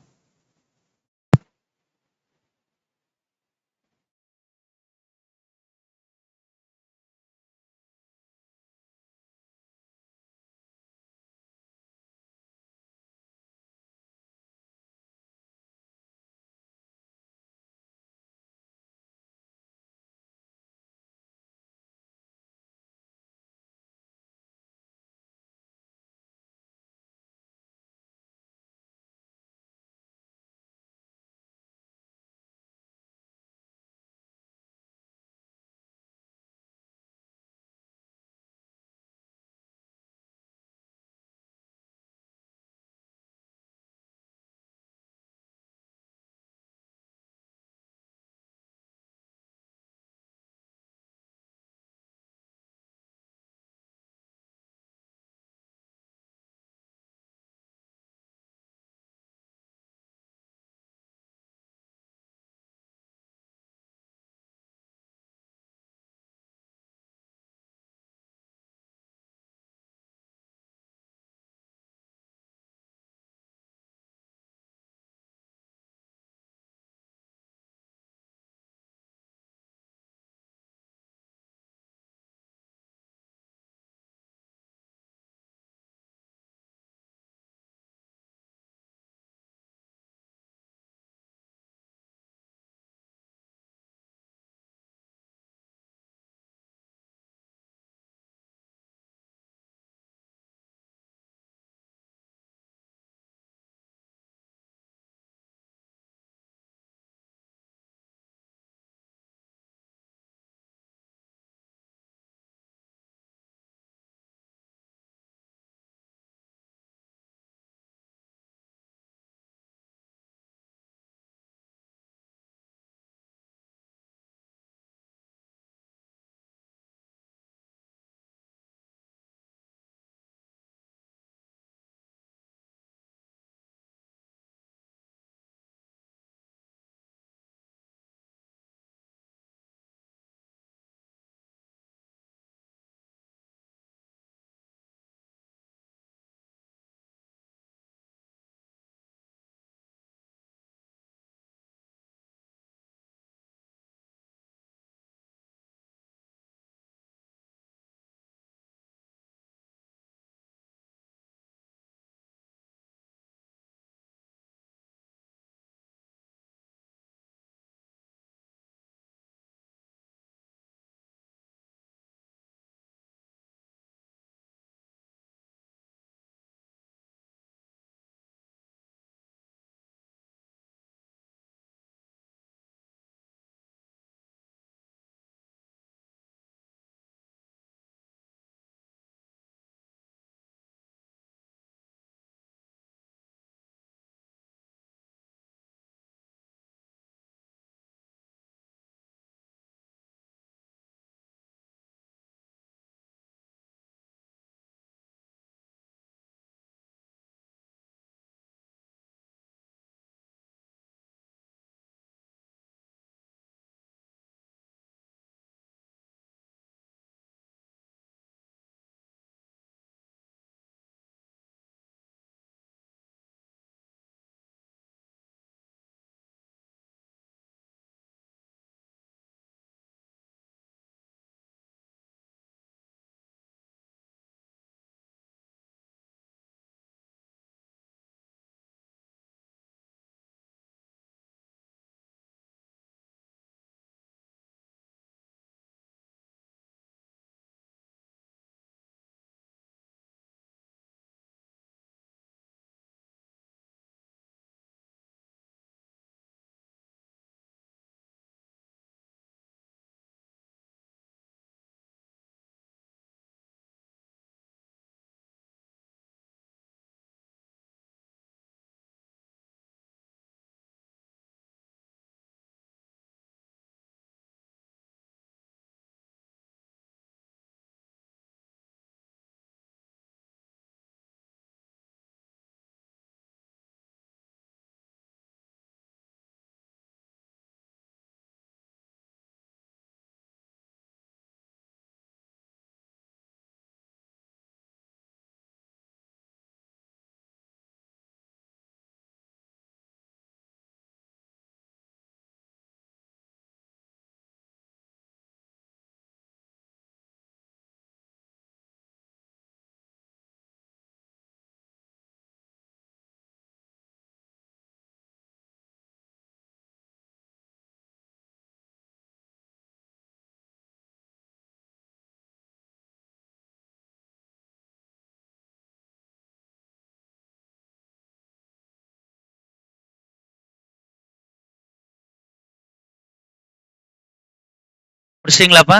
முடிச்சிங்களாப்பா?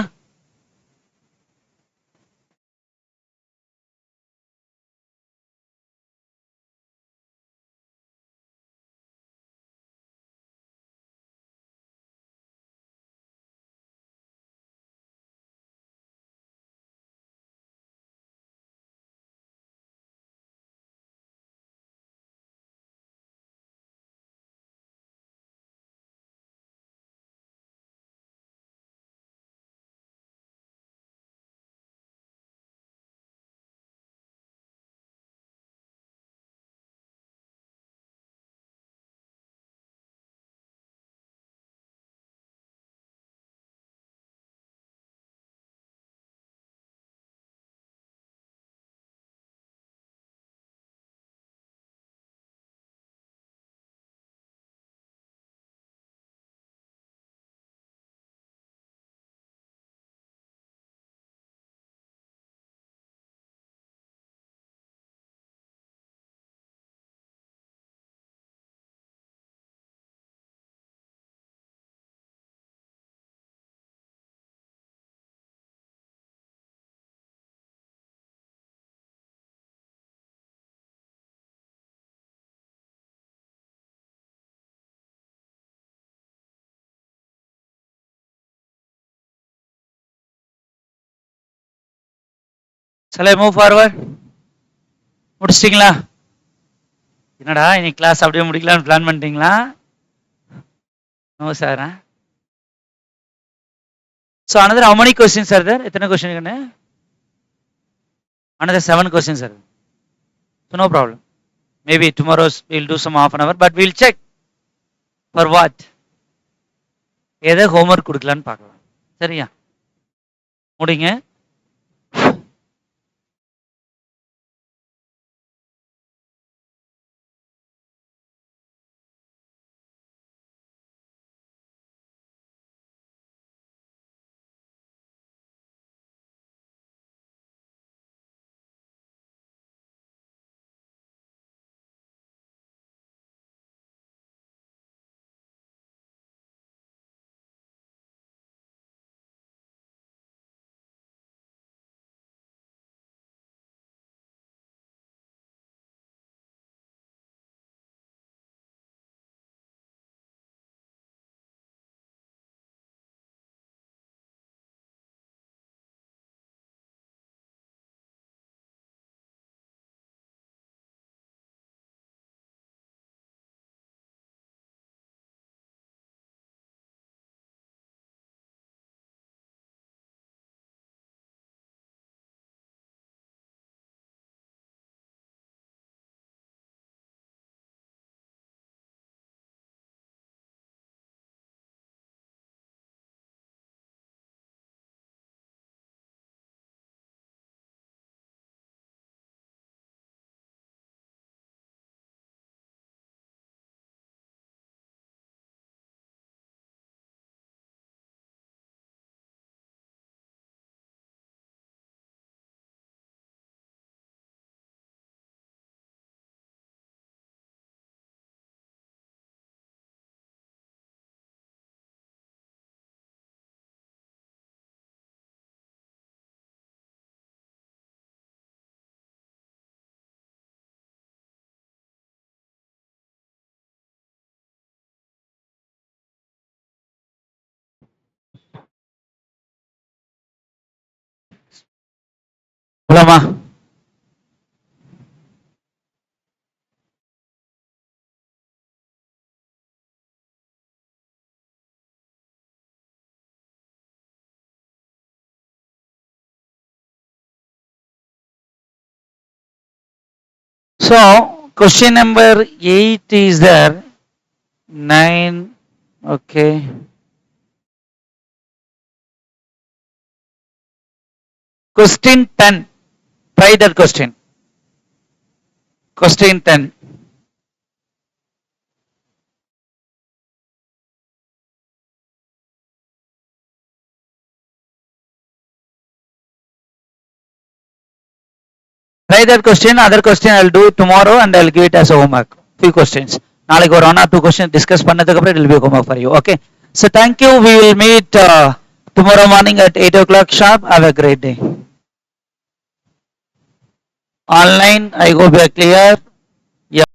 Shall I move forward? முடிச்சிட்டீங்களா? என்னடா இன்னைக்கு class அப்படியே முடிக்கலாம்னு plan பண்ணிட்டீங்களா? No sir. So another how many questions are there? எத்தனை question இருக்குன்னு? Another 7 questions are there. So no problem. Maybe tomorrow we'll do some half an hour, but we'll check for what? எதை homework கொடுக்கலான்னு பார்க்கலாம். சரியா? முடிங்க. போலாமா? So question number 8 is there. 9. Okay. Question 10. Try that question. Question 10. Try that question. Other question I will do it tomorrow and I will give it as a homework. Few questions. நாளைக்கு ஒரு 1 or 2 questions discuss பண்ணதுக்கு அப்புறம் it will be homework for you. Okay. So thank you. We will meet tomorrow morning at 8 o'clock sharp. Have a great day. Online, I hope you are clear.